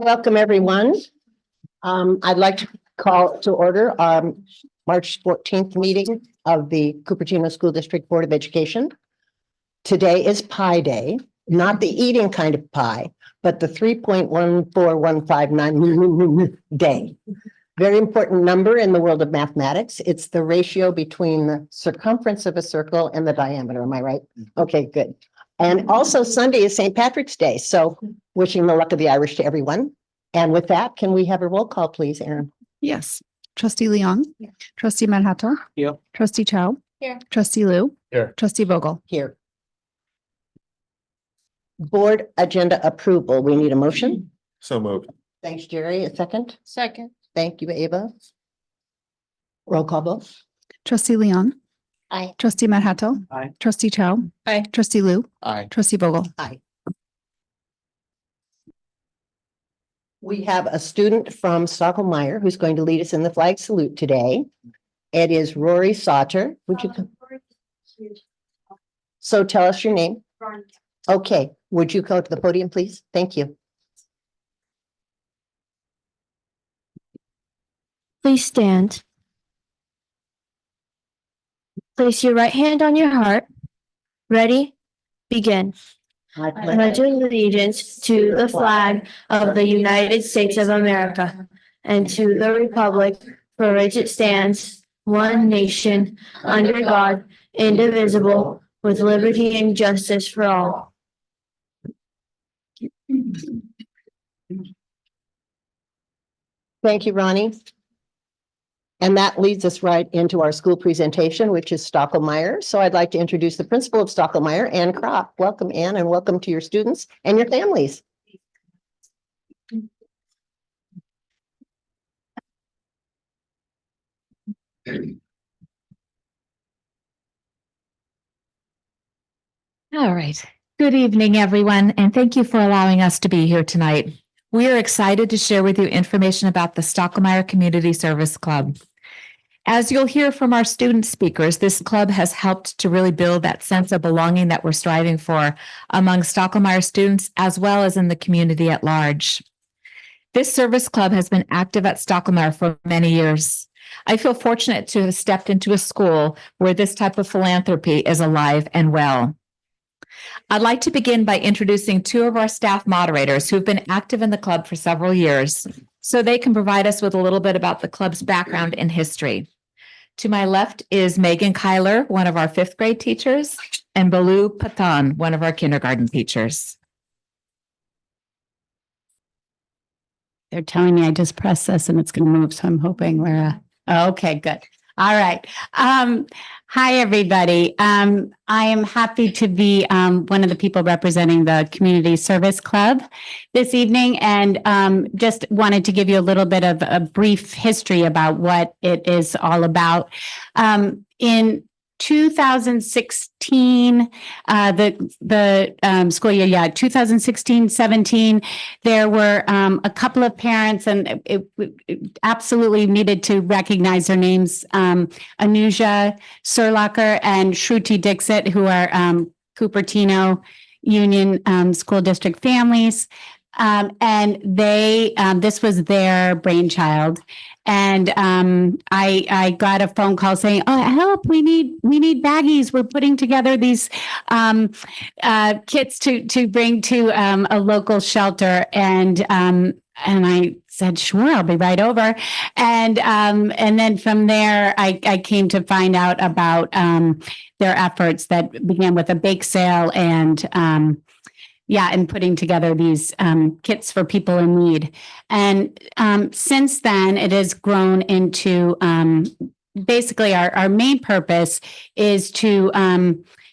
Welcome, everyone. I'd like to call to order March 14th meeting of the Cupertino School District Board of Education. Today is Pi Day, not the eating kind of pie, but the 3.14159 day. Very important number in the world of mathematics. It's the ratio between the circumference of a circle and the diameter. Am I right? Okay, good. And also Sunday is St. Patrick's Day. So wishing the luck of the Irish to everyone. And with that, can we have a roll call, please, Erin? Yes. Trustee Leong. Here. Trustee Manhattan. Here. Trustee Chow. Here. Trustee Liu. Here. Trustee Vogel. Here. Board agenda approval. We need a motion. So moved. Thanks, Jerry. A second. Second. Thank you, Ava. Roll call vote. Trustee Leong. Aye. Trustee Manhattan. Aye. Trustee Chow. Aye. Trustee Liu. Aye. Trustee Vogel. Aye. We have a student from Stockholm-Meyer who's going to lead us in the flag salute today. It is Rory Sauter. Would you come? So tell us your name. Okay, would you go to the podium, please? Thank you. Please stand. Place your right hand on your heart. Ready? Begin. I pledge allegiance to the flag of the United States of America and to the republic for which it stands, one nation, under God, indivisible, with liberty and justice for all. Thank you, Ronnie. And that leads us right into our school presentation, which is Stockholm-Meyer. So I'd like to introduce the principal of Stockholm-Meyer, Ann Kropp. Welcome, Ann, and welcome to your students and your families. All right. Good evening, everyone, and thank you for allowing us to be here tonight. We are excited to share with you information about the Stockholm-Meyer Community Service Club. As you'll hear from our student speakers, this club has helped to really build that sense of belonging that we're striving for among Stockholm-Meyer students, as well as in the community at large. This service club has been active at Stockholm-Meyer for many years. I feel fortunate to have stepped into a school where this type of philanthropy is alive and well. I'd like to begin by introducing two of our staff moderators who've been active in the club for several years, so they can provide us with a little bit about the club's background and history. To my left is Megan Kyler, one of our fifth grade teachers, and Balu Patan, one of our kindergarten teachers. They're telling me I just press this and it's going to move. So I'm hoping we're okay, good. All right. Hi, everybody. I am happy to be one of the people representing the Community Service Club this evening, and just wanted to give you a little bit of a brief history about what it is all about. In 2016, the school year, 2016-17, there were a couple of parents, and it absolutely needed to recognize their names, Anuja Surlaker and Shruti Dixit, who are Cupertino Union School District families. And they, this was their brainchild. And I got a phone call saying, "Oh, help! We need baggies. We're putting together these kits to bring to a local shelter." And I said, "Sure, I'll be right over." And then from there, I came to find out about their efforts that began with a bake sale and putting together these kits for people in need. And since then, it has grown into basically our main purpose is to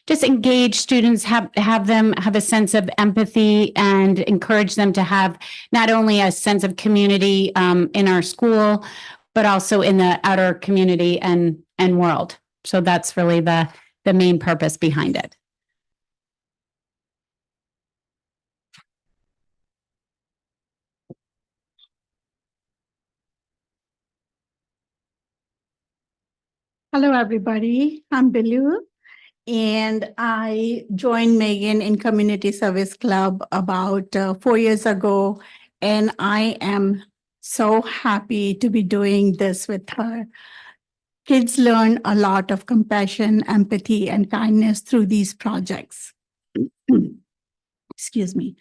just engage students, have them have a sense of empathy, and encourage them to have not only a sense of community in our school, but also in the outer community and world. So that's really the main purpose behind it. Hello, everybody. I'm Bilu, and I joined Megan in Community Service Club about 4 years ago. And I am so happy to be doing this with her. Kids learn a lot of compassion, empathy, and kindness through these projects. Excuse me.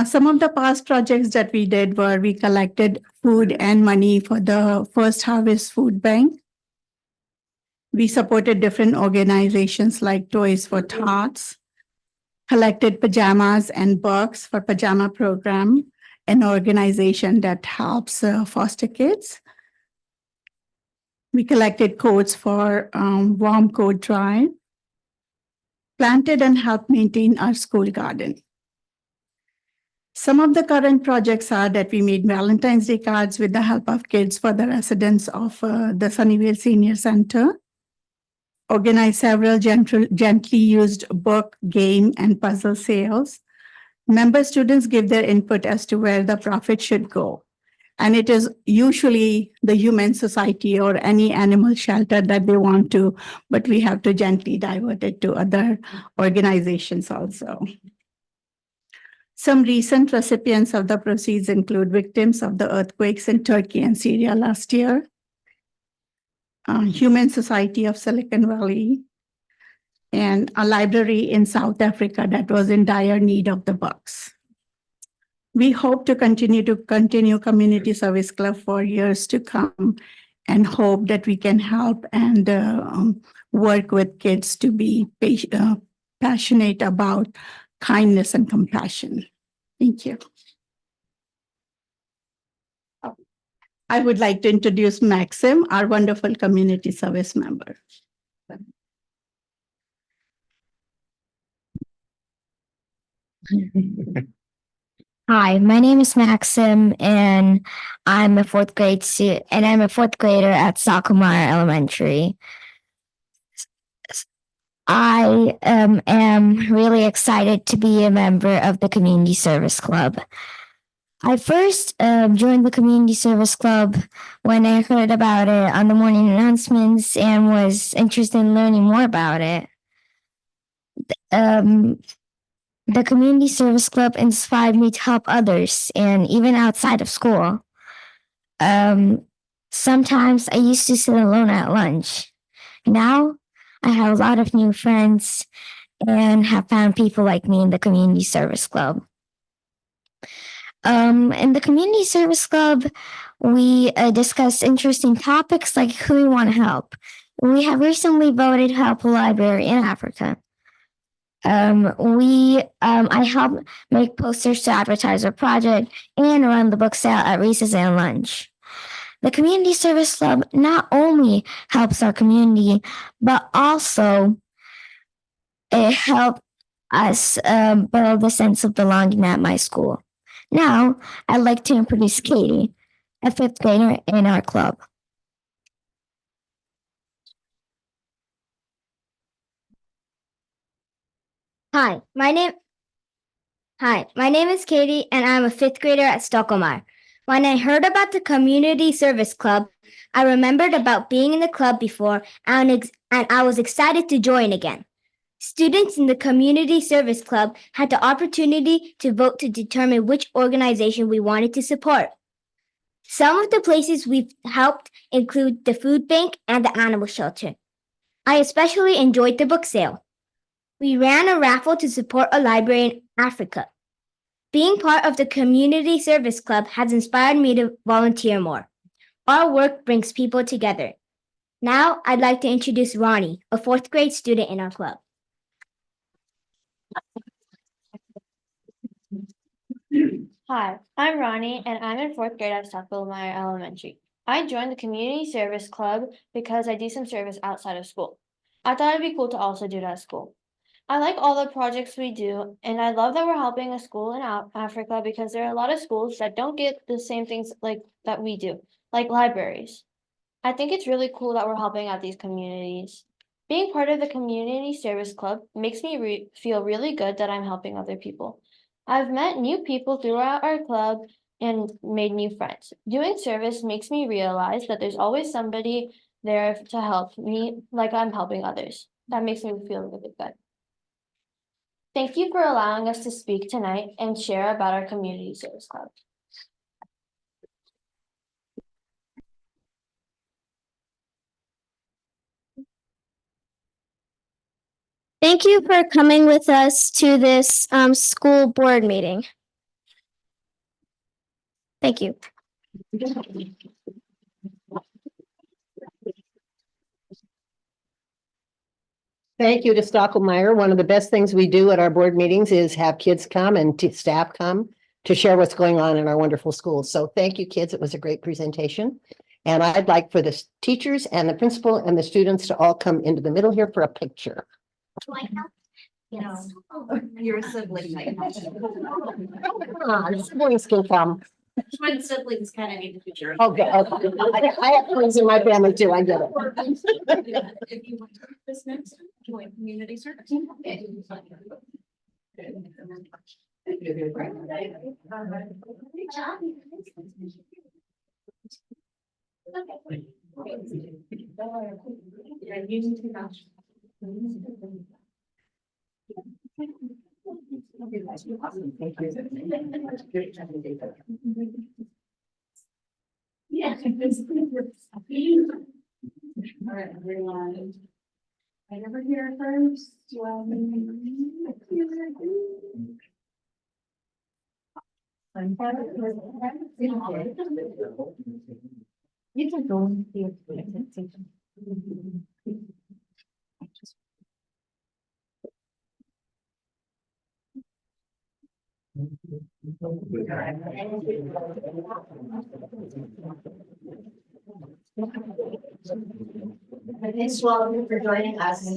Some of the past projects that we did were we collected food and money for the First Harvest Food Bank. We supported different organizations like Toys for Tots, collected pajamas and books for Pajama Program, an organization that helps foster kids. We collected coats for Warm Coat Drive, planted and helped maintain our school garden. Some of the current projects are that we made Valentine's Day cards with the help of kids for the residents of the Sunnyvale Senior Center, organized several gently used book, game, and puzzle sales. Member students give their input as to where the profit should go. And it is usually the Humane Society or any animal shelter that they want to, but we have to gently divert it to other organizations also. Some recent recipients of the proceeds include victims of the earthquakes in Turkey and Syria last year, Humane Society of Silicon Valley, and a library in South Africa that was in dire need of the books. We hope to continue Community Service Club for years to come and hope that we can help and work with kids to be passionate about kindness and compassion. Thank you. I would like to introduce Maxim, our wonderful community service member. Hi, my name is Maxim, and I'm a fourth grader at Salkamar Elementary. I am really excited to be a member of the Community Service Club. I first joined the Community Service Club when I heard about it on the morning announcements and was interested in learning more about it. The Community Service Club inspired me to help others, and even outside of school. Sometimes I used to sit alone at lunch. Now I have a lot of new friends and have found people like me in the Community Service Club. In the Community Service Club, we discuss interesting topics like who we want to help. We have recently voted to help a library in Africa. I help make posters to advertise our project and run the book sale at recess and lunch. The Community Service Club not only helps our community, but also it helped us build a sense of belonging at my school. Now, I'd like to introduce Katie, a fifth grader in our club. Hi, my name is Katie, and I'm a fifth grader at Stockholmar. When I heard about the Community Service Club, I remembered about being in the club before, and I was excited to join again. Students in the Community Service Club had the opportunity to vote to determine which organization we wanted to support. Some of the places we've helped include the food bank and the animal shelter. I especially enjoyed the book sale. We ran a raffle to support a library in Africa. Being part of the Community Service Club has inspired me to volunteer more. Our work brings people together. Now, I'd like to introduce Ronnie, a fourth grade student in our club. Hi, I'm Ronnie, and I'm in fourth grade at Stockholmar Elementary. I joined the Community Service Club because I do some service outside of school. I thought it'd be cool to also do it at school. I like all the projects we do, and I love that we're helping a school in Africa because there are a lot of schools that don't get the same things like that we do, like libraries. I think it's really cool that we're helping out these communities. Being part of the Community Service Club makes me feel really good that I'm helping other people. I've met new people throughout our club and made new friends. Doing service makes me realize that there's always somebody there to help me like I'm helping others. That makes me feel really good. Thank you for allowing us to speak tonight and share about our Community Service Club. Thank you for coming with us to this school board meeting. Thank you. Thank you to Stockholmeyer. One of the best things we do at our board meetings is have kids come and staff come to share what's going on in our wonderful schools. So thank you, kids. It was a great presentation. And I'd like for the teachers and the principal and the students to all come into the middle here for a picture. Yes. You're a sibling. Come on, siblings can come. Twin siblings kind of need the picture. Okay, okay. I have twins in my family too. I get it. If you want this next, join community service. Yeah. All right, everyone. I never hear first. You can go and see it. Thanks to all of you for joining us.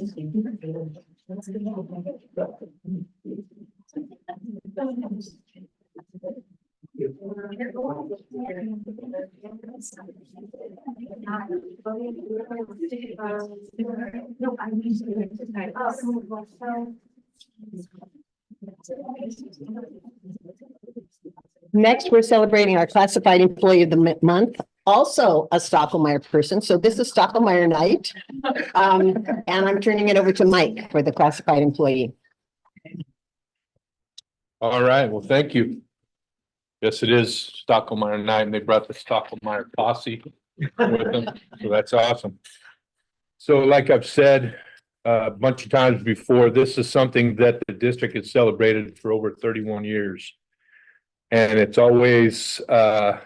Next, we're celebrating our classified employee of the month, also a Stockholmeyer person. So this is Stockholmeyer night. And I'm turning it over to Mike for the classified employee. All right, well, thank you. Yes, it is Stockholmeyer night, and they brought the Stockholmeyer posse with them, so that's awesome. So like I've said a bunch of times before, this is something that the district has celebrated for over 31 years. And it's always a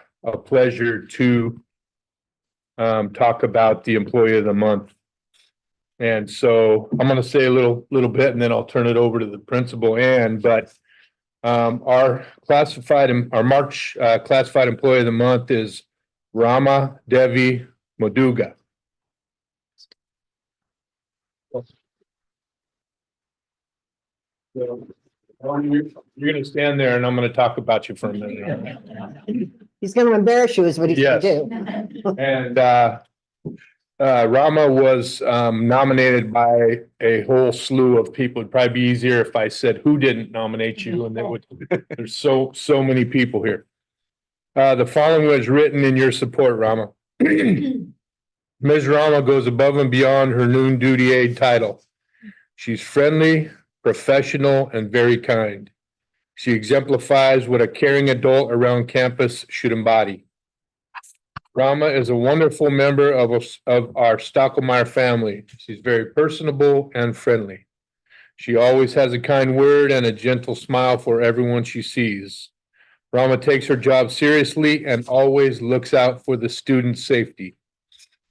pleasure to talk about the employee of the month. And so I'm going to say a little bit, and then I'll turn it over to the principal. Our March classified employee of the month is Rama Devi Moduga. So, you're going to stand there, and I'm going to talk about you for a minute. He's going to embarrass you is what he's going to do. And Rama was nominated by a whole slew of people. It'd probably be easier if I said who didn't nominate you, and there's so many people here. The following was written in your support, Rama. Ms. Rama goes above and beyond her noon duty aide title. She's friendly, professional, and very kind. She exemplifies what a caring adult around campus should embody. Rama is a wonderful member of our Stockholmeyer family. She's very personable and friendly. She always has a kind word and a gentle smile for everyone she sees. Rama takes her job seriously and always looks out for the student's safety.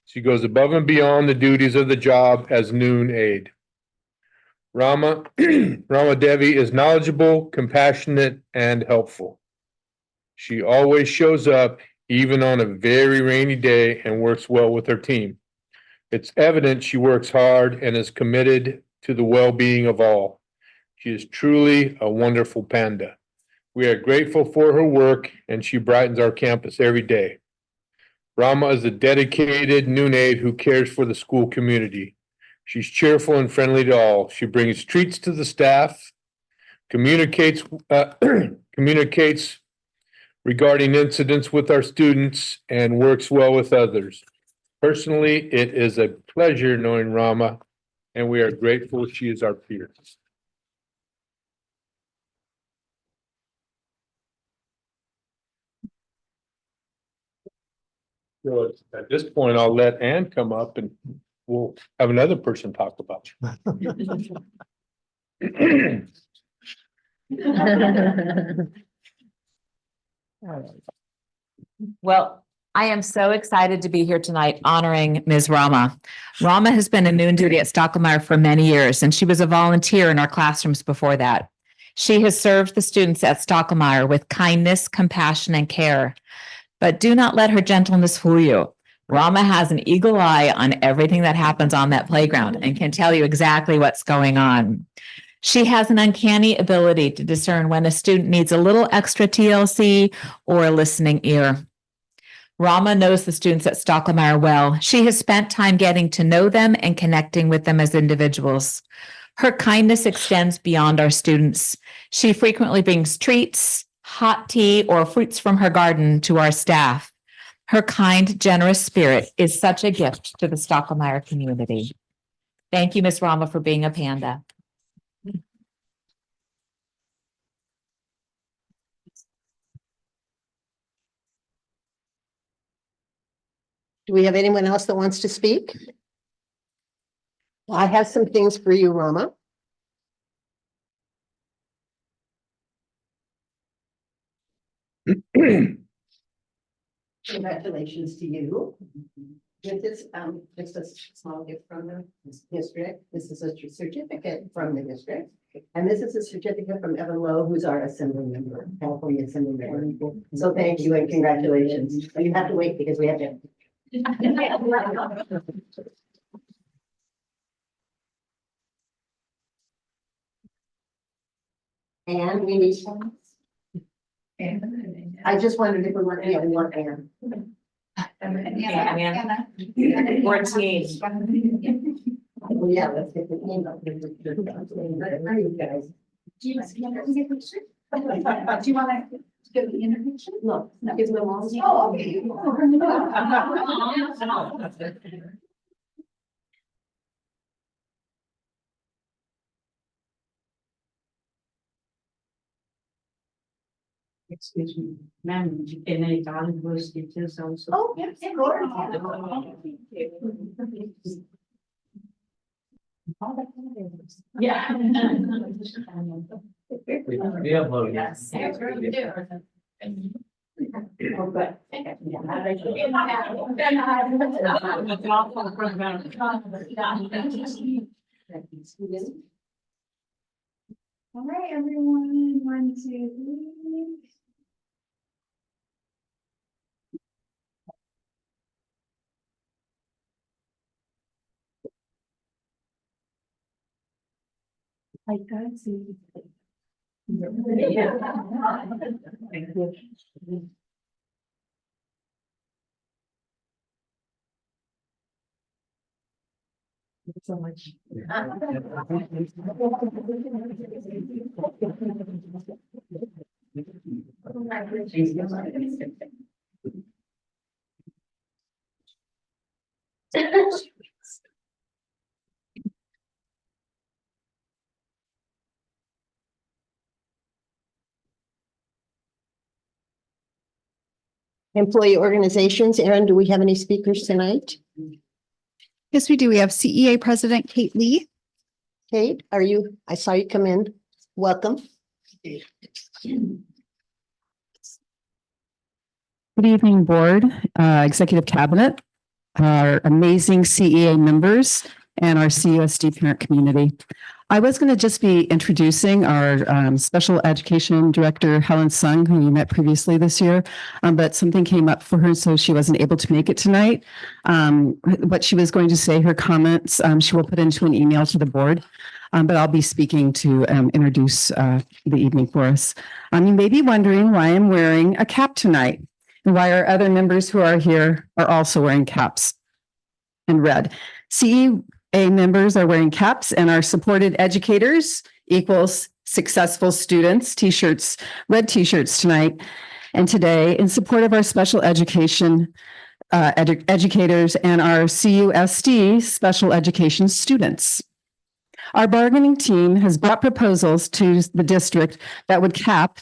She goes above and beyond the duties of the job as noon aide. Rama Devi is knowledgeable, compassionate, and helpful. She always shows up even on a very rainy day and works well with her team. It's evident she works hard and is committed to the well-being of all. She is truly a wonderful panda. We are grateful for her work, and she brightens our campus every day. Rama is a dedicated noon aide who cares for the school community. She's cheerful and friendly to all. She brings treats to the staff, communicates regarding incidents with our students, and works well with others. Personally, it is a pleasure knowing Rama, and we are grateful she is our peer. So at this point, I'll let Ann come up and we'll have another person talk about you. Well, I am so excited to be here tonight honoring Ms. Rama. Rama has been in noon duty at Stockholm for many years, and she was a volunteer in our classrooms before that. She has served the students at Stockholm with kindness, compassion, and care. But do not let her gentleness fool you. Rama has an eagle eye on everything that happens on that playground and can tell you exactly what's going on. She has an uncanny ability to discern when a student needs a little extra TLC or a listening ear. Rama knows the students at Stockholm well. She has spent time getting to know them and connecting with them as individuals. Her kindness extends beyond our students. She frequently brings treats, hot tea, or fruits from her garden to our staff. Her kind, generous spirit is such a gift to the Stockholm community. Thank you, Ms. Rama, for being a panda. Do we have anyone else that wants to speak? Well, I have some things for you, Rama. Congratulations to you. This is just a small gift from the district. This is a certificate from the district. And this is a certificate from Evan Lowe, who's our assembly member, California assembly member. So thank you and congratulations. You have to wait because we have to. And we need some. I just wondered if we want, yeah, we want Anne. 14. Well, yeah, let's get the name up. Where are you guys? Do you want to give the intervention? No, give them all. Oh, okay. Excuse me, ma'am, can I call those details also? Oh, yes, of course. Yeah. Yes. Oh, good. All right, everyone, 1, 2, 3. I can't see. Thank you. So much. Employee organizations, Erin, do we have any speakers tonight? Yes, we do. We have CEA President Kate Lee. Kate, are you, I saw you come in. Welcome. Good evening, Board, Executive Cabinet, our amazing CEA members, and our CUSD parent community. I was going to just be introducing our Special Education Director, Helen Sung, who you met previously this year, but something came up for her, so she wasn't able to make it tonight. What she was going to say, her comments, she will put into an email to the Board, but I'll be speaking to introduce the evening for us. You may be wondering why I'm wearing a cap tonight, and why our other members who are here are also wearing caps in red. CEA members are wearing caps, and our supported educators equals successful students t-shirts, red t-shirts tonight and today in support of our special education educators and our CUSD special education students. Our bargaining team has brought proposals to the district that would cap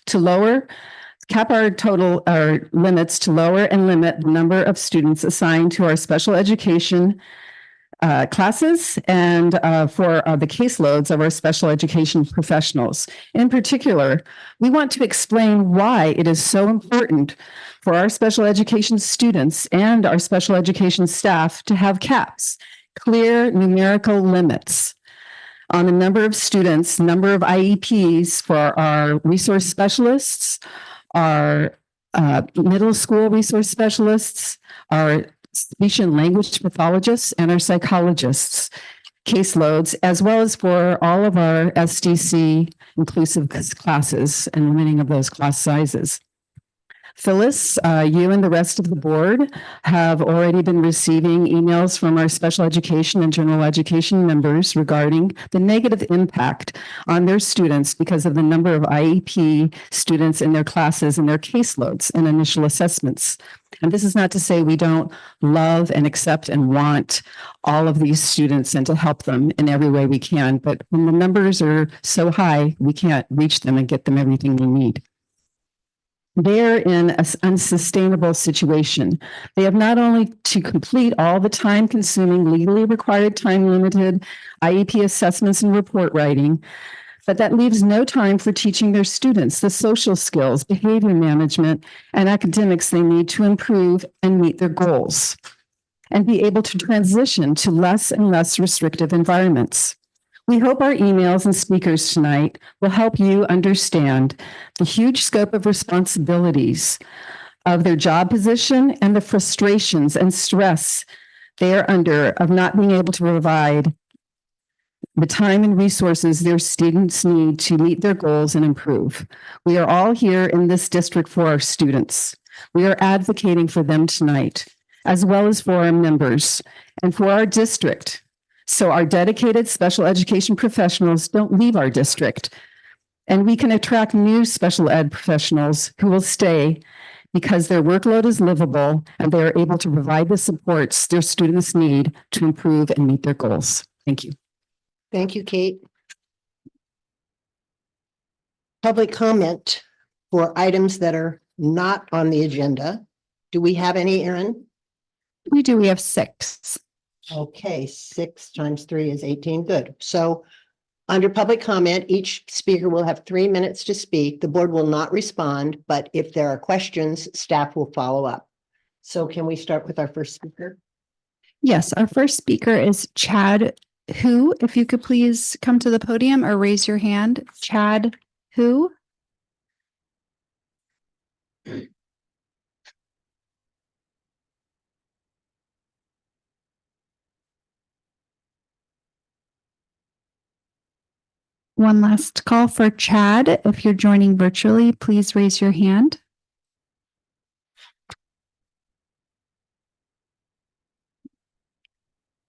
our total, our limits to lower and limit the number of students assigned to our special education classes and for the caseloads of our special education professionals. In particular, we want to explain why it is so important for our special education students and our special education staff to have caps, clear numerical limits on the number of students, number of IEPs for our resource specialists, our middle school resource specialists, our speech and language pathologists, and our psychologists caseloads, as well as for all of our SDC inclusive classes and limiting of those class sizes. Phyllis, you and the rest of the board have already been receiving emails from our special education and general education members regarding the negative impact on their students because of the number of IEP students in their classes and their caseloads and initial assessments. And this is not to say we don't love and accept and want all of these students and to help them in every way we can. But when the numbers are so high, we can't reach them and get them everything they need. They're in an unsustainable situation. They have not only to complete all the time-consuming, legally required time-limited IEP assessments and report writing, but that leaves no time for teaching their students the social skills, behavior management, and academics they need to improve and meet their goals, and be able to transition to less and less restrictive environments. We hope our emails and speakers tonight will help you understand the huge scope of responsibilities of their job position and the frustrations and stress they are under of not being able to provide the time and resources their students need to meet their goals and improve. We are all here in this district for our students. We are advocating for them tonight, as well as for our members and for our district. So our dedicated special education professionals don't leave our district, and we can attract new special ed professionals who will stay because their workload is livable and they are able to provide the supports their students need to improve and meet their goals. Thank you. Thank you, Kate. Public comment for items that are not on the agenda. Do we have any, Erin? We do. We have 6. Okay, 6 times 3 is 18. Good. So under public comment, each speaker will have 3 minutes to speak. The board will not respond, but if there are questions, staff will follow up. So can we start with our first speaker? Yes, our first speaker is Chad Who. If you could please come to the podium or raise your hand. Chad Who. One last call for Chad. If you're joining virtually, please raise your hand.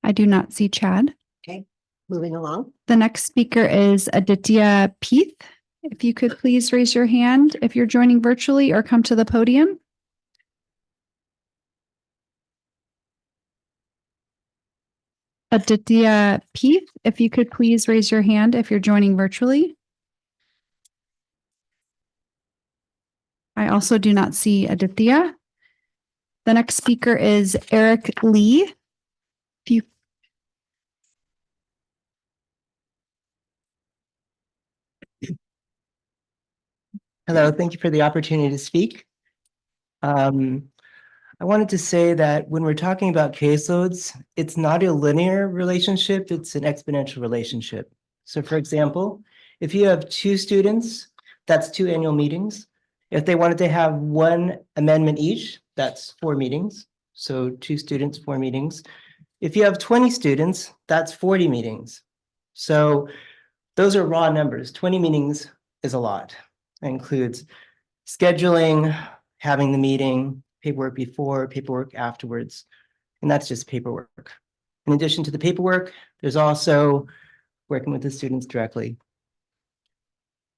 I do not see Chad. Okay, moving along. The next speaker is Aditya Peeth. If you could please raise your hand if you're joining virtually or come to the podium. Aditya Peeth, if you could please raise your hand if you're joining virtually. I also do not see Aditya. The next speaker is Eric Lee. If you Hello, thank you for the opportunity to speak. I wanted to say that when we're talking about caseloads, it's not a linear relationship, it's an exponential relationship. So for example, if you have 2 students, that's 2 annual meetings. If they wanted to have 1 amendment each, that's 4 meetings. So 2 students, 4 meetings. If you have 20 students, that's 40 meetings. So those are raw numbers. 20 meetings is a lot. That includes scheduling, having the meeting, paperwork before, paperwork afterwards, and that's just paperwork. In addition to the paperwork, there's also working with the students directly,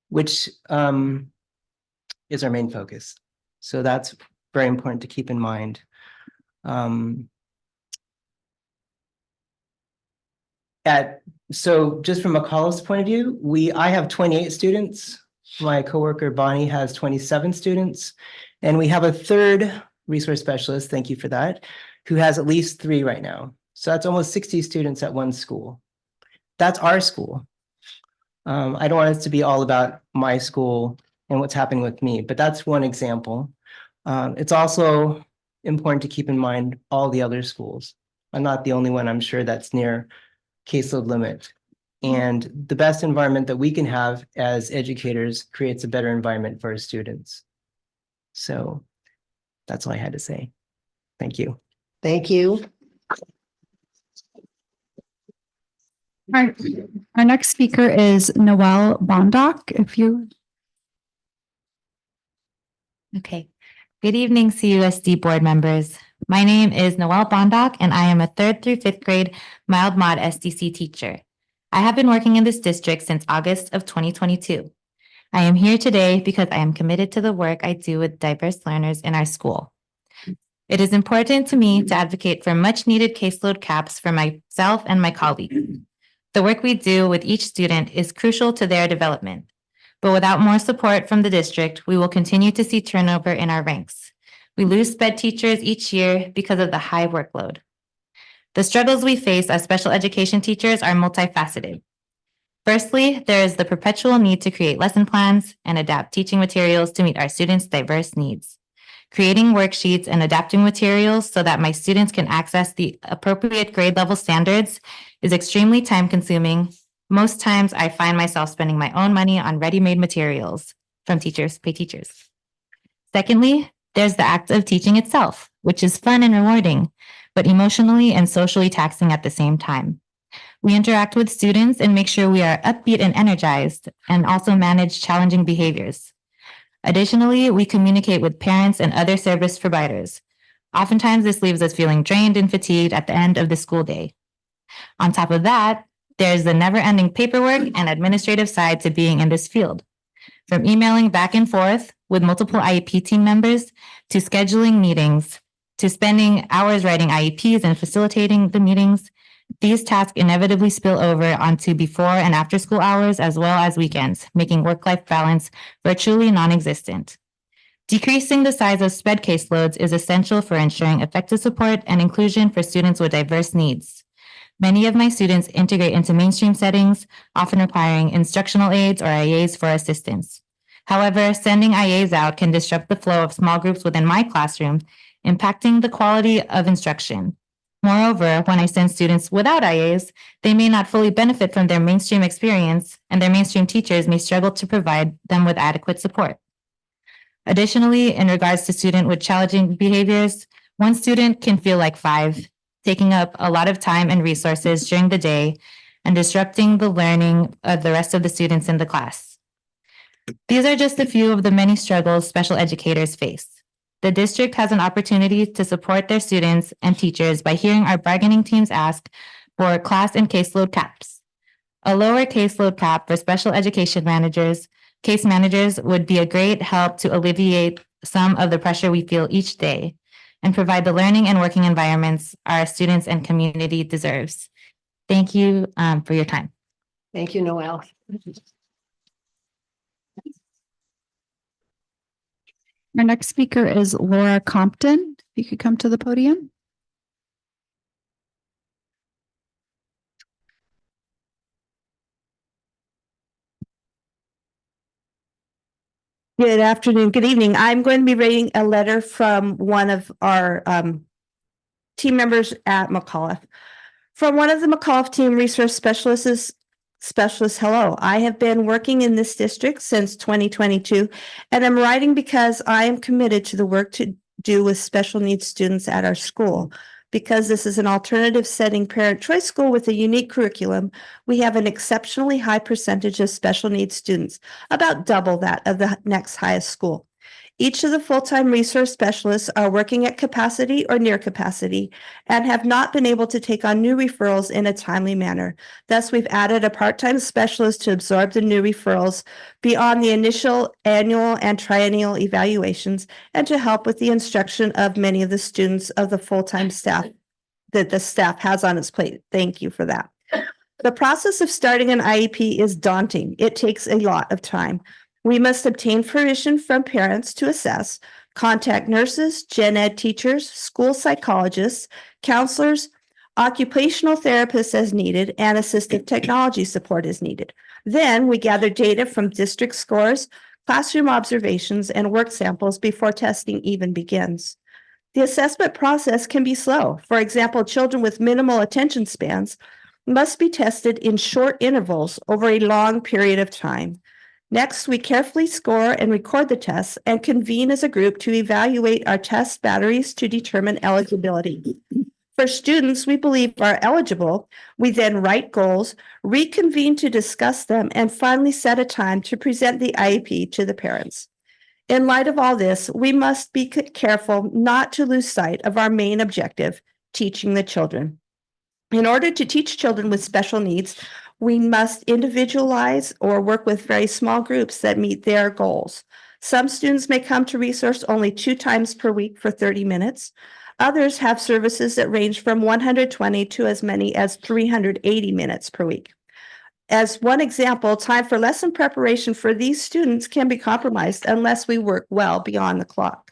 which is our main focus. So that's very important to keep in mind. So just from a college point of view, I have 28 students. My coworker Bonnie has 27 students, and we have a third resource specialist, thank you for that, who has at least 3 right now. So that's almost 60 students at one school. That's our school. I don't want it to be all about my school and what's happening with me, but that's one example. It's also important to keep in mind all the other schools. I'm not the only one, I'm sure, that's near caseload limit. And the best environment that we can have as educators creates a better environment for our students. So that's all I had to say. Thank you. Thank you. Our next speaker is Noelle Bondoc. If you, Okay. Good evening, CUSD board members. My name is Noelle Bondoc, and I am a 3rd through 5th grade mild mod SDC teacher. I have been working in this district since August of 2022. I am here today because I am committed to the work I do with diverse learners in our school. It is important to me to advocate for much needed caseload caps for myself and my colleagues. The work we do with each student is crucial to their development. But without more support from the district, we will continue to see turnover in our ranks. We lose SPED teachers each year because of the high workload. The struggles we face as special education teachers are multifaceted. Firstly, there is the perpetual need to create lesson plans and adapt teaching materials to meet our students' diverse needs. Creating worksheets and adapting materials so that my students can access the appropriate grade level standards is extremely time consuming. Most times I find myself spending my own money on ready-made materials from teachers pay teachers. Secondly, there's the act of teaching itself, which is fun and rewarding, but emotionally and socially taxing at the same time. We interact with students and make sure we are upbeat and energized, and also manage challenging behaviors. Additionally, we communicate with parents and other service providers. Oftentimes, this leaves us feeling drained and fatigued at the end of the school day. On top of that, there's the never-ending paperwork and administrative side to being in this field. From emailing back and forth with multiple IEP team members, to scheduling meetings, to spending hours writing IEPs and facilitating the meetings, these tasks inevitably spill over onto before and after school hours as well as weekends, making work-life balance virtually non-existent. Decreasing the size of SPED caseloads is essential for ensuring effective support and inclusion for students with diverse needs. Many of my students integrate into mainstream settings, often requiring instructional aides or IAs for assistance. However, sending IAs out can disrupt the flow of small groups within my classroom, impacting the quality of instruction. Moreover, when I send students without IAs, they may not fully benefit from their mainstream experience, and their mainstream teachers may struggle to provide them with adequate support. Additionally, in regards to student with challenging behaviors, one student can feel like 5, taking up a lot of time and resources during the day and disrupting the learning of the rest of the students in the class. These are just a few of the many struggles special educators face. The district has an opportunity to support their students and teachers by hearing our bargaining teams ask for class and caseload caps. A lower caseload cap for special education case managers would be a great help to alleviate some of the pressure we feel each day and provide the learning and working environments our students and community deserves. Thank you for your time. Thank you, Noelle. our next speaker is Laura Compton. If you could come to the podium. Good afternoon, good evening. I'm going to be reading a letter from one of our team members at McAuliffe. From one of the McAuliffe team resource specialists, hello. I have been working in this district since 2022, and I'm writing because I am committed to the work to do with special needs students at our school. Because this is an alternative setting parent choice school with a unique curriculum, we have an exceptionally high percentage of special needs students, about double that of the next highest school. Each of the full-time resource specialists are working at capacity or near capacity and have not been able to take on new referrals in a timely manner. Thus, we've added a part-time specialist to absorb the new referrals beyond the initial annual and triennial evaluations and to help with the instruction of many of the students of the full-time staff that the staff has on its plate. Thank you for that. The process of starting an IEP is daunting. It takes a lot of time. We must obtain permission from parents to assess, contact nurses, gen ed teachers, school psychologists, counselors, occupational therapists as needed, and assistive technology support as needed. Then we gather data from district scores, classroom observations, and work samples before testing even begins. The assessment process can be slow. For example, children with minimal attention spans must be tested in short intervals over a long period of time. Next, we carefully score and record the tests and convene as a group to evaluate our test batteries to determine eligibility. For students we believe are eligible, we then write goals, reconvene to discuss them, and finally set a time to present the IEP to the parents. In light of all this, we must be careful not to lose sight of our main objective, teaching the children. In order to teach children with special needs, we must individualize or work with very small groups that meet their goals. Some students may come to resource only 2 times per week for 30 minutes. Others have services that range from 120 to as many as 380 minutes per week. As one example, time for lesson preparation for these students can be compromised unless we work well beyond the clock.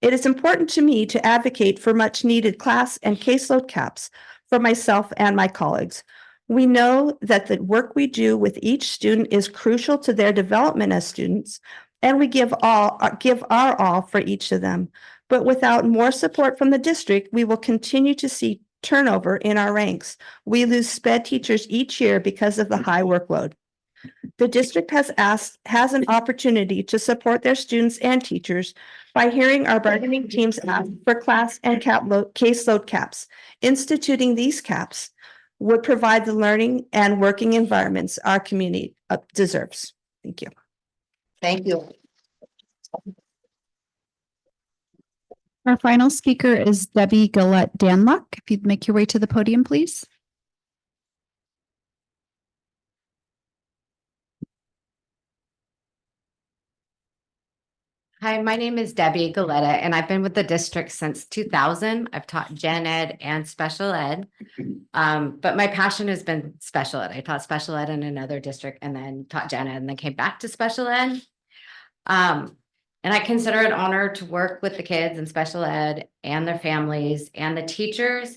It is important to me to advocate for much needed class and caseload caps for myself and my colleagues. We know that the work we do with each student is crucial to their development as students, and we give our all for each of them. But without more support from the district, we will continue to see turnover in our ranks. We lose SPED teachers each year because of the high workload. The district has an opportunity to support their students and teachers by hearing our bargaining teams ask for class and caseload caps. Instituting these caps would provide the learning and working environments our community deserves. Thank you. Thank you. Our final speaker is Debbie Gillette Danluck. If you'd make your way to the podium, please. Hi, my name is Debbie Galletta, and I've been with the district since 2000. I've taught gen ed and special ed, but my passion has been special ed. I taught special ed in another district and then taught gen ed and then came back to special ed. And I consider it an honor to work with the kids in special ed and their families and the teachers.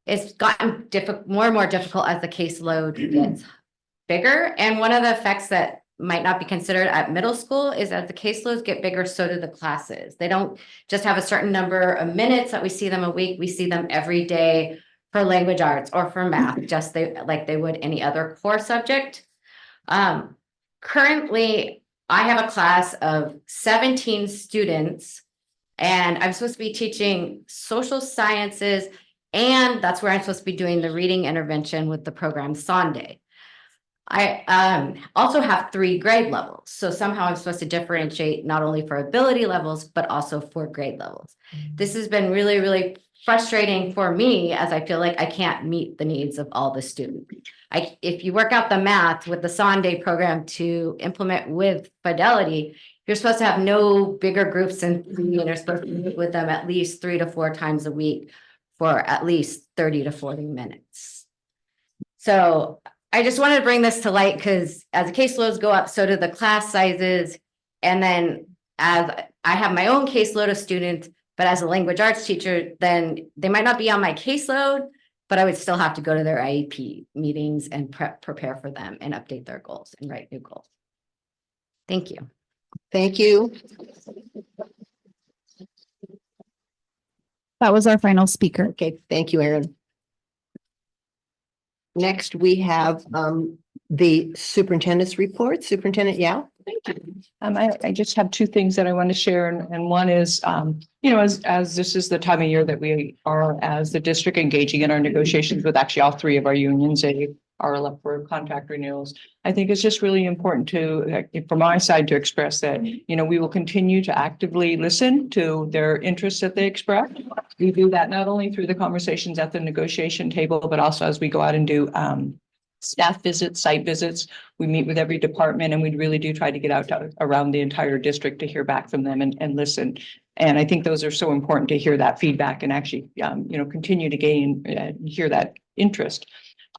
It's gotten more and more difficult as the caseload gets bigger. And one of the effects that might not be considered at middle school is as the caseloads get bigger, so do the classes. They don't just have a certain number of minutes that we see them a week. We see them every day for language arts or for math, just like they would any other core subject. Currently, I have a class of 17 students, and I'm supposed to be teaching social sciences, and that's where I'm supposed to be doing the reading intervention with the program Sunday. I also have 3 grade levels. So somehow I'm supposed to differentiate not only for ability levels, but also for grade levels. This has been really, really frustrating for me as I feel like I can't meet the needs of all the students. If you work out the math with the Sunday program to implement with Fidelity, you're supposed to have no bigger groups than 3, and you're supposed to meet with them at least 3 to 4 times a week for at least 30 to 40 minutes. So I just wanted to bring this to light because as the caseloads go up, so do the class sizes. And then as I have my own caseload of students, but as a language arts teacher, then they might not be on my caseload, but I would still have to go to their IEP meetings and prepare for them and update their goals and write new goals. Thank you. Thank you. That was our final speaker. Okay, thank you, Erin. Next, we have the superintendent's report. Superintendent Yao. I just have 2 things that I want to share, and one is, as this is the time of year that we are, as the district, engaging in our negotiations with actually all 3 of our unions, they are up for contract renewals. I think it's just really important to, from my side, to express that, we will continue to actively listen to their interests that they express. We do that not only through the conversations at the negotiation table, but also as we go out and do staff visits, site visits. We meet with every department, and we really do try to get out around the entire district to hear back from them and listen. And I think those are so important to hear that feedback and actually, continue to gain, hear that interest.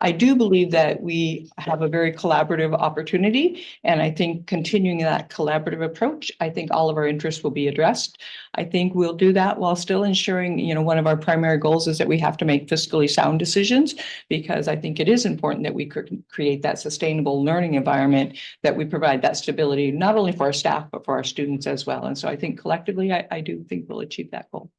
I do believe that we have a very collaborative opportunity. And I think continuing that collaborative approach, I think all of our interests will be addressed. I think we'll do that while still ensuring, one of our primary goals is that we have to make fiscally sound decisions, because I think it is important that we create that sustainable learning environment, that we provide that stability, not only for our staff, but for our students as well. And so I think collectively, I do think we'll achieve that goal.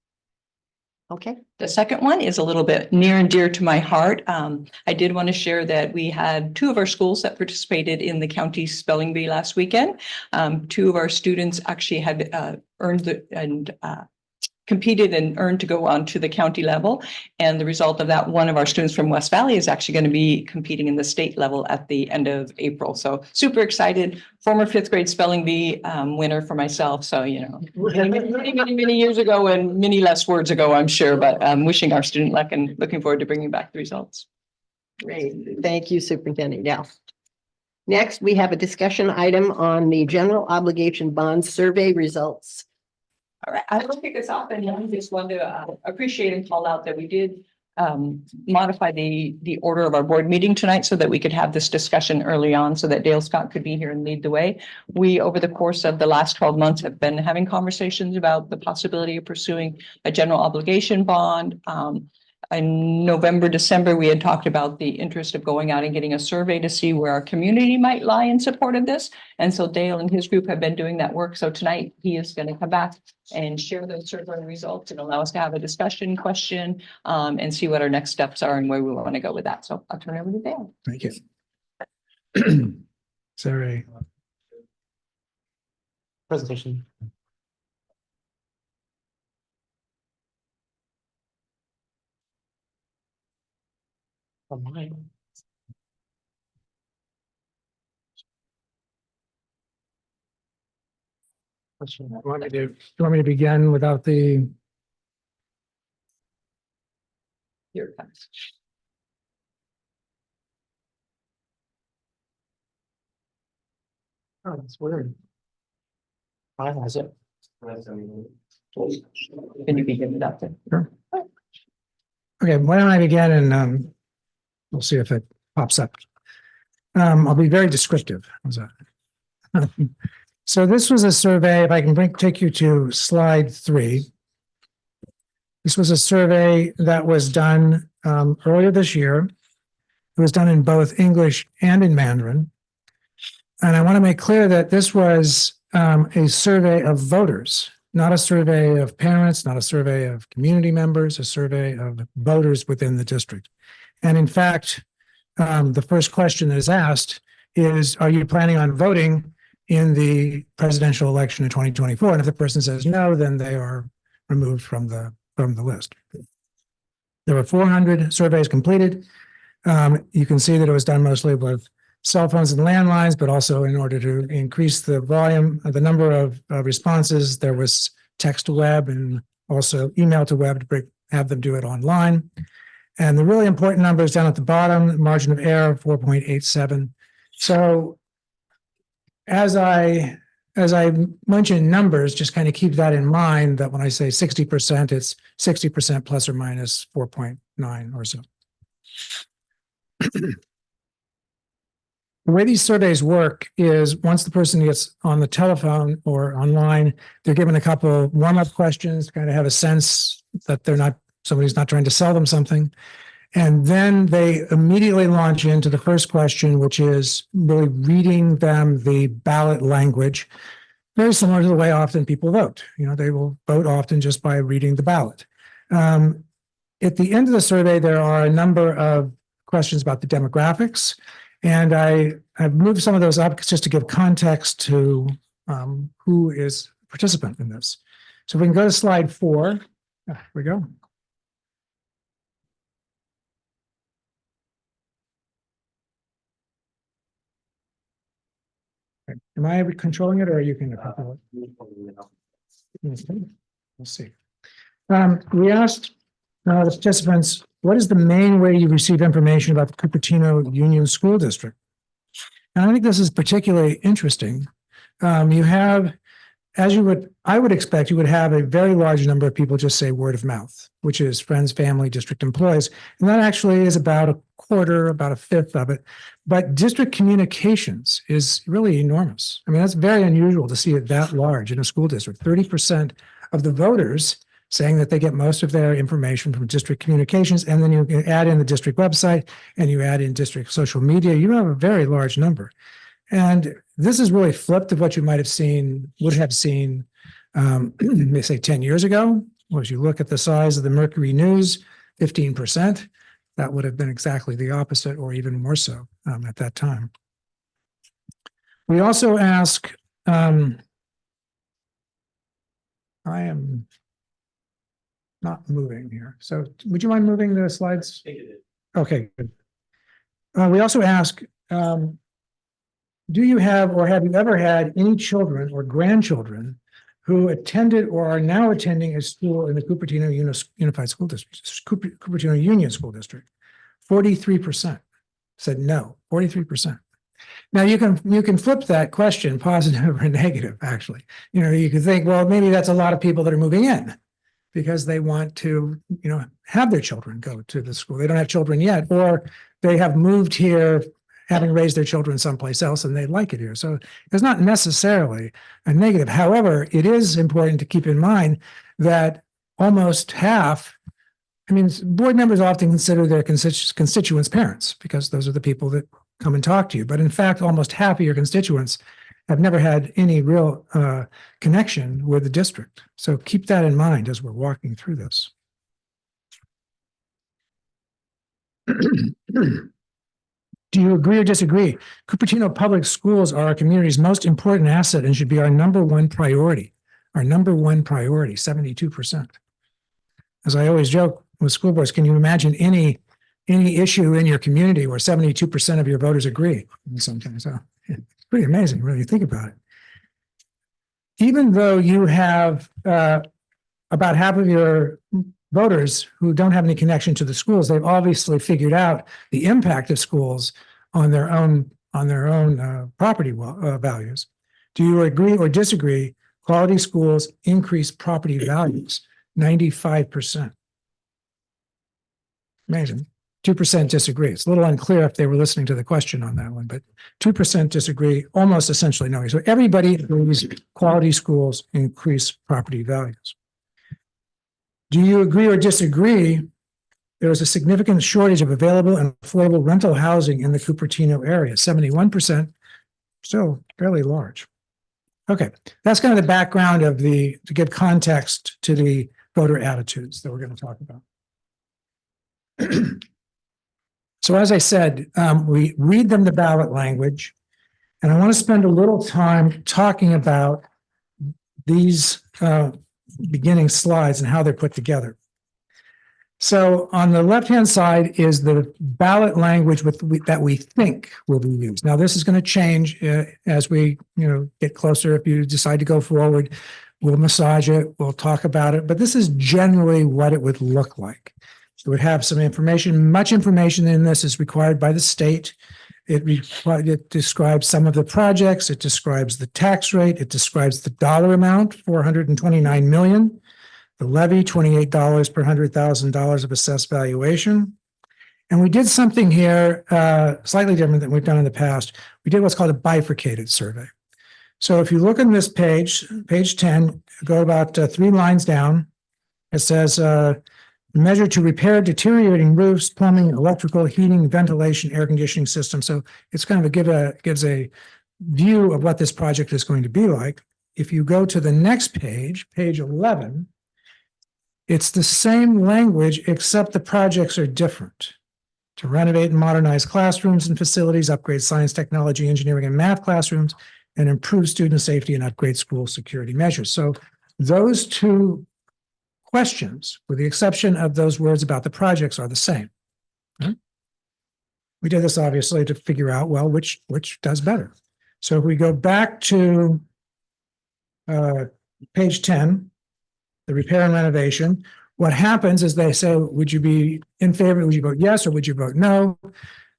Okay. The second one is a little bit near and dear to my heart. I did want to share that we had 2 of our schools that participated in the county spelling bee last weekend. 2 of our students actually had competed and earned to go on to the county level. And the result of that, one of our students from West Valley is actually going to be competing in the state level at the end of April. So super excited. Former 5th grade spelling bee winner for myself. So, many years ago and many less words ago, I'm sure, but wishing our student luck and looking forward to bringing back the results. Great. Thank you, Superintendent Gao. Next, we have a discussion item on the general obligation bond survey results. All right, I will kick us off, and I just want to appreciate and call out that we did modify the order of our board meeting tonight so that we could have this discussion early on, so that Dale Scott could be here and lead the way. We, over the course of the last 12 months, have been having conversations about the possibility of pursuing a general obligation bond. In November, December, we had talked about the interest of going out and getting a survey to see where our community might lie in support of this. And so Dale and his group have been doing that work. So tonight he is going to come back and share those survey results and allow us to have a discussion question and see what our next steps are and where we want to go with that. So I'll turn it over to Dale. Thank you. Sorry. Presentation. Online. You want me to begin without the? Here it comes. Oh, that's weird. Mine has it. Can you begin with that then? Sure. Okay, why don't I begin and we'll see if it pops up. I'll be very descriptive. How's that? So this was a survey, if I can take you to slide 3. This was a survey that was done earlier this year. It was done in both English and in Mandarin. And I want to make clear that this was a survey of voters, not a survey of parents, not a survey of community members, a survey of voters within the district. And in fact, the first question that is asked is, are you planning on voting in the presidential election in 2024? And if the person says no, then they are removed from the list. There were 400 surveys completed. You can see that it was done mostly with cell phones and landlines, but also in order to increase the volume of the number of responses, there was text to web and also email to web to have them do it online. And the really important numbers down at the bottom, margin of error, 4.87. So as I mentioned numbers, just kind of keep that in mind, that when I say 60%, it's 60% plus or minus 4.9 or so. The way these surveys work is once the person gets on the telephone or online, they're given a couple warm-up questions to kind of have a sense that somebody's not trying to sell them something. And then they immediately launch into the first question, which is really reading them the ballot language, very similar to the way often people vote. They will vote often just by reading the ballot. At the end of the survey, there are a number of questions about the demographics. And I've moved some of those up just to give context to who is a participant in this. So if we can go to slide 4. Here we go. Am I controlling it, or are you going to control it? We'll see. We asked the participants, what is the main way you receive information about the Cupertino Union School District? And I think this is particularly interesting. You have, I would expect you would have a very large number of people just say word of mouth, which is friends, family, district employees. And that actually is about quarter, about a fifth of it. But district communications is really enormous. I mean, that's very unusual to see it that large in a school district. 30% of the voters saying that they get most of their information from district communications. And then you add in the district website and you add in district social media, you have a very large number. And this is really flipped of what you would have seen, they say 10 years ago. Well, as you look at the size of the Mercury News, 15%, that would have been exactly the opposite or even more so at that time. We also ask, I am not moving here. So would you mind moving the slides? Okay, good. We also ask, do you have or have you ever had any children or grandchildren who attended or are now attending a school in the Cupertino Unified School District, Cupertino Union School District? 43% said no, 43%. Now you can flip that question, positive or negative, actually. You know, you could think, well, maybe that's a lot of people that are moving in because they want to, have their children go to the school. They don't have children yet, or they have moved here having raised their children someplace else and they like it here. So it's not necessarily a negative. However, it is important to keep in mind that almost half, board members often consider their constituents parents because those are the people that come and talk to you. But in fact, almost half of your constituents have never had any real connection with the district. So keep that in mind as we're walking through this. Do you agree or disagree? Cupertino Public Schools are our community's most important asset and should be our number one priority. Our number one priority, 72%. As I always joke with school boards, can you imagine any issue in your community where 72% of your voters agree? Sometimes, so it's pretty amazing, really, you think about it. Even though you have about half of your voters who don't have any connection to the schools, they've obviously figured out the impact of schools on their own property values. Do you agree or disagree? Quality schools increase property values, 95%. Amazing. 2% disagree. It's a little unclear if they were listening to the question on that one, but 2% disagree, almost essentially no. So everybody agrees quality schools increase property values. Do you agree or disagree? There is a significant shortage of available and affordable rental housing in the Cupertino area, 71%, still fairly large. Okay, that's kind of the background of to give context to the voter attitudes that we're going to talk about. So as I said, we read them the ballot language, and I want to spend a little time talking about these beginning slides and how they're put together. So on the left-hand side is the ballot language that we think will be used. Now, this is going to change as we get closer. If you decide to go forward, we'll massage it, we'll talk about it, but this is generally what it would look like. So it would have some information. Much information in this is required by the state. It describes some of the projects. It describes the tax rate. It describes the dollar amount, $429 million. The levy, $28 per $100,000 of assessed valuation. And we did something here slightly different than we've done in the past. We did what's called a bifurcated survey. So if you look on this page 10, go about 3 lines down. It says, measure to repair deteriorating roofs, plumbing, electrical, heating, ventilation, air conditioning system. So it's kind of gives a view of what this project is going to be like. If you go to the next page, page 11, it's the same language, except the projects are different. To renovate and modernize classrooms and facilities, upgrade science, technology, engineering, and math classrooms, and improve student safety and upgrade school security measures. So those two questions, with the exception of those words about the projects, are the same. Right? We did this obviously to figure out, well, which does better. So if we go back to page 10, the repair and renovation, what happens is they say, would you be in favor? Would you vote yes or would you vote no?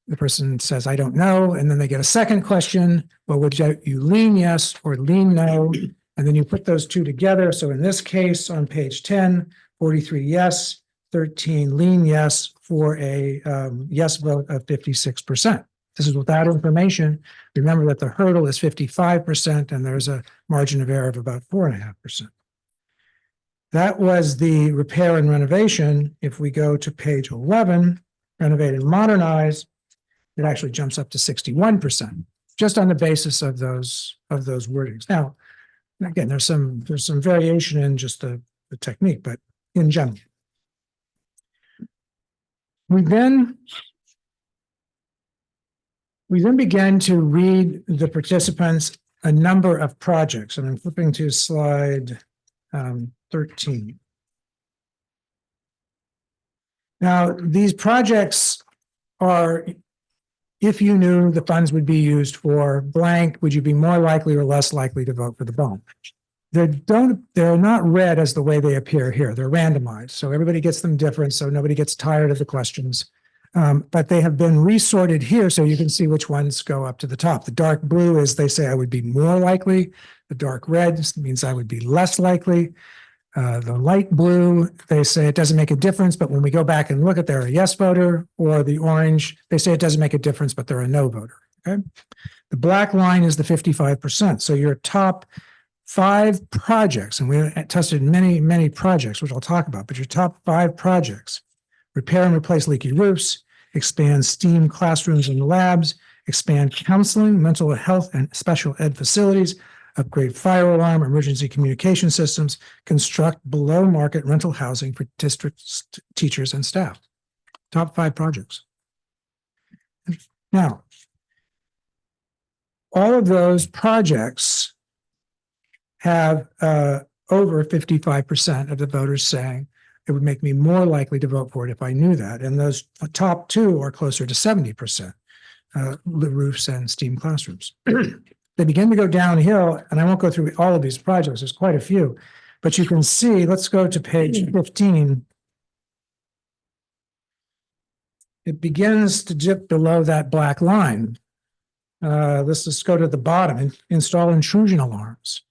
The person says, I don't know. And then they get a second question. Well, would you lean yes or lean no? And then you put those two together. So in this case, on page 10, 43 yes, 13 lean yes for a yes vote of 56%. This is without information. Remember that the hurdle is 55% and there's a margin of error of about 4.5%. That was the repair and renovation. If we go to page 11, renovate and modernize, it actually jumps up to 61%, just on the basis of those wordings. Now, again, there's some variation in just the technique, but in general. We then began to read the participants a number of projects, and I'm flipping to slide 13. Now, these projects are, if you knew the funds would be used for blank, would you be more likely or less likely to vote for the bond? They're not read as the way they appear here. They're randomized. So everybody gets them different. So nobody gets tired of the questions. But they have been resorted here so you can see which ones go up to the top. The dark blue is they say I would be more likely. The dark red means I would be less likely. The light blue, they say it doesn't make a difference, but when we go back and look at they're a yes voter, or the orange, they say it doesn't make a difference, but they're a no voter. Okay. The black line is the 55%. So your top 5 projects, and we tested many projects, which I'll talk about, but your top 5 projects: repair and replace leaky roofs, expand STEAM classrooms and labs, expand counseling, mental health and special ed facilities, upgrade fire alarm, emergency communication systems, construct below market rental housing for district teachers and staff. Top 5 projects. Now, all of those projects have over 55% of the voters saying it would make me more likely to vote for it if I knew that. And those top 2 are closer to 70%, the roofs and STEAM classrooms. They begin to go downhill, and I won't go through all of these projects. There's quite a few, but you can see, let's go to page 15. It begins to dip below that black line. Let's go to the bottom. Install intrusion alarms.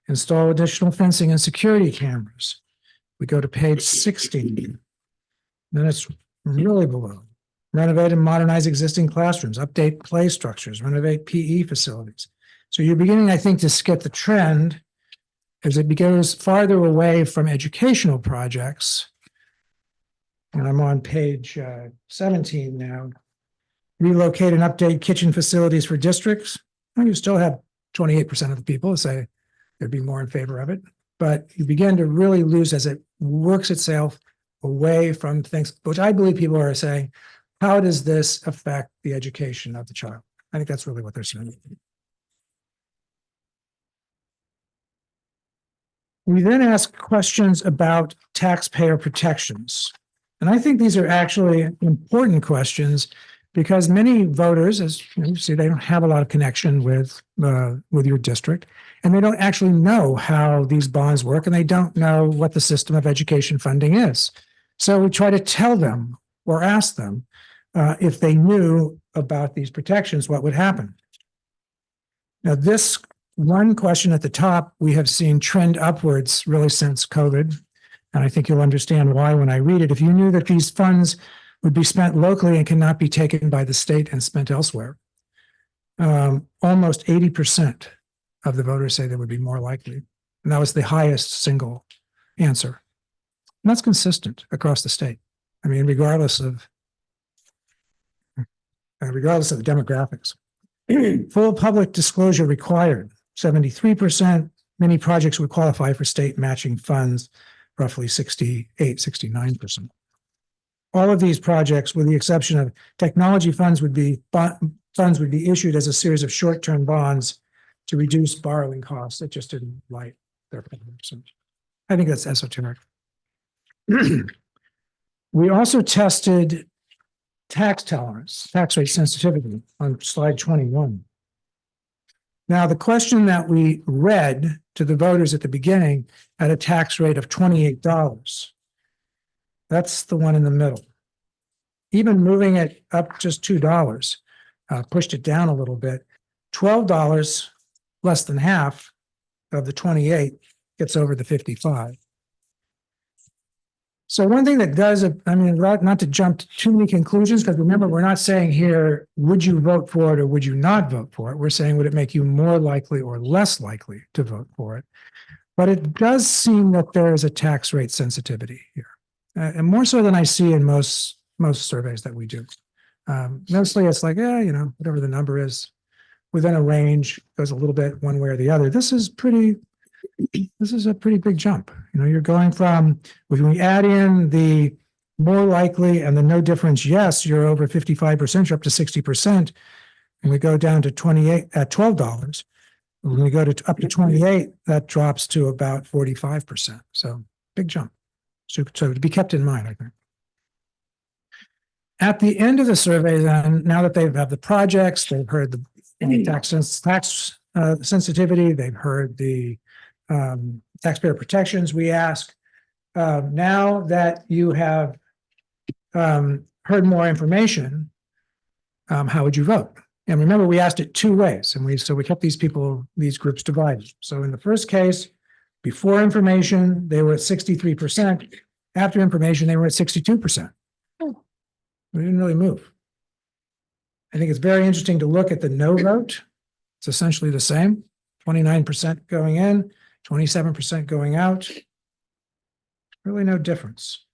Install additional fencing and security cameras. We go to page 16. Then it's really below. Renovate and modernize existing classrooms, update play structures, renovate PE facilities. So you're beginning, I think, to skip the trend as it goes farther away from educational projects. And I'm on page 17 now. Relocate and update kitchen facilities for districts. Well, you still have 28% of the people say they'd be more in favor of it, but you begin to really lose as it works itself away from things, which I believe people are saying, how does this affect the education of the child? I think that's really what they're saying. We then ask questions about taxpayer protections. And I think these are actually important questions because many voters, as you see, they don't have a lot of connection with your district, and they don't actually know how these bonds work, and they don't know what the system of education funding is. So we try to tell them or ask them if they knew about these protections, what would happen. Now, this one question at the top, we have seen trend upwards really since COVID. And I think you'll understand why when I read it. If you knew that these funds would be spent locally and cannot be taken by the state and spent elsewhere, almost 80% of the voters say they would be more likely. And that was the highest single answer. And that's consistent across the state. I mean, regardless of the demographics. Full public disclosure required, 73%. Many projects would qualify for state matching funds, roughly 69%. All of these projects, with the exception of technology funds, would be issued as a series of short-term bonds to reduce borrowing costs. That just didn't like their problems. I think that's esoteric. We also tested tax tolerance, tax rate sensitivity on slide 21. Now, the question that we read to the voters at the beginning had a tax rate of $28. That's the one in the middle. Even moving it up just $2, pushed it down a little bit. $12, less than half of the 28, gets over the 55. So one thing that does, I mean, not to jump to too many conclusions, because remember, we're not saying here, would you vote for it or would you not vote for it? We're saying, would it make you more likely or less likely to vote for it? But it does seem that there is a tax rate sensitivity here, and more so than I see in most surveys that we do. Mostly it's like, yeah, you know, whatever the number is within a range, goes a little bit one way or the other. This is a pretty big jump. You know, you're going from, when we add in the more likely and the no difference, yes, you're over 55%, you're up to 60%. And we go down to 28 at $12. When we go to up to 28, that drops to about 45%. So big jump. So to be kept in mind, I think. At the end of the survey, then, now that they have the projects, they've heard the tax sensitivity, they've heard the taxpayer protections, we ask, now that you have heard more information, how would you vote? And remember, we asked it two ways, and we kept these groups divided. So in the first case, before information, they were at 63%. After information, they were at 62%. We didn't really move. I think it's very interesting to look at the no vote. It's essentially the same, 29% going in, 27% going out. Really no difference.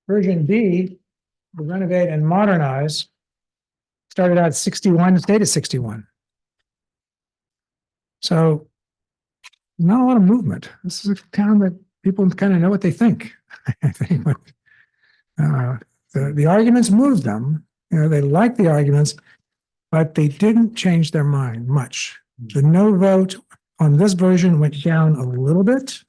Version B, the renovate and modernize, started out at 61, stayed at 61. So not a lot of movement. This is a town that people kind of know what they think. I think the arguments moved them. You know, they liked the arguments, but they didn't change their mind much. The no vote on this version went down a little bit.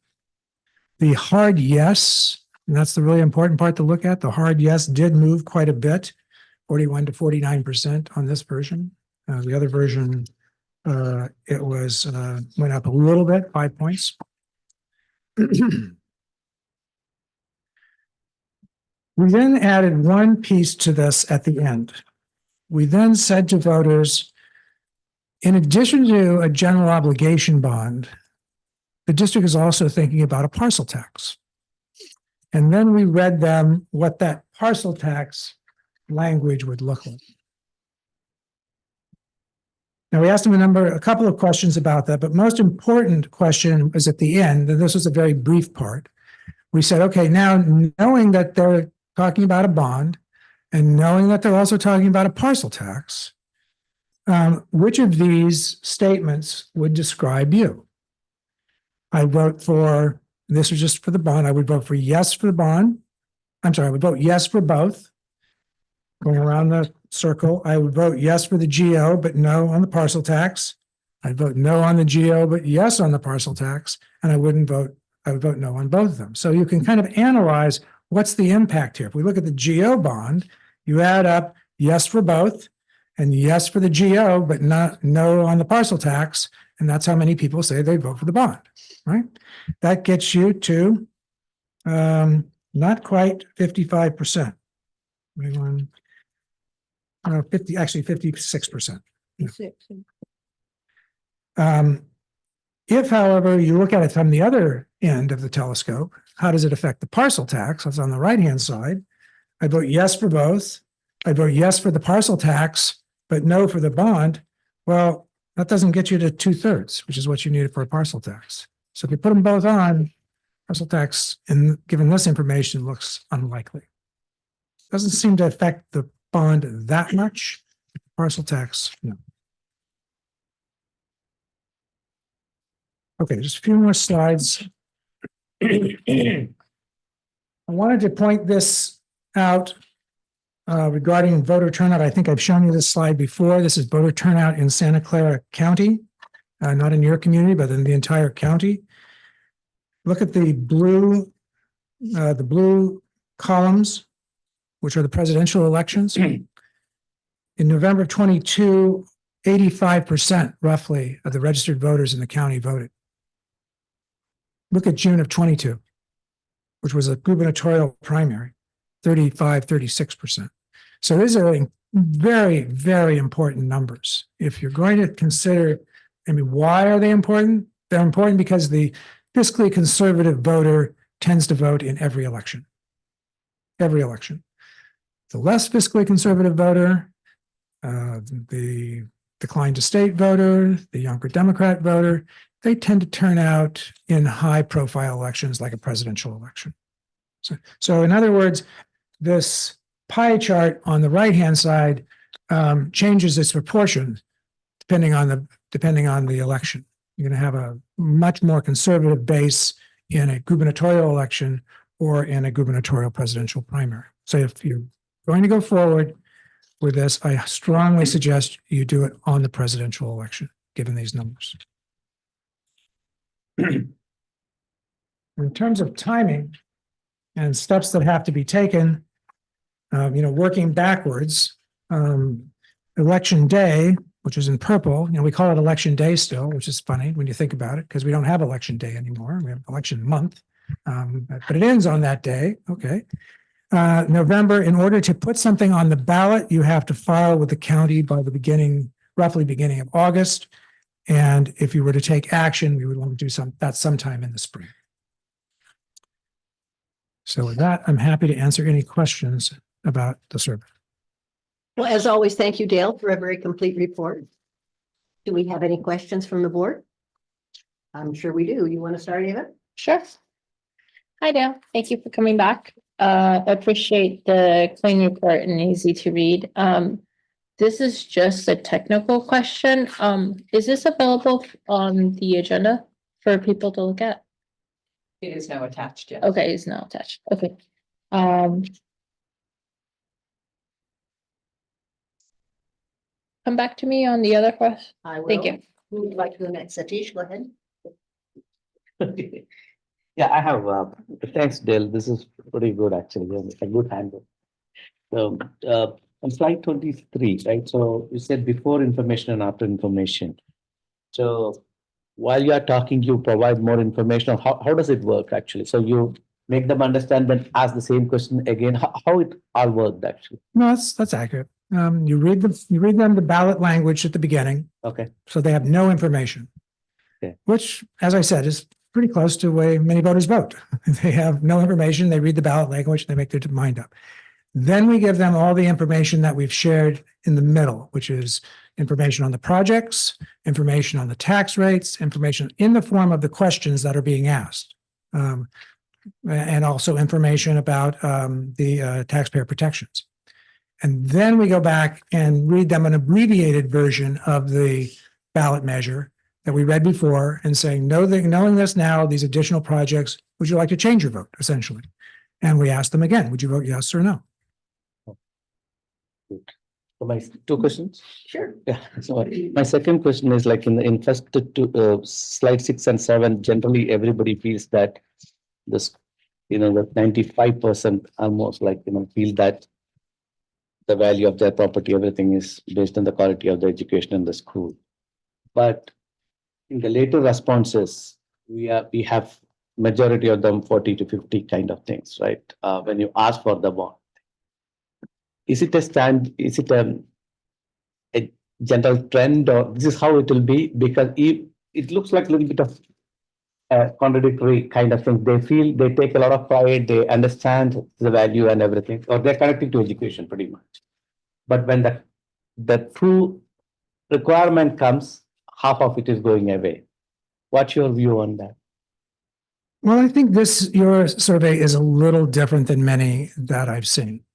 The hard yes, and that's the really important part to look at, the hard yes did move quite a bit, 41 to 49% on this version. The other version, it was went up a little bit, 5 points. We then added one piece to this at the end. We then said to voters, in addition to a general obligation bond, the district is also thinking about a parcel tax. And then we read them what that parcel tax language would look like. Now, we asked them a couple of questions about that, but most important question was at the end, and this was a very brief part. We said, okay, now knowing that they're talking about a bond and knowing that they're also talking about a parcel tax, which of these statements would describe you? I vote for, this was just for the bond, I would vote for yes for the bond. I'm sorry, I would vote yes for both. Going around the circle, I would vote yes for the GO, but no on the parcel tax. I'd vote no on the GO, but yes on the parcel tax. And I would vote no on both of them. So you can kind of analyze what's the impact here. If we look at the GO bond, you add up yes for both and yes for the GO, but no on the parcel tax. And that's how many people say they vote for the bond, right? That gets you to not quite 55%. 21, 50, actually 56%. If, however, you look at it from the other end of the telescope, how does it affect the parcel tax? That's on the right-hand side. I vote yes for both. I vote yes for the parcel tax, but no for the bond. Well, that doesn't get you to 2/3, which is what you needed for a parcel tax. So if you put them both on, parcel tax, and given this information, looks unlikely. Doesn't seem to affect the bond that much. Parcel tax, no. Okay, just a few more slides. I wanted to point this out regarding voter turnout. I think I've shown you this slide before. This is voter turnout in Santa Clara County, not in your community, but in the entire county. Look at the blue columns, which are the presidential elections. In November of 22, 85% roughly of the registered voters in the county voted. Look at June of 22, which was a gubernatorial primary, 35, 36%. So these are very, very important numbers. If you're going to consider, I mean, why are they important? They're important because the fiscally conservative voter tends to vote in every election. Every election. The less fiscally conservative voter, the decline to state voter, the younger Democrat voter, they tend to turn out in high profile elections like a presidential election. So in other words, this pie chart on the right-hand side changes its proportion depending on the election. You're going to have a much more conservative base in a gubernatorial election or in a gubernatorial presidential primary. So if you're going to go forward with this, I strongly suggest you do it on the presidential election, given these numbers. In terms of timing and steps that have to be taken, working backwards, election day, which is in purple, we call it election day still, which is funny when you think about it, because we don't have election day anymore. We have election month, but it ends on that day. Okay. November, in order to put something on the ballot, you have to file with the county by the roughly beginning of August. And if you were to take action, we would want to do that sometime in the spring. So with that, I'm happy to answer any questions about the survey. Well, as always, thank you, Dale, for a very complete report. Do we have any questions from the board? I'm sure we do. You want to start, Ava? Sure. Hi, Dale. Thank you for coming back. I appreciate the clean report and easy to read. This is just a technical question. Is this available on the agenda for people to look at? It is now attached, yes. Okay, it's now attached. Okay. Come back to me on the other question. I will. Thank you. Who would like to go next? Satish, go ahead. Yeah, I have, thanks, Dale. This is pretty good, actually. A good handle. So, on slide 23, right? So you said before information and after information. So while you are talking, you provide more information on how does it work actually? So you make them understand, then ask the same question again, how it all worked actually. No, that's accurate. You read them the ballot language at the beginning. Okay. So they have no information. Okay. Which, as I said, is pretty close to the way many voters vote. They have no information, they read the ballot language, they make their mind up. Then we give them all the information that we've shared in the middle, which is information on the projects, information on the tax rates, information in the form of the questions that are being asked, and also information about the taxpayer protections. And then we go back and read them an abbreviated version of the ballot measure that we read before and saying, knowing this now, these additional projects, would you like to change your vote, essentially? And we ask them again, would you vote yes or no? So my two questions. Sure. Yeah. So my second question is like in first two slide 6 and 7, generally everybody feels that this, the 95% almost like, feel that the value of their property, everything is based on the quality of the education in the school. But in the later responses, we have majority of them 40 to 50 kind of things, right? When you ask for the bond. Is it a general trend, or this is how it will be? Because it looks like a little bit of contradictory kind of thing. They take a lot of pride, they understand the value and everything, or they're connected to education pretty much. But when the true requirement comes, half of it is going away. What's your view on that? Well, I think your survey is a little different than many that I've seen.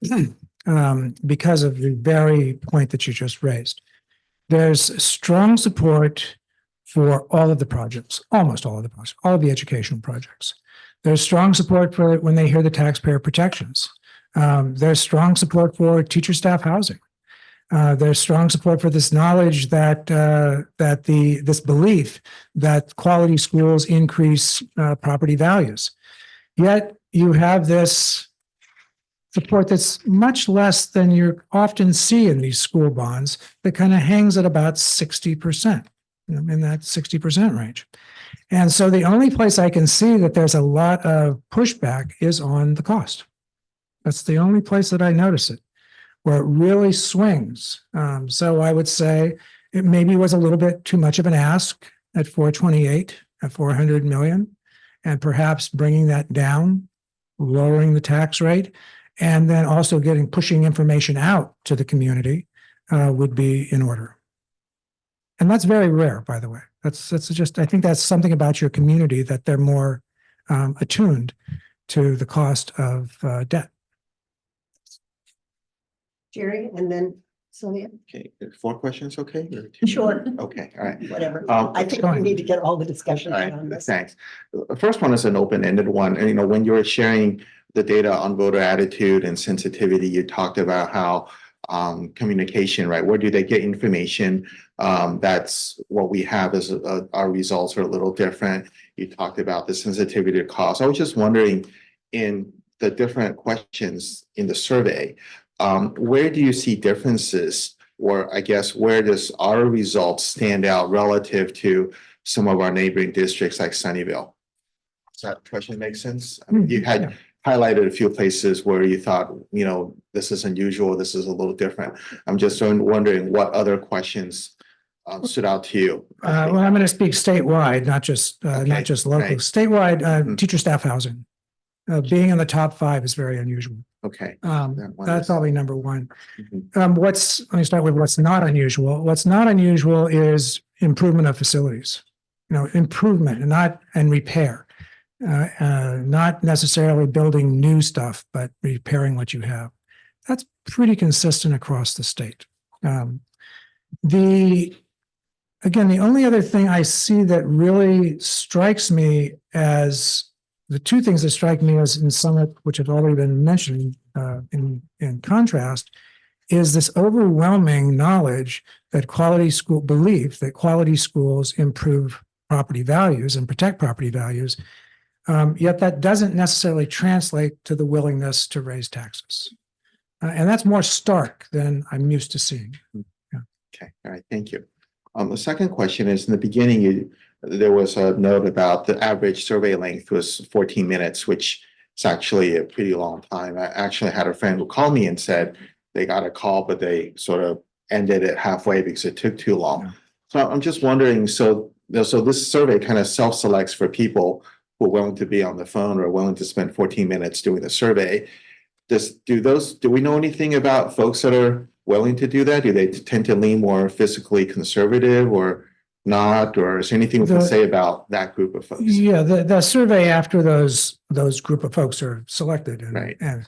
Because of the very point that you just raised. There's strong support for all of the projects, almost all of the projects, all of the educational projects. There's strong support for it when they hear the taxpayer protections. There's strong support for teacher staff housing. There's strong support for this knowledge that this belief that quality schools increase property values. Yet you have this support that's much less than you often see in these school bonds that kind of hangs at about 60%, in that 60% range. And so the only place I can see that there's a lot of pushback is on the cost. That's the only place that I notice it, where it really swings. So I would say it maybe was a little bit too much of an ask at 428. at 400 million, and perhaps bringing that down, lowering the tax rate, and then also pushing information out to the community would be in order. And that's very rare, by the way. That's just, I think that's something about your community that they're more attuned to the cost of debt. Jerry, and then Sylvia. Okay, 4 questions, okay? Sure. Okay, all right. Whatever. I think we need to get all the discussion All on right, this. thanks. The first one is an open-ended one. And, when you were sharing the data on voter attitude and sensitivity, you talked about how communication, right? Where do they get information? That's what we have as our results are a little different. You talked about the sensitivity to cost. I was just wondering, in the different questions in the survey, where do you see differences, or I guess where does our results stand out relative to some of our neighboring districts like Sunnyvale? Does that question make sense? I mean, you had highlighted a few places where you thought, this is unusual, this is a little different. I'm just wondering what other questions stood out to you. Well, I'm going to speak statewide, not just local. Right. Statewide, teacher staff housing. Being in the top 5 is very unusual. Okay. That's probably number one. Mhm. Let me start with what's not unusual. What's not unusual is improvement of facilities. Improvement and repair. Not necessarily building new stuff, but repairing what you have. That's pretty consistent across the state. The only other thing I see that really strikes me as the 2 things that strike me as in Summit, which have already been mentioned in contrast, is this overwhelming knowledge that quality schools improve property values and protect property values. Yet that doesn't necessarily translate to the willingness to raise taxes. And that's more stark than I'm used to seeing. Okay, all right, thank you. The second question is, in the beginning, there was a note about the average survey length was 14 minutes, which is actually a pretty long time. I actually had a friend who called me and said they got a call, but they sort of ended it halfway because it took too long. So I'm just wondering, so this survey kind of self-selects for people who are willing to be on the phone or willing to spend 14 minutes doing the survey. Do we know anything about folks that are willing to do that? Do they tend to lean more fiscally conservative or not? Or is there anything we can say about that group of folks? Yeah, the survey after those group of folks are selected, and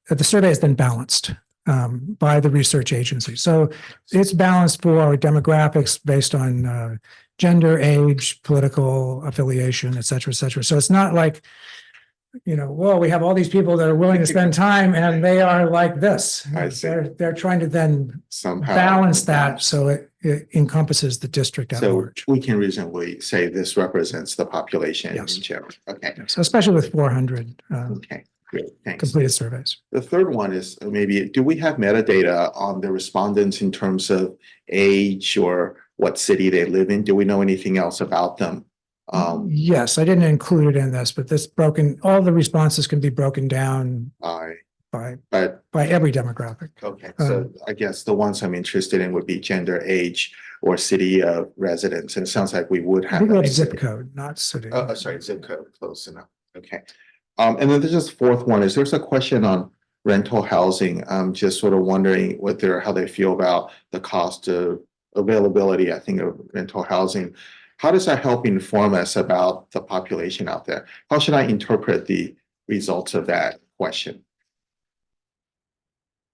the survey has been balanced by the research agency. So it's balanced for demographics based on gender, age, political affiliation, et cetera, et cetera. So it's not like, well, we have all these people that are willing to spend time and they are like this. They're trying to then somehow balance that so it encompasses the district at large. We can reasonably say this represents the population in general. Okay. So especially with 400 okay, great, thanks. completed surveys. The third one is do we have metadata on the respondents in terms of age or what city they live in? Do we know anything else about them? Yes, I didn't include it in this, but all the responses can be broken down by every demographic. Okay, so I guess the ones I'm interested in would be gender, age, or city of residence. And it sounds like we would have. I think that's zip code, not city. Oh, sorry, zip code, close enough. Okay. And then there's this fourth one there's a question on rental housing. I'm just sort of wondering how they feel about the cost of availability, I think, of rental housing. How does that help inform us about the population out there? How should I interpret the results of that question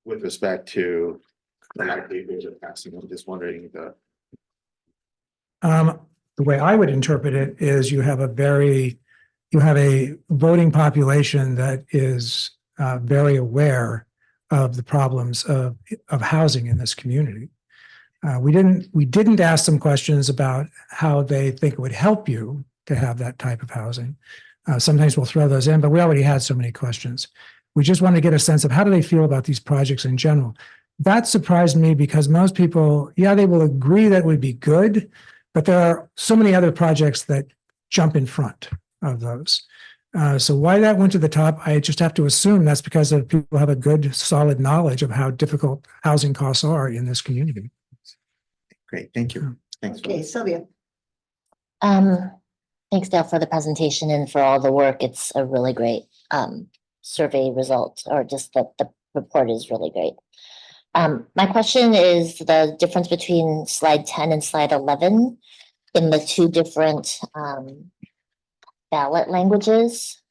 with respect to the likelihood of passing? I'm just wondering the way I would interpret it is you have a voting population that is very aware of the problems of housing in this community. We didn't ask them questions about how they think it would help you to have that type of housing. Sometimes we'll throw those in, but we already had so many questions. We just wanted to get a sense of how do they feel about these projects in general. That surprised me because most people, they will agree that it would be good, but there are so many other projects that jump in front of those. So why that went to the top, I just have to assume that's because of people have a good, solid knowledge of how difficult housing costs are in this community. Great, thank you. Thanks. Okay, Sylvia. Thanks, Dale, for the presentation and for all the work. It's a really great survey result, or just the report is really great. My question is the difference between slide 10 and slide 11 in the two different ballot languages.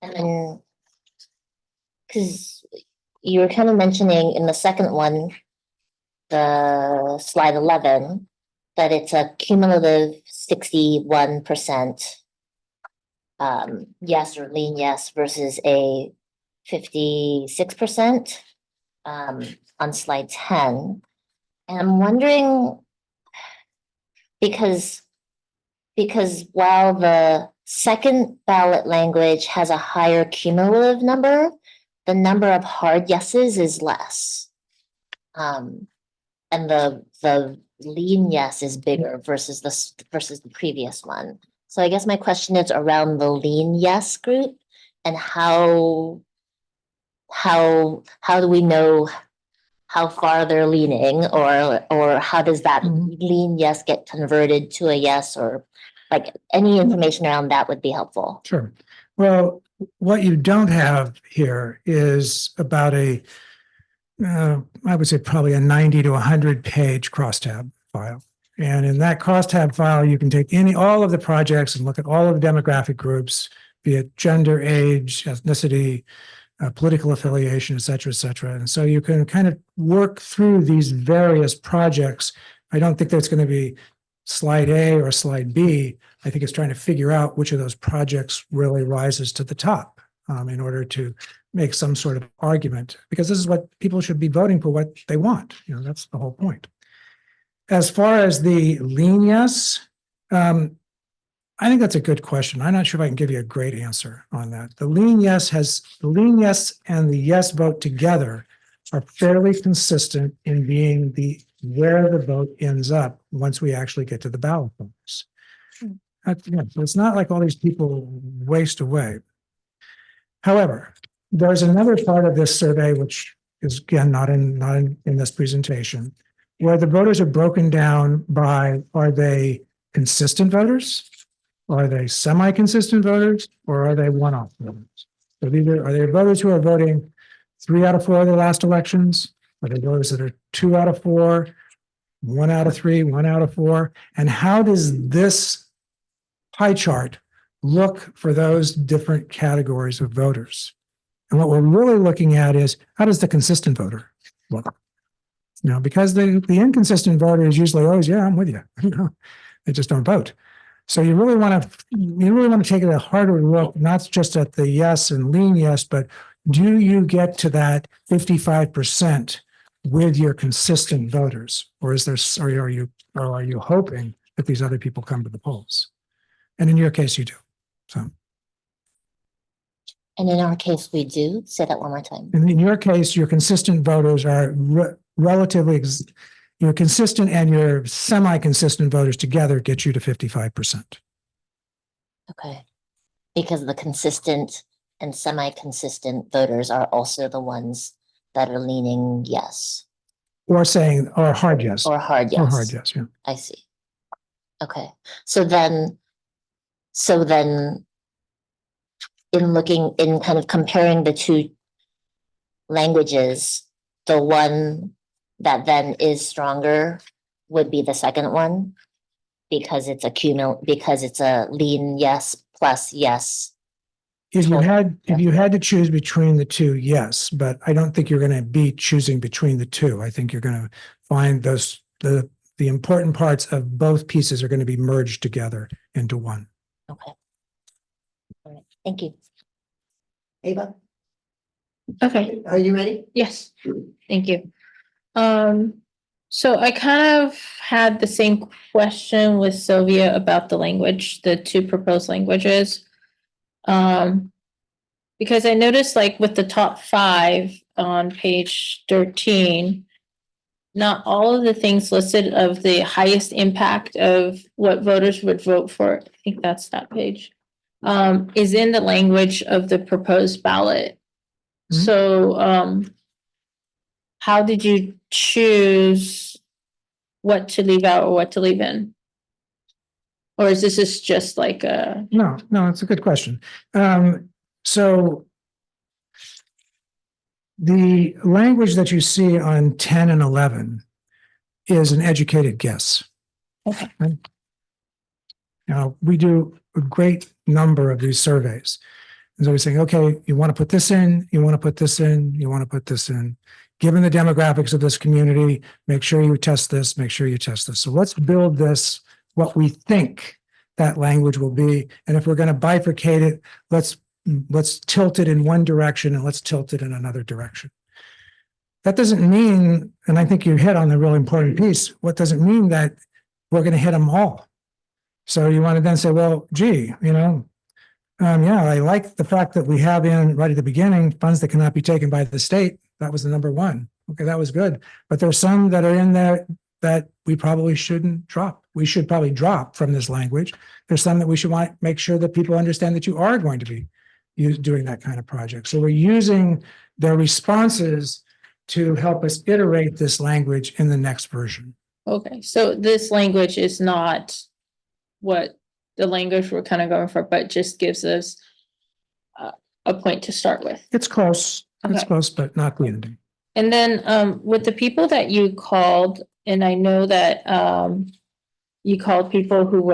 And because you were kind of mentioning in the second one, the slide 11, that it's a cumulative 61% yes or lean yes versus a 56% on slide 10. And I'm wondering, because while the second ballot language has a higher cumulative number, the number of hard yeses is less. And the lean yes is bigger versus the previous one. So I guess my question is around the lean yes group, and how do we know how far they're leaning, or how does that lean yes get converted to a yes, or like any information around that would be helpful. Sure. Well, what you don't have here is about I would say probably a 90 to 100 page crosstab file. And in that crosstab file, you can take all of the projects and look at all of the demographic groups, be it gender, age, ethnicity, political affiliation, et cetera, et cetera. And so you can kind of work through these various projects. I don't think that's going to be slide A or slide B. I think it's trying to figure out which of those projects really rises to the top in order to make some sort of argument, because this is what people should be voting for, what they want. That's the whole point. As far as the lean yes, I think that's a good question. I'm not sure if I can give you a great answer on that. The lean yes and the yes vote together are fairly consistent in being where the vote ends up once we actually get to the ballot box. So it's not like all these people waste away. However, there's another part of this survey, which is again not in this presentation, where the voters are broken down by, are they consistent voters? Are they semi-consistent voters, or are they one-off voters? So are they voters who are voting 3 out of 4 of the last elections? Are they voters that are 2 out of 4, 1 out of 3, 1 out of 4? And how does this pie chart look for those different categories of voters? And what we're really looking at is, how does the consistent voter look? Because the inconsistent voter is usually always, yeah, I'm with you. They just don't vote. So you really want to take a harder look, not just at the yes and lean yes, but do you get to that 55% with your consistent voters, or are you hoping that these other people come to the polls? And in your case, you do. So. And in our case, we do. Say that one more time. And in your case, your consistent voters are relatively. Your consistent and your semi-consistent voters together get you to 55%. Okay. Because the consistent and semi-consistent voters are also the ones that are leaning yes. Or hard yes. Or hard yes. Or hard yes, yeah. I see. Okay. So then in kind of comparing the two languages, the one that then is stronger would be the second one, because it's a lean yes plus yes. If you had to choose between the two, yes, but I don't think you're going to be choosing between the two. I think you're going to find the important parts of both pieces are going to be merged together into one. Okay. All right. Thank you. Ava? Okay. Are you ready? Yes, thank you. So I kind of had the same question with Sylvia about the language, the two proposed languages. Because I noticed, like, with the top 5 on page 13, not all of the things listed of the highest impact of what voters would vote for, I think that's that page, is in the language of the proposed ballot. Mm-hmm. So, how did you choose what to leave out or what to leave in? Or is this just like a? No, it's a good question. So the language that you see on 10 and 11 is an educated guess. Okay. Now, we do a great number of these surveys. And so we're saying, okay, you want to put this in, you want to put this in, you want to put this in. Given the demographics of this community, make sure you test this, make sure you test this. So let's build this, what we think that language will be. And if we're going to bifurcate it, let's tilt it in one direction and let's tilt it in another direction. That doesn't mean, and I think you hit on the really important piece, what doesn't mean that we're going to hit them all. So you want to then say, well, gee, yeah, I like the fact that we have in right at the beginning funds that cannot be taken by the state. That was the number one. Okay, that was good. But there's some that are in there that we probably shouldn't drop. We should probably drop from this language. There's some that we should make sure that people understand that you are going to be doing that kind of project. So we're using their responses to help us iterate this language in the next version. Okay, so this language is not what the language we're kind of going for, but just gives us a point to start with. It's close. It's Okay. close, but not the ending. And then with the people that you called, and I know that you called people who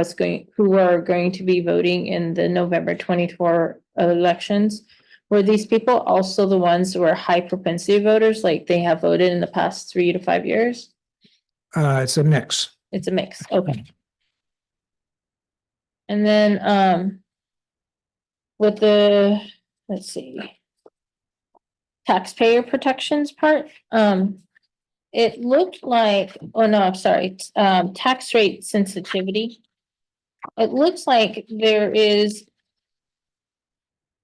are going to be voting in the November 24 elections. Were these people also the ones who are high propensity voters, like they have voted in the past 3 to 5 years? It's a mix. It's a mix, okay. And then with the, let's see, taxpayer protections part, it looked like, oh no, I'm sorry, tax rate sensitivity. It looks like there is,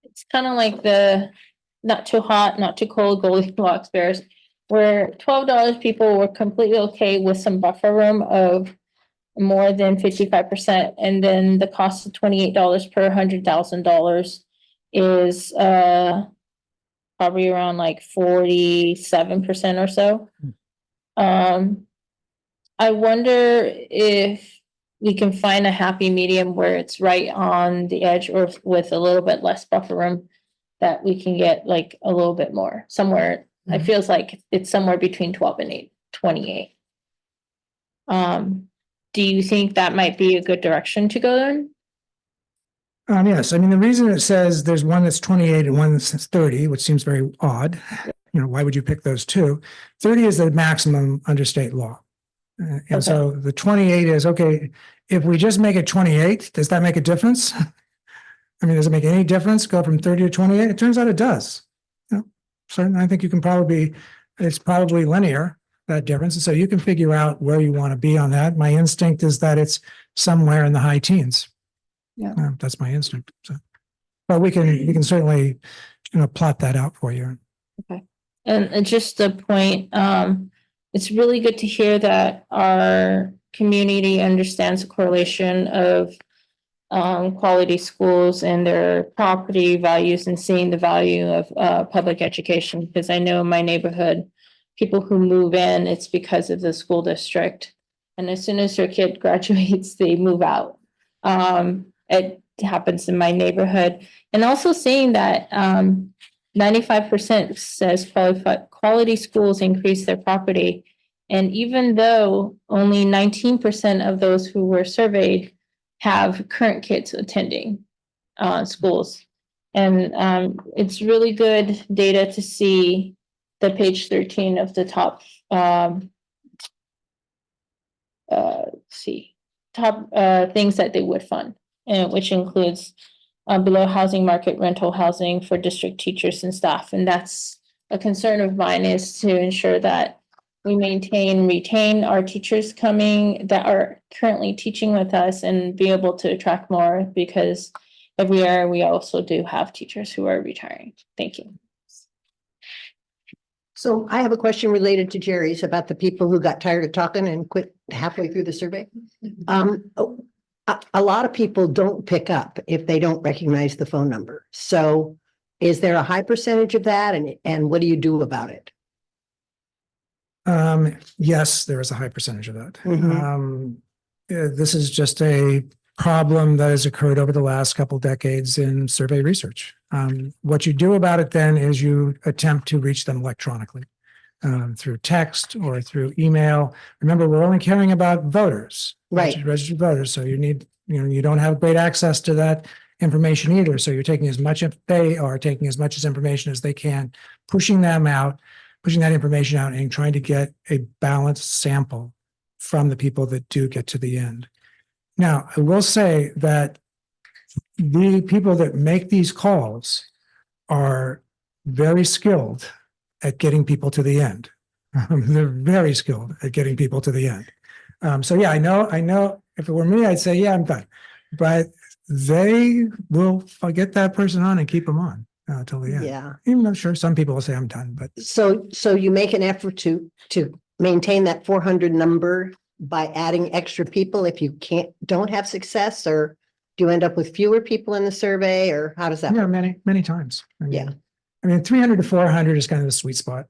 it's kind of like the not too hot, not too cold Goldilocks bears, where $12 people were completely okay with some buffer room of more than 55%. And then the cost of $28 per $100,000 is probably around like 47% or so. I wonder if we can find a happy medium where it's right on the edge or with a little bit less buffer room that we can get like a little bit more somewhere. It feels like it's somewhere between 12 and 28. Do you think that might be a good direction to go in? Yes, I mean, the reason it says there's one that's 28 and one that's 30, which seems very odd. Why would you pick those two? 30 is the maximum under state law. And so the 28 is, okay, if we just make it 28, does that make a difference? I mean, does it make any difference? Go from 30 to 28? It turns out it does. So I think you can it's probably linear, that difference. And so you can figure out where you want to be on that. My instinct is that it's somewhere in the high teens. Yeah. That's my instinct. So, but we can certainly, plot that out for you. Okay. And just a point, it's really good to hear that our community understands the correlation of quality schools and their property values and seeing the value of public education. Because I know in my neighborhood, people who move in, it's because of the school district. And as soon as their kid graduates, they move out. It happens in my neighborhood. And also seeing that 95% says quality schools increase their property. And even though only 19% of those who were surveyed have current kids attending schools. And it's really good data to see the page 13 of the top, things that they would fund, and which includes below housing market rental housing for district teachers and staff. And that's a concern of mine, is to ensure that we retain our teachers coming that are currently teaching with us and be able to attract more, because every year we also do have teachers who are retiring. Thank you. So I have a question related to Jerry's about the people who got tired of talking and quit halfway through the survey. A lot of people don't pick up if they don't recognize the phone number. So is there a high percentage of that? And what do you do about it? Yes, there is a high percentage of that. This is just a problem that has occurred over the last couple decades in survey research. What you do about it then is you attempt to reach them electronically, through text or through email. Remember, we're only caring about voters, registered voters. So you don't have great access to that information either. So you're taking as much, if they are taking as much as information as they can, pushing that information out and trying to get a balanced sample from the people that do get to the end. Now, I will say that the people that make these calls are very skilled at getting people to the end. They're very skilled at getting people to the end. So yeah, I know if it were me, I'd say, yeah, I'm done. But they will get that person on and keep them on till the end. Yeah. Even though sure, some people will say I'm done, but. So you make an effort to maintain that 400 number by adding extra people if you don't have success, or do you end up with fewer people in the survey, or how does that Yeah, work? many times. I mean, 300 to 400 is kind of the sweet spot.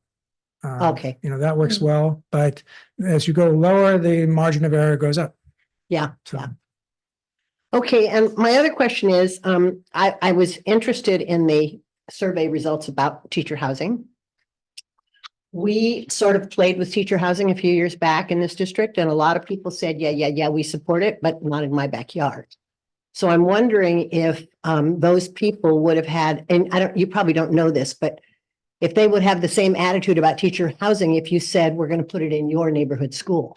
Okay. That works well, but as you go lower, the margin of error goes up. Yeah. So. Yeah. Okay, and my other question is, I was interested in the survey results about teacher housing. We sort of played with teacher housing a few years back in this district, and a lot of people said, yeah, we support it, but not in my backyard. So I'm wondering if those people would have had, and you probably don't know this, but if they would have the same attitude about teacher housing if you said, we're going to put it in your neighborhood school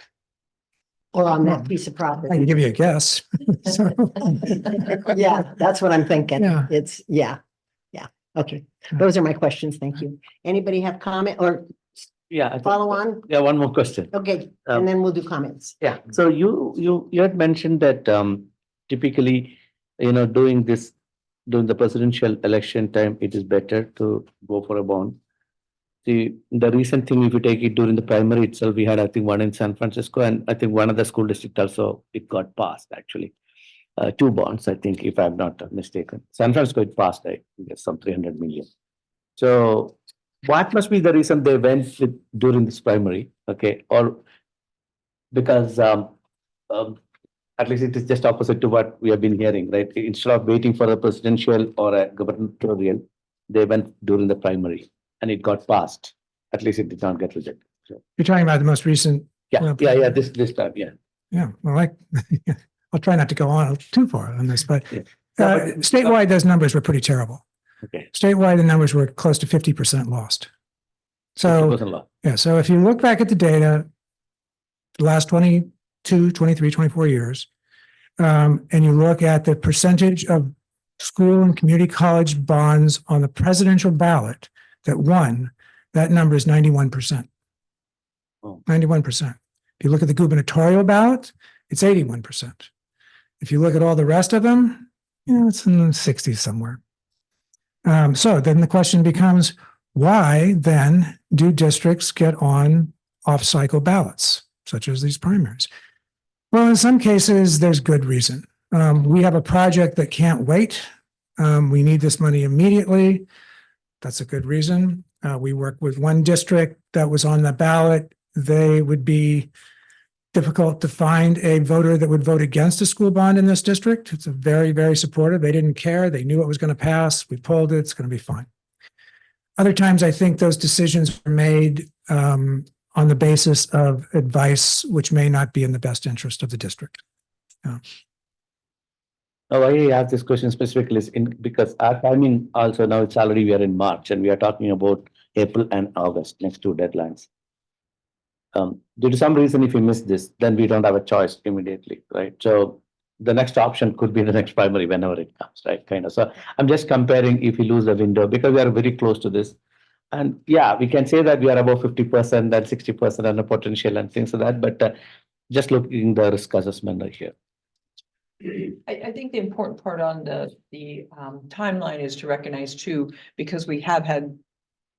or on that piece of I property. can give you a guess. So, Yeah, that's what I'm thinking. Yeah. It's, yeah. Okay, those are my questions. Thank you. Anybody have comment or Yeah. I think- follow on? Yeah, one more question. Okay, and then we'll do comments. Yeah, so you had mentioned that typically, doing the presidential election time, it is better to go for a bond. The recent thing, if you take it during the primary itself, we had, I think, one in San Francisco, and I think one other school district also, it got passed actually. 2 bonds, I think, if I'm not mistaken. San Francisco, it passed, I guess, some 300 million. So what must be the reason they went with during this primary? Okay, or because at least it is just opposite to what we have been hearing, right? Instead of waiting for the presidential or a gubernatorial, they went during the primary and it got passed. At least it did not get rejected. So, you're talking about the most recent. yeah, this time, yeah. Yeah, well, I'll try not to go on too far on this, but Yeah. statewide, those numbers were pretty terrible. Okay. Statewide, the numbers were close to 50% lost. So, 50% lost. yeah, so if you look back at the data, the last 22, 23, 24 years, and you look at the percentage of school and community college bonds on the presidential ballot that won, that number is 91%. Oh. 91%. If you look at the gubernatorial ballot, it's 81%. If you look at all the rest of them, it's in the 60s somewhere. So then the question becomes, why then do districts get on off-cycle ballots, such as these primaries? Well, in some cases, there's good reason. We have a project that can't wait. We need this money immediately. That's a good reason. We work with one district that was on the ballot. They would be difficult to find a voter that would vote against a school bond in this district. It's a very, very supportive. They didn't care. They knew it was going to pass. We pulled it. It's going to be fine. Other times, I think those decisions are made on the basis of advice, which may not be in the best interest of the district. Now, why I ask this question specifically is because our timing also now it's already we are in March and we are talking about April and August, next 2 deadlines. Due to some reason, if we miss this, then we don't have a choice immediately, right? So the next option could be the next primary whenever it comes, right? Kind of. So I'm just comparing if we lose the window because we are very close to this. And yeah, we can say that we are above 50% and 60% on the potential and things like that, but just looking the risk assessment right here. I think the important part on the timeline is to recognize too, because we have had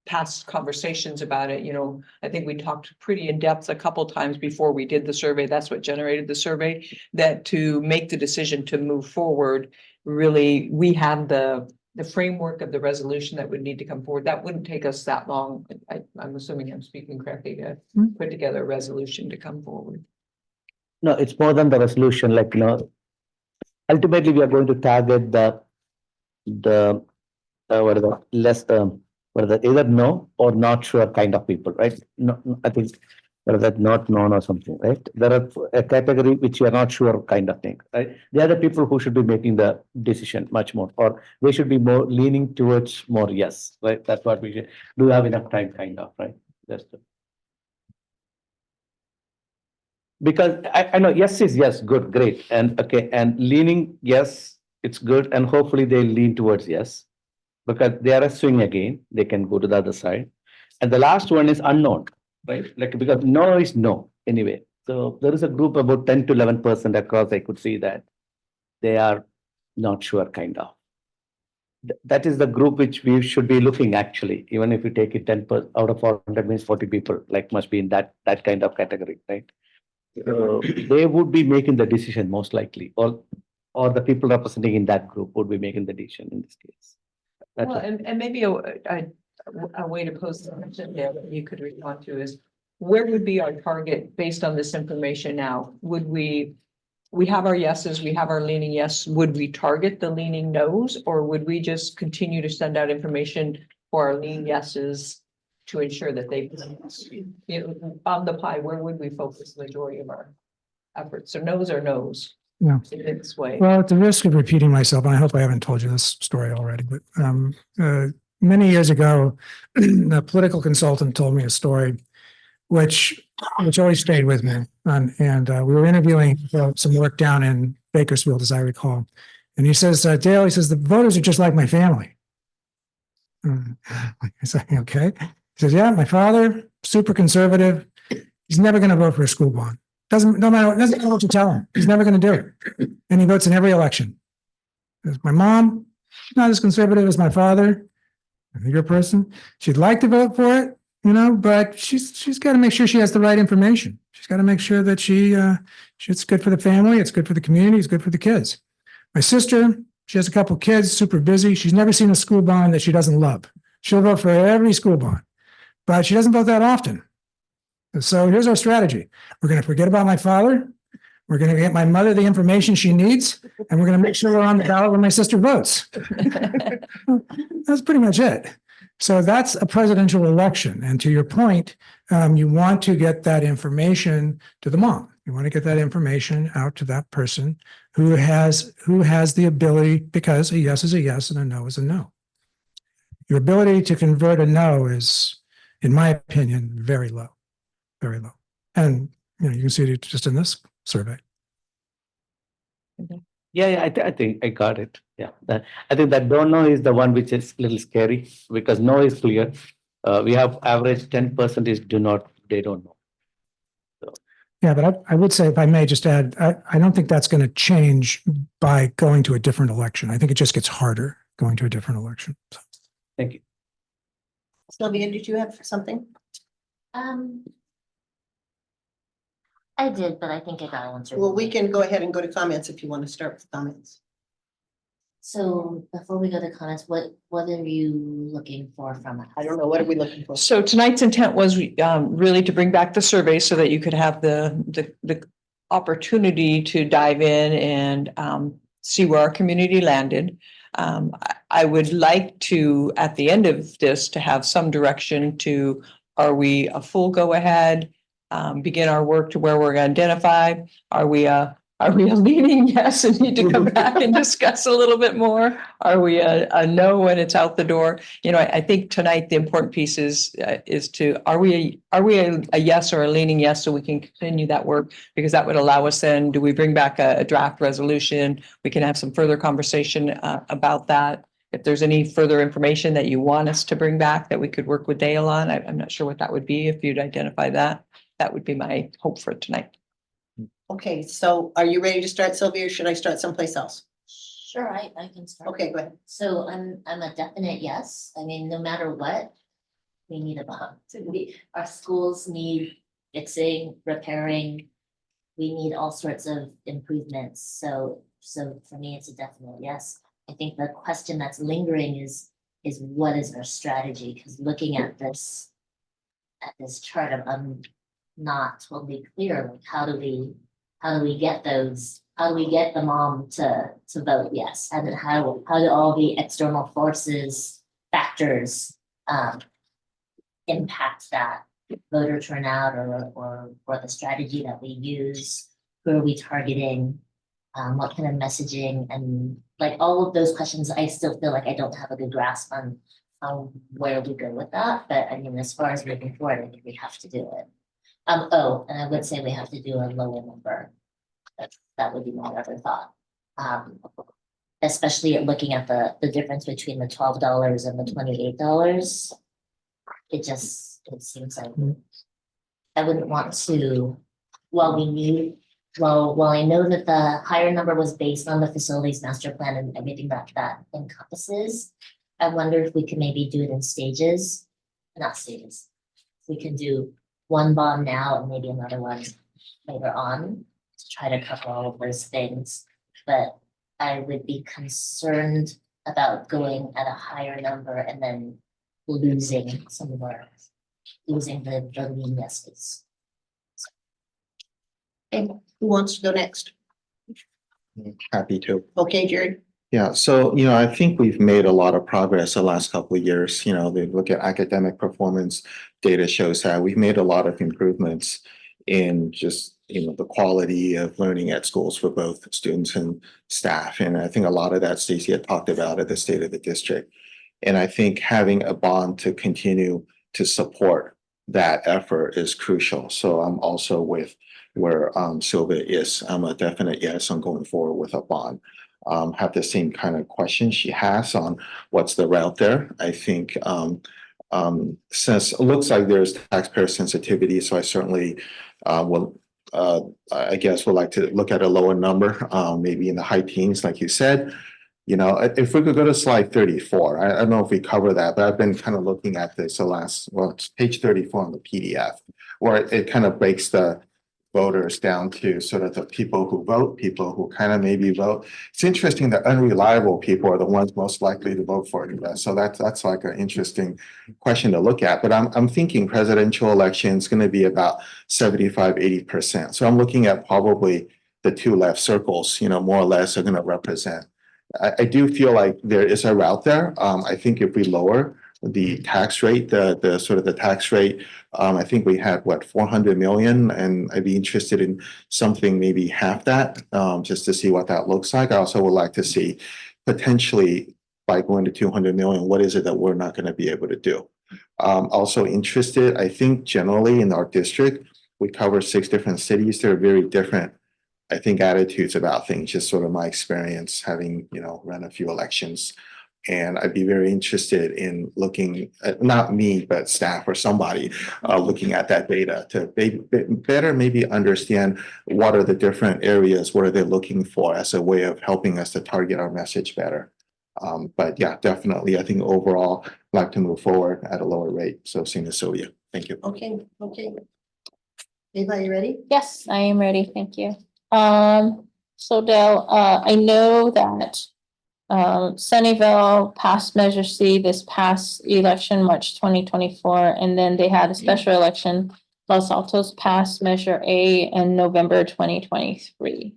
past conversations about it, I think we talked pretty in depth a couple times before we did the survey. That's what generated the survey, that to make the decision to move forward, really, we have the framework of the resolution that would need to come forward. That wouldn't take us that long. I'm assuming I'm speaking correctly to put together a resolution to come forward. No, it's more than the resolution, ultimately we are going to target the what are the less what are the either no or not sure kind of people, right? No, I think what are that not known or something, right? There are a category which you are not sure kind of thing, right? They are the people who should be making the decision much more, or they should be more leaning towards more yes, right? That's what we should do. Have enough time, kind of, right? That's the, because I know yes is yes, good, great, and okay, and leaning yes, it's good, and hopefully they lean towards yes, because they are a swing again, they can go to the other side. And the last one is unknown, right? Like because no is no anyway. So there is a group about 10 to 11% across. I could see that they are not sure, kind of. That is the group which we should be looking actually, even if you take it 10% out of 400 means 40 people, like must be in that kind of category, right? So they would be making the decision most likely, or the people representing in that group would be making the decision in this case. That's Well, what- and maybe a way to pose the question there that you could respond to is, where would be our target based on this information now? Would we have our yeses, we have our leaning yes, would we target the leaning no's, or would we just continue to send out information for our leaning yeses to ensure that they, you know, on the pie, where would we focus the majority of our efforts? So no's are no's Yeah. in this way. Well, at the risk of repeating myself, and I hope I haven't told you this story already, but many years ago, a political consultant told me a story which always stayed with me. And we were interviewing some work down in Bakersfield, as I recall. And he says, Dale, he says, the voters are just like my family. I said, okay. He says, yeah, my father, super conservative. He's never going to vote for a school bond. Doesn't matter what you tell him. He's never going to do it. And he votes in every election. My mom, not as conservative as my father. A bigger person. She'd like to vote for it, you know, but she's got to make sure she has the right information. She's got to make sure that it's good for the family, it's good for the community, it's good for the kids. My sister, she has a couple of kids, super busy. She's never seen a school bond that she doesn't love. She'll vote for every school bond, but she doesn't vote that often. So here's our strategy. We're going to forget about my father. We're going to get my mother the information she needs, and we're going to make sure we're on the ballot when my sister votes. That's pretty much it. So that's a presidential election. And to your point, you want to get that information to the mom. You want to get that information out to that person who has the ability, because a yes is a yes and a no is a no. Your ability to convert a no is, in my opinion, very low, very low. And you can see it just in this survey. Yeah, I think I got it. Yeah, I think that don't know is the one which is a little scary, because no is clear. We have average 10% is they don't know. Yeah, but I would say, if I may just add, I don't think that's going to change by going to a different election. I think it just gets harder going to a different election. So. Thank you. Sylvia, did you have something? I did, but I think I got answered. Well, we can go ahead and go to comments if you want to start with comments. So before we go to comments, what are you looking for from us? I don't know. What are we looking for? So tonight's intent was really to bring back the survey so that you could have the opportunity to dive in and see where our community landed. I would like to, at the end of this, to have some direction to, are we a full go ahead? Begin our work to where we're going to identify? Are we a leaning yes and need to come back and discuss a little bit more? Are we a no when it's out the door? I think tonight the important piece is to, are we a yes or a leaning yes, so we can continue that work, because that would allow us then, do we bring back a draft resolution? We can have some further conversation about that. If there's any further information that you want us to bring back that we could work with Dale on, I'm not sure what that would be. If you'd identify that, that would be my hope for tonight. Okay, so are you ready to start, Sylvia, or should I start someplace else? Sure, I can start. Okay, go ahead. So I'm a definite yes. I mean, no matter what, we need a bond. Our schools need fixing, repairing. We need all sorts of improvements. So for me, it's a definite yes. I think the question that's lingering is what is our strategy? Because looking at this chart, I'm not totally clear. Like, how do we get those how do we get the mom to vote yes? And then how do all the external forces, factors, impact that voter turnout or the strategy that we use? Who are we targeting? What kind of messaging and like all of those questions, I still feel like I don't have a good grasp on where we go with that. But I mean, as far as moving forward, I think we have to do it. And I would say we have to do a lower number. That would be my other thought. Especially at looking at the difference between the $12 and the $28. It seems like I wouldn't want to, while I know that the higher number was based on the facilities master plan and everything that encompasses, I wonder if we could maybe do it in stages, not stages. We can do one bond now and maybe another one later on to try to cover all of those things. But I would be concerned about going at a higher number and then losing the lean yeses. And who wants to go next? Happy to. Okay, Jerry. Yeah, so, I think we've made a lot of progress the last couple of years. They look at academic performance, data shows that we've made a lot of improvements in just, the quality of learning at schools for both students and staff. And I think a lot of that Stacey had talked about at the state of the district. And I think having a bond to continue to support that effort is crucial. So I'm also with where Sylvia is. I'm a definite yes on going forward with a bond. Have the same kind of question she has on what's the route there. I think since it looks like there's taxpayer sensitivity, so I certainly would like to look at a lower number, maybe in the high teens, like you said. If we could go to slide 34, I don't know if we cover that, but I've been kind of looking at this it's page 34 on the PDF, where it kind of breaks the voters down to sort of the people who vote, people who kind of maybe vote. It's interesting that unreliable people are the ones most likely to vote for it. So that's like an interesting question to look at. But I'm thinking presidential election is going to be about 75-80%. So I'm looking at probably the two left circles, more or less are going to represent. I do feel like there is a route there. I think if we lower the tax rate, the sort of the tax rate, I think we had 400 million, and I'd be interested in something maybe half that, just to see what that looks like. I also would like to see potentially by going to 200 million, what is it that we're not going to be able to do? Also interested, I think generally in our district, we cover 6 different cities. They're very different, I think, attitudes about things, just sort of my experience having, run a few elections. And I'd be very interested in looking at, not me, but staff or somebody looking at that data to better maybe understand what are the different areas, what are they looking for as a way of helping us to target our message better. But yeah, definitely, I think overall, I'd like to move forward at a lower rate. So same as Sylvia. Thank you. Okay. Eva, you ready? Yes, I am ready. Thank you. So Dale, I know that Sunnyvale passed Measure C this past election, March 2024, and then they had a special election. Los Altos passed Measure A in November 2023.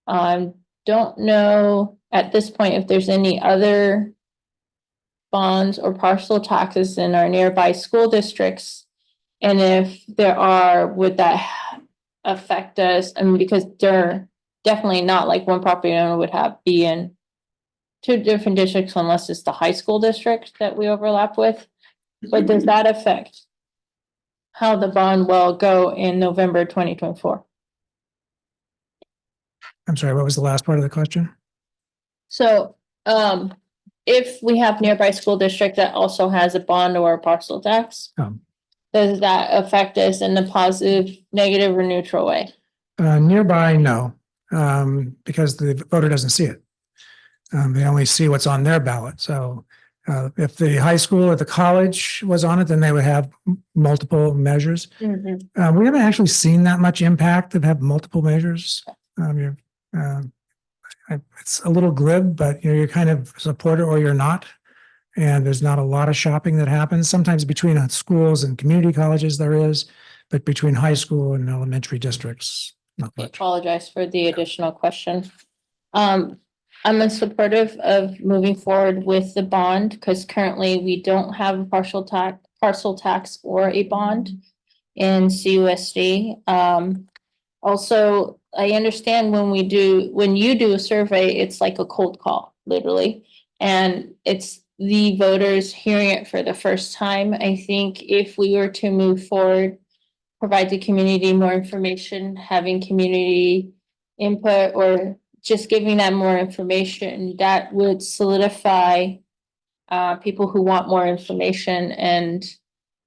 Don't know at this point if there's any other bonds or parcel taxes in our nearby school districts. And if there are, would that affect us? I mean, because they're definitely not like one property owner would be in 2 different districts unless it's the high school district that we overlap with. But does that affect how the bond will go in November 2024? I'm sorry, what was the last part of the question? So, if we have nearby school district that also has a bond or a parcel tax, does that affect us in a positive, negative, or neutral way? Nearby, no, because the voter doesn't see it. They only see what's on their ballot. So if the high school or the college was on it, then they would have multiple measures. We haven't actually seen that much impact that have multiple measures. It's a little glib, but you're kind of a supporter or you're not. And there's not a lot of shopping that happens. Sometimes between schools and community colleges there is, but between high school and elementary districts, Not I much. apologize for the additional question. I'm in supportive of moving forward with the bond because currently we don't have a parcel tax or a bond in CUSD. Also, I understand when you do a survey, it's like a cold call, literally. And it's the voters hearing it for the first time. I think if we were to move forward, provide the community more information, having community input, or just giving them more information, that would solidify people who want more information. And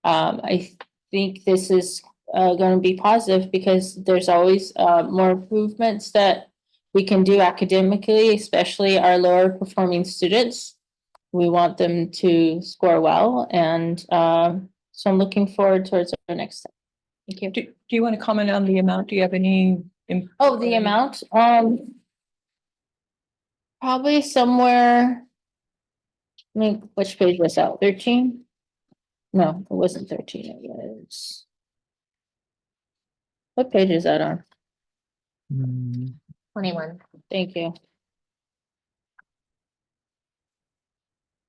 I think this is going to be positive because there's always more improvements that we can do academically, especially our lower performing students. We want them to score well. And so I'm looking forward towards our next step. Thank you. Do you want to comment on the amount? Do you have any? Oh, the amount, probably somewhere. I mean, which page was that? 13? No, it wasn't 13. It was. What page is that on? 21. Thank you.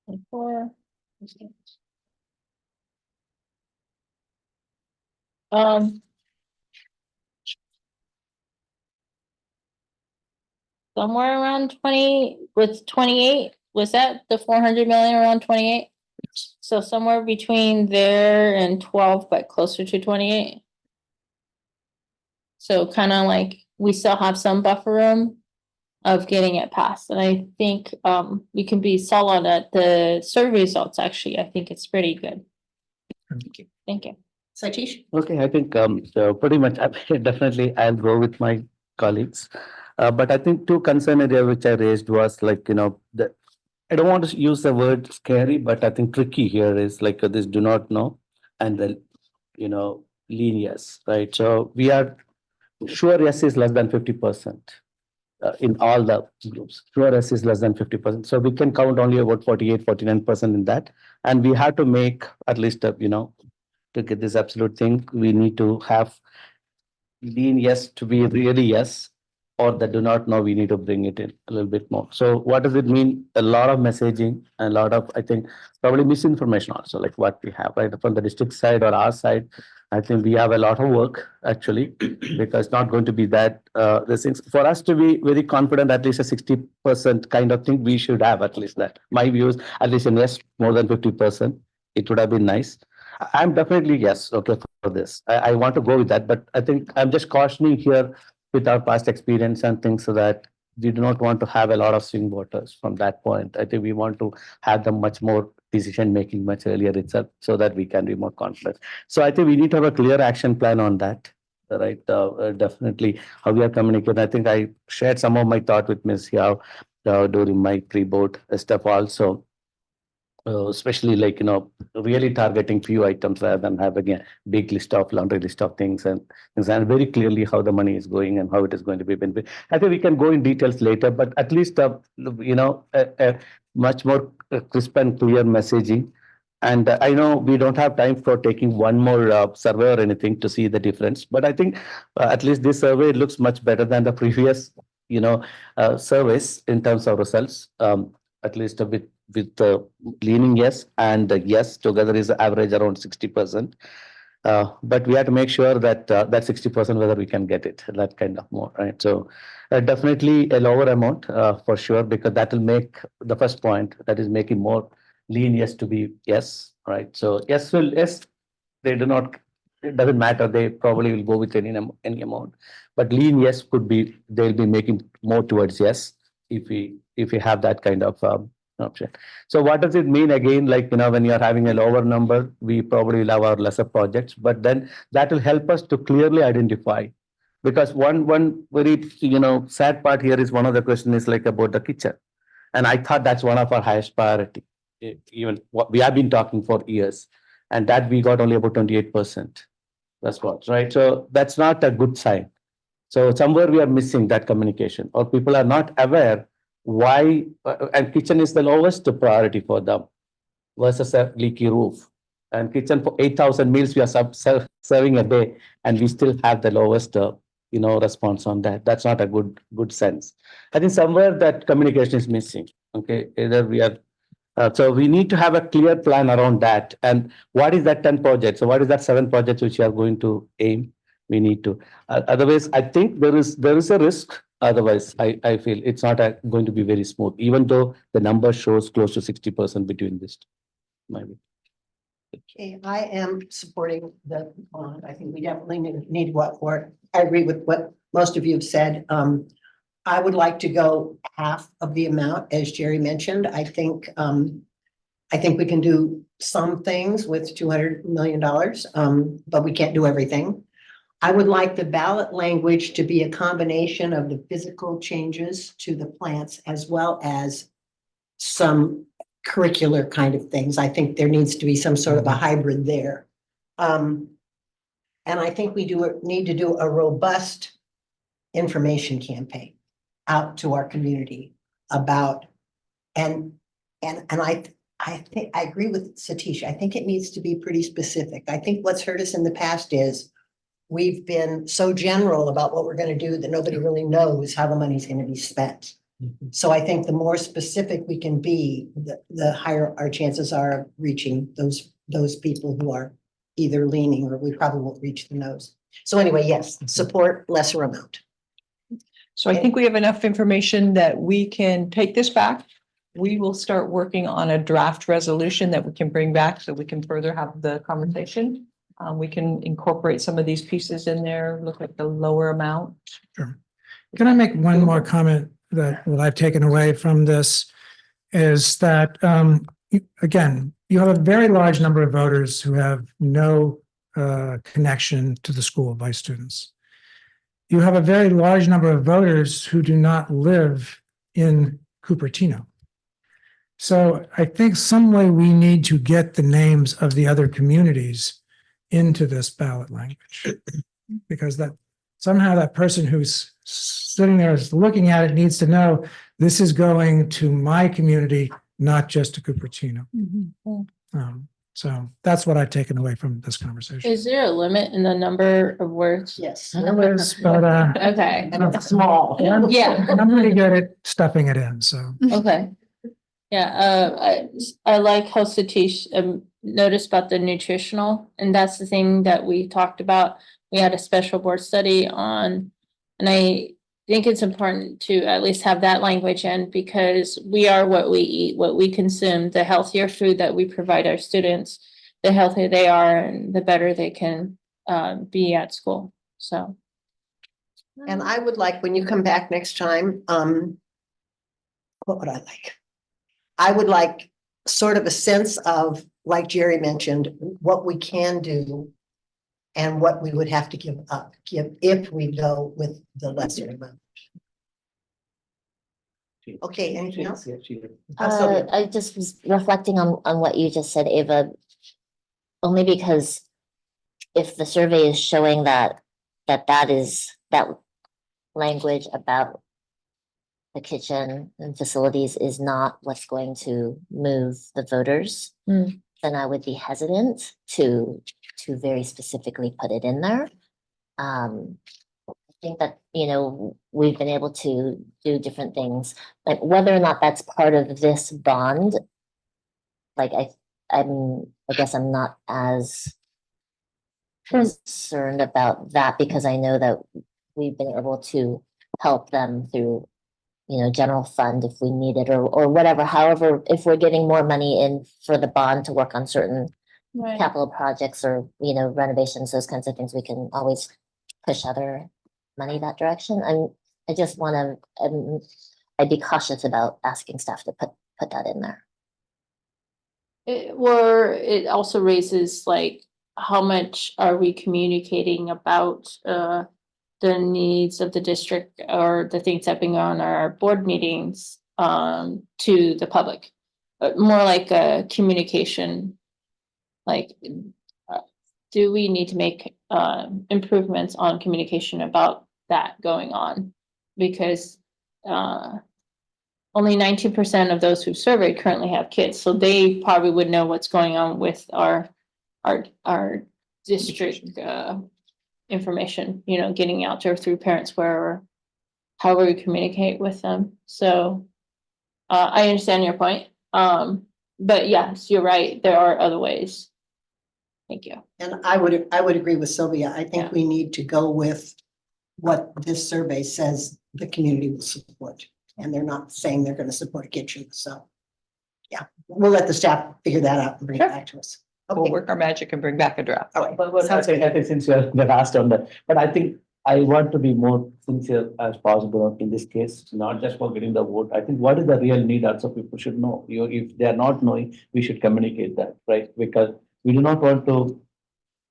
24. Somewhere around 20 with 28, was that the 400 million around 28? So somewhere between there and 12, but closer to 28. So kind of like we still have some buffer room of getting it passed. And I think we can be solid at the survey results. Actually, I think it's pretty good. Thank you. Satish? Okay, I think so pretty much definitely I'll go with my colleagues. But I think two concern area which I raised was like, I don't want to use the word scary, but I think tricky here is like this do not know and then, lean yes, right? So we are sure yes is less than 50%. In all the groups, sure yes is less than 50%. So we can count only about 48, 49% in that. And we have to make at least, to get this absolute thing, we need to have lean yes to be really yes, or the do not know, we need to bring it in a little bit more. So what does it mean? A lot of messaging, a lot of, I think, probably misinformation also, like what we have, right? From the district side or our side, I think we have a lot of work actually, because it's not going to be that, these things. For us to be very confident, at least a 60% kind of thing, we should have at least that. My views, at least in yes, more than 50%, it would have been nice. I'm definitely yes, okay, for this. I want to go with that, but I think I'm just cautioning here with our past experience and things so that we do not want to have a lot of swing voters from that point. I think we want to have them much more decision making much earlier itself so that we can be more confident. So I think we need to have a clear action plan on that. Right, definitely how we are communicating. I think I shared some of my thought with Ms. Yao during my pre-board stuff also. Especially like, really targeting few items rather than having a big list of laundry list of things and very clearly how the money is going and how it is going to be benefit. I think we can go in details later, but at least, a much more crisp and clear messaging. And I know we don't have time for taking one more survey or anything to see the difference, but I think at least this survey looks much better than the previous, surveys in terms of results. At least a bit with leaning yes and yes together is average around 60%. But we have to make sure that that 60% whether we can get it, that kind of more, right? So definitely a lower amount for sure, because that will make the first point, that is making more lean yes to be yes, right? So yes, they do not, it doesn't matter, they probably will go with any amount, but lean yes could be, they'll be making more towards yes if we have that kind of option. So what does it mean again? Like, when you're having a lower number, we probably will have our lesser projects, but then that will help us to clearly identify. Because one very, sad part here is one of the question is like about the kitchen. And I thought that's one of our highest priority. Even what we have been talking for years, and that we got only about 28%. That's what, right? So that's not a good sign. So somewhere we are missing that communication, or people are not aware why, and kitchen is the lowest priority for them versus a leaky roof. And kitchen for 8,000 meals we are serving a day, and we still have the lowest response on that. That's not a good sense. I think somewhere that communication is missing. Okay, either we are, so we need to have a clear plan around that. And what is that 10 projects? So what is that 7 projects which you are going to aim? We need to. Otherwise, I think there is a risk. Otherwise, I feel it's not going to be very smooth, even though the number shows close to 60% between this. Maybe. Okay, I am supporting the bond. I think we definitely need what for. I agree with what most of you have said. I would like to go half of the amount, as Jerry mentioned. I think we can do some things with $200 million, but we can't do everything. I would like the ballot language to be a combination of the physical changes to the plants as well as some curricular kind of things. I think there needs to be some sort of a hybrid there. And I think we need to do a robust information campaign out to our community about, and I think I agree with Satish. I think it needs to be pretty specific. I think what's hurt us in the past is we've been so general about what we're going to do that nobody really knows how the money's going to be spent. So I think the more specific we can be, the higher our chances are of reaching those people who are either leaning or we probably won't reach the nose. So anyway, yes, support lesser amount. So I think we have enough information that we can take this back. We will start working on a draft resolution that we can bring back so we can further have the conversation. We can incorporate some of these pieces in there, look at the lower amount. Sure. Can I make one more comment that what I've taken away from this is that, again, you have a very large number of voters who have no connection to the school by students. You have a very large number of voters who do not live in Cupertino. So I think some way we need to get the names of the other communities into this ballot language, because that somehow that person who's sitting there is looking at it needs to know this is going to my community, not just to Cupertino. So that's what I've taken away from this conversation. Is there a limit in the number of words? Yes. There is, but Okay. And it's small. Yeah. I'm pretty good at stuffing it in, so. Okay. Yeah, I like how Satish noticed about the nutritional, and that's the thing that we talked about. We had a special board study on, and I think it's important to at least have that language in, because we are what we eat, what we consume. The healthier food that we provide our students, the healthier they are and the better they can be at school. So. And I would like, when you come back next time, what would I like? I would like sort of a sense of, like Jerry mentioned, what we can do and what we would have to give up, if we go with the lesser amount. Okay, anything else? I just was reflecting on what you just said, Ava. Only because if the survey is showing that language about the kitchen and facilities is not what's going to move the voters, then I would be hesitant to very specifically put it in there. I think that, we've been able to do different things, like whether or not that's part of this bond. Like I guess I'm not as concerned about that, because I know that we've been able to help them through, general fund if we need it, or whatever. However, if we're getting more money in for the bond to work on certain capital projects or, renovations, those kinds of things, we can always push other money that direction. I just want to, I'd be cautious about asking staff to put that in there. Or it also raises, like, how much are we communicating about the needs of the district or the things that have been on our board meetings to the public? More like a communication, like, do we need to make improvements on communication about that going on? Because only 19% of those who've surveyed currently have kids, so they probably would know what's going on with our district information, getting out there through parents wherever, however we communicate with them. So I understand your point. But yes, you're right. There are other ways. Thank you. And I would agree with Sylvia. I think Yeah. we need to go with what this survey says the community will support. And they're not saying they're going to support a kitchen. So yeah, we'll let the staff figure that out and bring it back to us. We'll Okay. work our magic and bring back a draft. All right. But I think since you have asked on that, but I think I want to be more sincere as possible in this case, not just for getting the vote. I think what is the real need also people should know. If they are not knowing, we should communicate that, right? Because we do not want to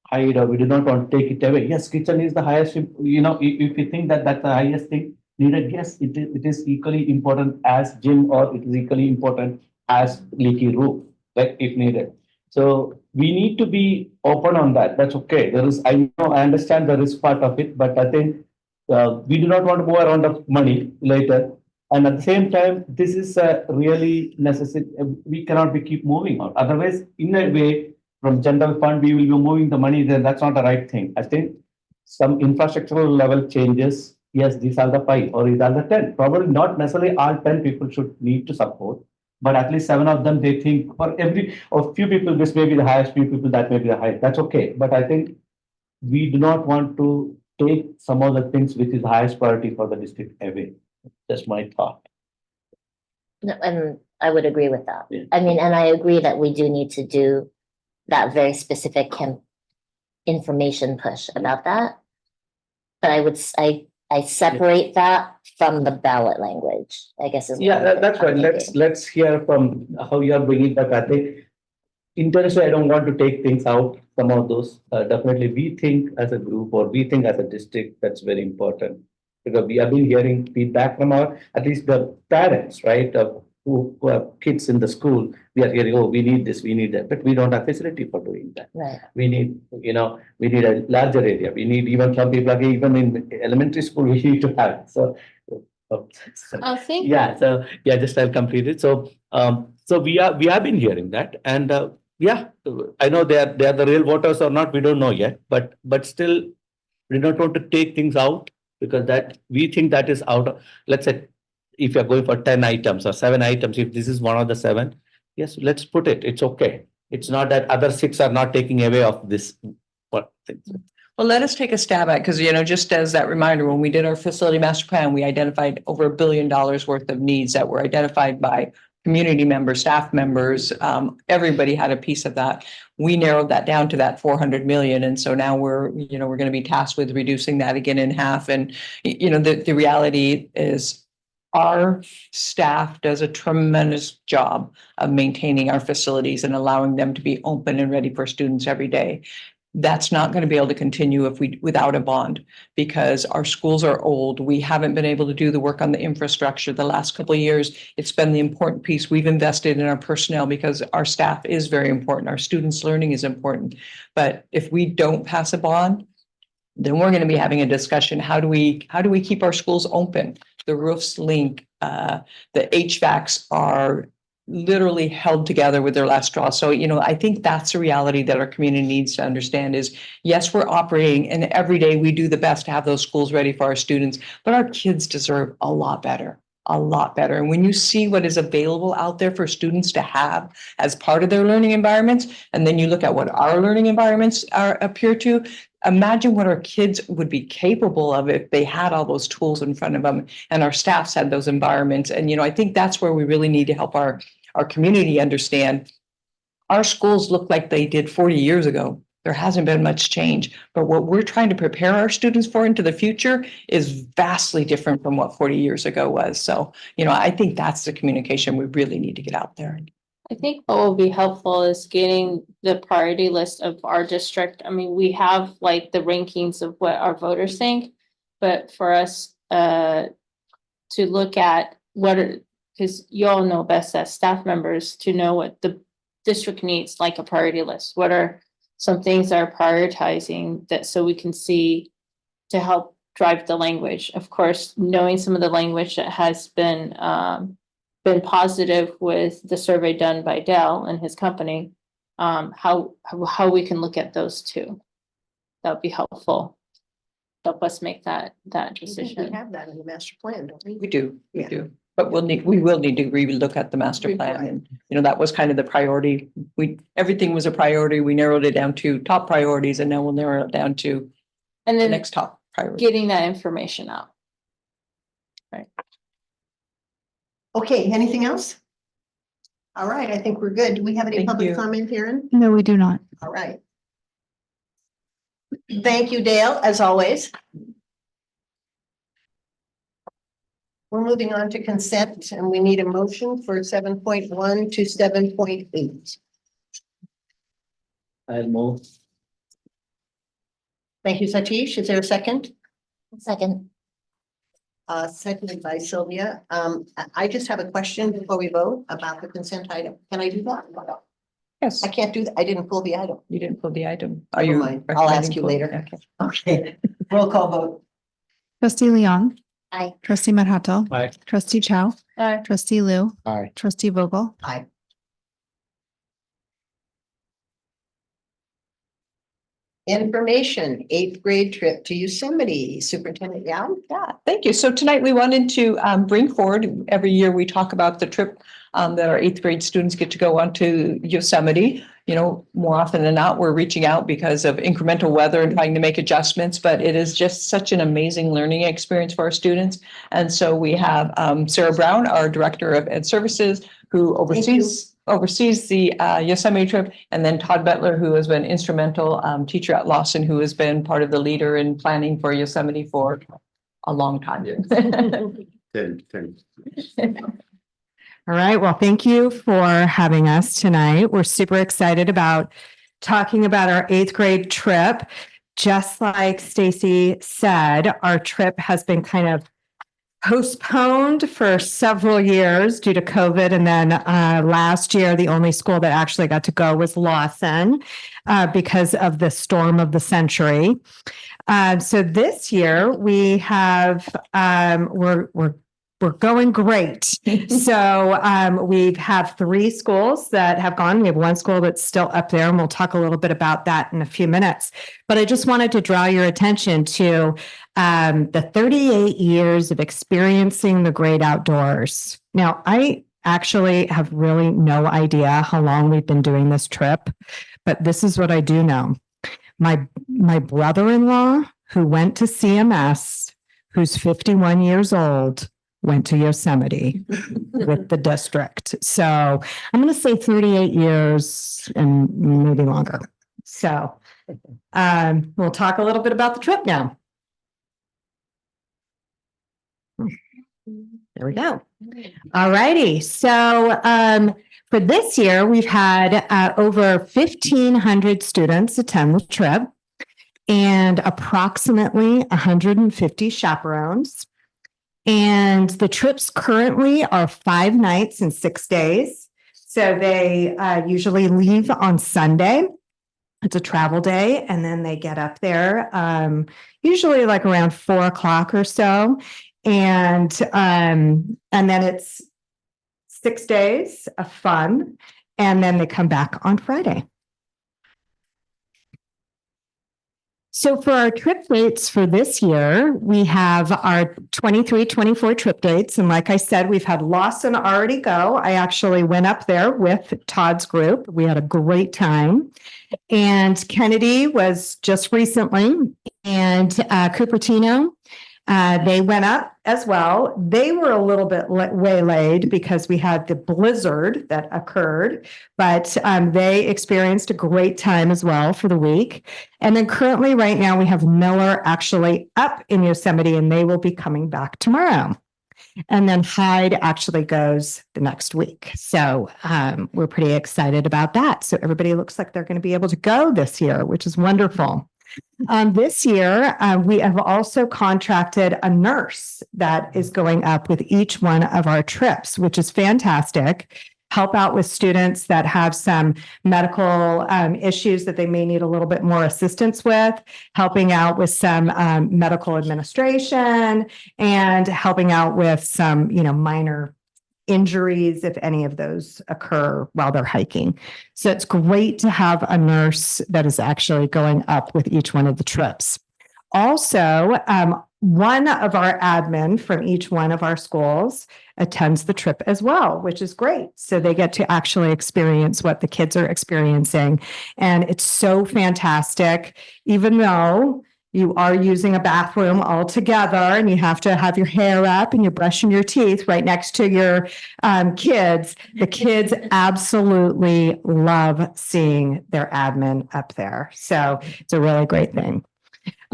hide or we do not want to take it away. Yes, kitchen is the highest, if you think that that's the highest thing needed, yes, it is equally important as gym or it is equally important as leaky roof, like if needed. So we need to be open on that. That's okay. I understand the risk part of it, but I think we do not want to go around of money later. And at the same time, this is really necessary. We cannot be keep moving on. Otherwise, in a way, from general fund, we will be moving the money, then that's not the right thing. I think some infrastructural level changes, yes, these are the 5 or these are the 10. Probably not necessarily all 10 people should need to support, but at least 7 of them, they think or few people, this may be the highest, few people, that may be the highest. That's okay. But I think we do not want to take some of the things which is highest priority for the district away. That's my thought. No, and I would agree with that. Yeah. I mean, and I agree that we do need to do that very specific information push about that. But I separate that from the ballot language, I guess is. Yeah, that's right. Let's hear from how you are bringing that. I think intentionally, I don't want to take things out, some of those. Definitely, we think as a group or we think as a district, that's very important. Because we have been hearing feedback from at least the parents, right? Who have kids in the school, we are hearing, oh, we need this, we need that, but we don't have facility for doing that. Right. We need, we need a larger area. We need even some people, like even in elementary school, we need to have. So, Thank yeah. So yeah, just I'll complete it. So, so we have been hearing that, and yeah, I know they are the real voters or not. We don't know yet, but still, we don't want to take things out because that we think that is out of, let's say, if you're going for 10 items or 7 items, if this is one of the 7, yes, let's put it. It's okay. It's not that other 6 are not taking away of this. Well, let us take a stab at, because, just as that reminder, when we did our facility master plan, we identified over $1 billion worth of needs that were identified by community members, staff members, everybody had a piece of that. We narrowed that down to that 400 million. And so now we're going to be tasked with reducing that again in half. And, the reality is our staff does a tremendous job of maintaining our facilities and allowing them to be open and ready for students every day. That's not going to be able to continue without a bond, because our schools are old. We haven't been able to do the work on the infrastructure the last couple of years. It's been the important piece. We've invested in our personnel because our staff is very important. Our students' learning is important. But if we don't pass a bond, then we're going to be having a discussion. How do we keep our schools open? The roofs leak, the HVACs are literally held together with their last straw. So, I think that's a reality that our community needs to understand is, yes, we're operating and every day we do the best to have those schools ready for our students, but our kids deserve a lot better. A lot better. And when you see what is available out there for students to have as part of their learning environments, and then you look at what our learning environments appear to, imagine what our kids would be capable of if they had all those tools in front of them and our staffs had those environments. And, I think that's where we really need to help our community understand. Our schools look like they did 40 years ago. There hasn't been much change, but what we're trying to prepare our students for into the future is vastly different from what 40 years ago was. So, I think that's the communication we really need to get out there. I think what will be helpful is getting the priority list of our district. I mean, we have like the rankings of what our voters think, but for us to look at because you all know best as staff members to know what the district needs, like a priority list. What are some things that are prioritizing that so we can see to help drive the language? Of course, knowing some of the language that has been positive with the survey done by Dell and his company, how we can look at those too. That would be helpful. help us make that I think we decision. have that in the master plan, don't we? We do, we Yeah. do. But we will need to relook at the master plan and, that was kind of the priority. Everything was a priority. We narrowed it down to top priorities and now we'll narrow it down to And the then next top priority. getting that information out. Okay, anything else? All right, I think we're good. Do we have any Thank public you. comment, Karen? No, we do not. All right. Thank you, Dale, as always. We're moving on to consent and we need a motion for 7.1 to 7.8. I'll move. Thank you, Satish. Is there a second? Second. Seconded by Sylvia. I just have a question before we vote about the consent item. Can I do that? Yes. I can't do that. I didn't pull the item. You didn't pull the item. Are Never you? mind. I'll ask you recommending later. pull- Okay. Okay, roll call vote. Trustee Leong, Aye. trustee Madhato, Aye. trustee Chow, Aye. trustee Lu, Aye. trustee Vogel. Aye. Information, 8th grade trip to Yosemite, Superintendent Yao. Yeah, thank you. So tonight we wanted to bring forward, every year we talk about the trip that our 8th grade students get to go on to Yosemite. More often than not, we're reaching out because of incremental weather and trying to make adjustments, but it is just such an amazing learning experience for our students. And so we have Sarah Brown, our Director of Ed Services, who oversees the Yosemite trip, and then Todd Bettler, who has been instrumental teacher at Lawson, who has been part of the leader in planning for Yosemite for a long time. 10. All right. Well, thank you for having us tonight. We're super excited about talking about our 8th grade trip. Just like Stacy said, our trip has been kind of postponed for several years due to COVID. And then last year, the only school that actually got to go was Lawson because of the storm of the century. So this year we have, we're going great. So we have 3 schools that have gone. We have 1 school that's still up there, and we'll talk a little bit about that in a few minutes. But I just wanted to draw your attention to the 38 years of experiencing the great outdoors. Now, I actually have really no idea how long we've been doing this trip, but this is what I do know. My brother-in-law, who went to CMS, who's 51 years old, went to Yosemite with the district. So I'm going to say 38 years and maybe longer. So we'll talk a little bit about the trip now. There we go. All righty. So for this year, we've had over 1,500 students attend the trip and approximately 150 chaperones. And the trips currently are 5 nights and 6 days. So they usually leave on Sunday. It's a travel day, and then they get up there usually like around 4 o'clock or so. And then it's 6 days of fun, and then they come back on Friday. So for our trip dates for this year, we have our 23-24 trip dates. And like I said, we've had Lawson already go. I actually went up there with Todd's group. We had a great time. And Kennedy was just recently, and Cupertino, they went up as well. They were a little bit waylaid because we had the blizzard that occurred, but they experienced a great time as well for the week. And then currently right now we have Miller actually up in Yosemite, and they will be coming back tomorrow. And then Hyde actually goes the next week. So we're pretty excited about that. So everybody looks like they're going to be able to go this year, which is wonderful. This year, we have also contracted a nurse that is going up with each one of our trips, which is fantastic. Help out with students that have some medical issues that they may need a little bit more assistance with, helping out with some medical administration, and helping out with some, minor injuries if any of those occur while they're hiking. So it's great to have a nurse that is actually going up with each one of the trips. Also, one of our admin from each one of our schools attends the trip as well, which is great. So they get to actually experience what the kids are experiencing. And it's so fantastic, even though you are using a bathroom all together and you have to have your hair up and you're brushing your teeth right next to your kids. The kids absolutely love seeing their admin up there. So it's a really great thing.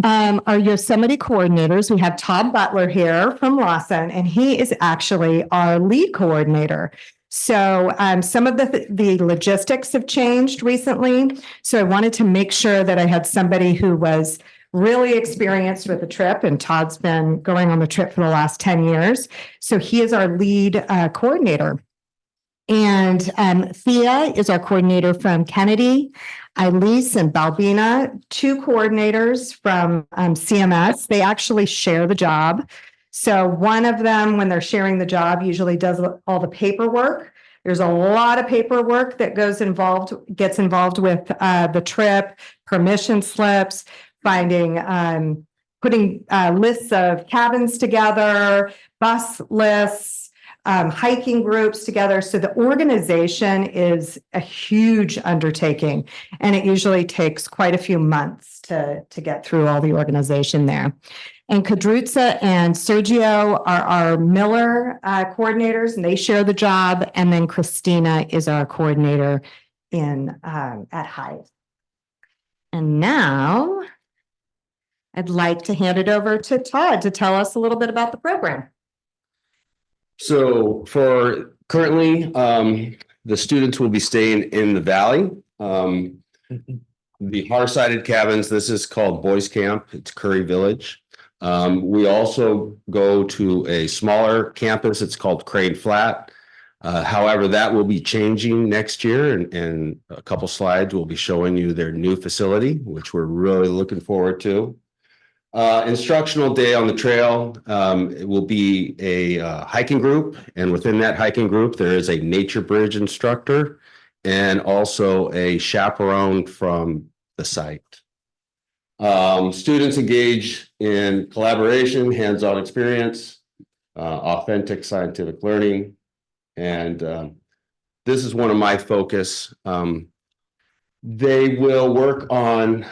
Our Yosemite coordinators, we have Todd Butler here from Lawson, and he is actually our lead coordinator. So some of the logistics have changed recently. So I wanted to make sure that I had somebody who was really experienced with the trip, and Todd's been going on the trip for the last 10 years. So he is our lead coordinator. And Thea is our coordinator from Kennedy. Elise and Balbina, two coordinators from CMS. They actually share the job. So one of them, when they're sharing the job, usually does all the paperwork. There's a lot of paperwork that gets involved with the trip, permission slips, finding, putting lists of cabins together, bus lists, hiking groups together. So the organization is a huge undertaking, and it usually takes quite a few months to get through all the organization there. And Kadrutsa and Sergio are our Miller coordinators, and they share the job. And then Christina is our coordinator at Hyde. And now I'd like to hand it over to Todd to tell us a little bit about the program. So for currently, the students will be staying in the valley. The Har-sided cabins, this is called Boys Camp. It's Curry Village. We also go to a smaller campus. It's called Crane Flat. However, that will be changing next year, and a couple slides will be showing you their new facility, which we're really looking forward to. Instructional day on the trail, it will be a hiking group, and within that hiking group, there is a nature bridge instructor and also a chaperone from the site. Students engage in collaboration, hands-on experience, authentic scientific learning, and this is one of my focus. They will work on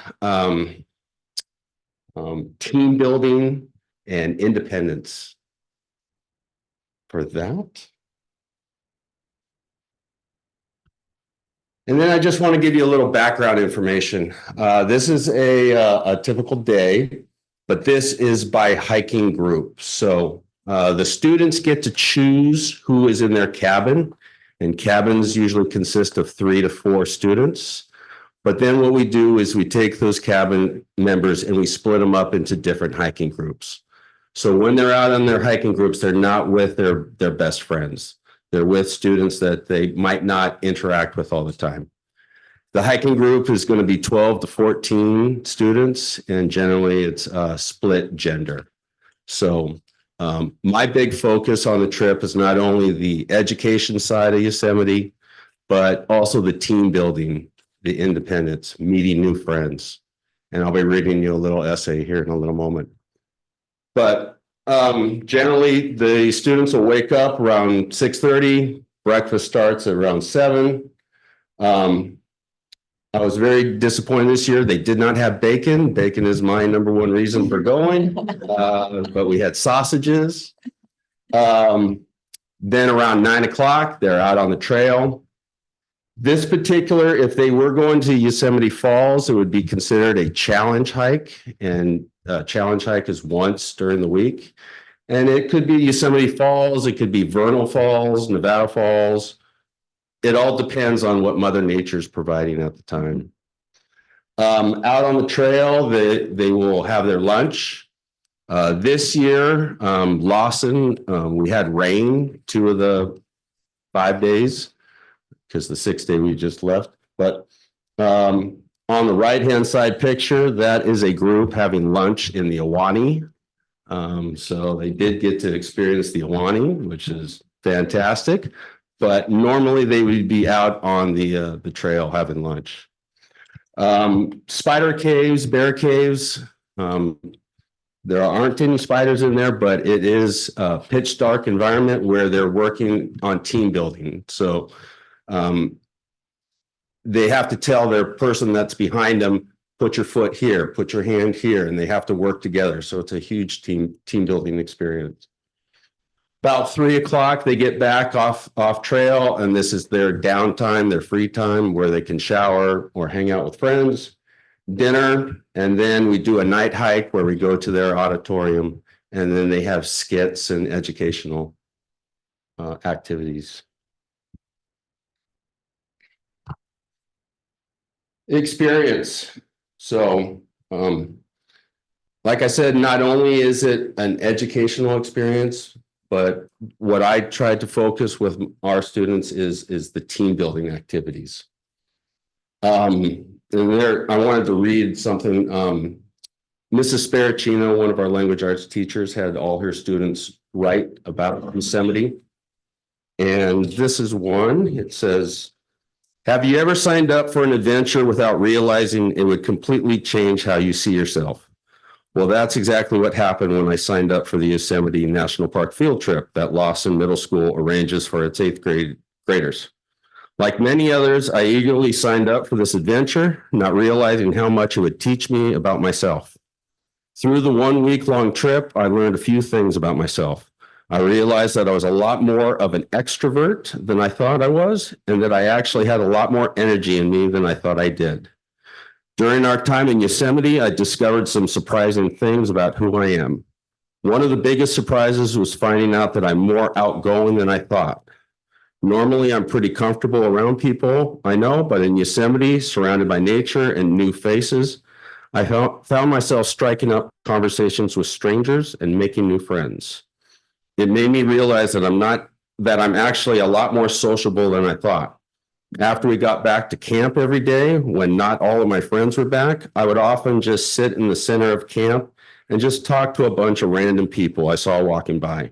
team building and independence. For that. And then I just want to give you a little background information. This is a typical day, but this is by hiking group. So the students get to choose who is in their cabin, and cabins usually consist of 3 to 4 students. But then what we do is we take those cabin members and we split them up into different hiking groups. So when they're out on their hiking groups, they're not with their best friends. They're with students that they might not interact with all the time. The hiking group is going to be 12 to 14 students, and generally it's split gender. So my big focus on the trip is not only the education side of Yosemite, but also the team building, the independence, meeting new friends. And I'll be reading you a little essay here in a little moment. But generally, the students will wake up around 6:30. Breakfast starts at around 7. I was very disappointed this year. They did not have bacon. Bacon is my #1 reason for going. But we had sausages. Then around 9 o'clock, they're out on the trail. This particular, if they were going to Yosemite Falls, it would be considered a challenge hike, and challenge hike is once during the week. And it could be Yosemite Falls, it could be Vernal Falls, Nevada Falls. It all depends on what Mother Nature is providing at the time. Out on the trail, they will have their lunch. This year, Lawson, we had rain 2 of the 5 days, because the 6th day we just left. But on the right-hand side picture, that is a group having lunch in the Ahwahnee. So they did get to experience the Ahwahnee, which is fantastic. But normally they would be out on the trail having lunch. Spider caves, bear caves, There aren't any spiders in there, but it is a pitch dark environment where they're working on team building. So they have to tell their person that's behind them, put your foot here, put your hand here, and they have to work together. So it's a huge team building experience. About 3 o'clock, they get back off trail, and this is their downtime, their free time where they can shower or hang out with friends, dinner, and then we do a night hike where we go to their auditorium, and then they have skits and educational activities. Experience. So, like I said, not only is it an educational experience, but what I tried to focus with our students is the team building activities. And there, I wanted to read something. Mrs. Sparacino, one of our language arts teachers, had all her students write about Yosemite. And this is one. It says, have you ever signed up for an adventure without realizing it would completely change how you see yourself? Well, that's exactly what happened when I signed up for the Yosemite National Park field trip that Lawson Middle School arranges for its 8th graders. Like many others, I eagerly signed up for this adventure, not realizing how much it would teach me about myself. Through the 1 week-long trip, I learned a few things about myself. I realized that I was a lot more of an extrovert than I thought I was, and that I actually had a lot more energy in me than I thought I did. During our time in Yosemite, I discovered some surprising things about who I am. One of the biggest surprises was finding out that I'm more outgoing than I thought. Normally, I'm pretty comfortable around people I know, but in Yosemite, surrounded by nature and new faces, I found myself striking up conversations with strangers and making new friends. It made me realize that I'm actually a lot more sociable than I thought. After we got back to camp every day, when not all of my friends were back, I would often just sit in the center of camp and just talk to a bunch of random people I saw walking by.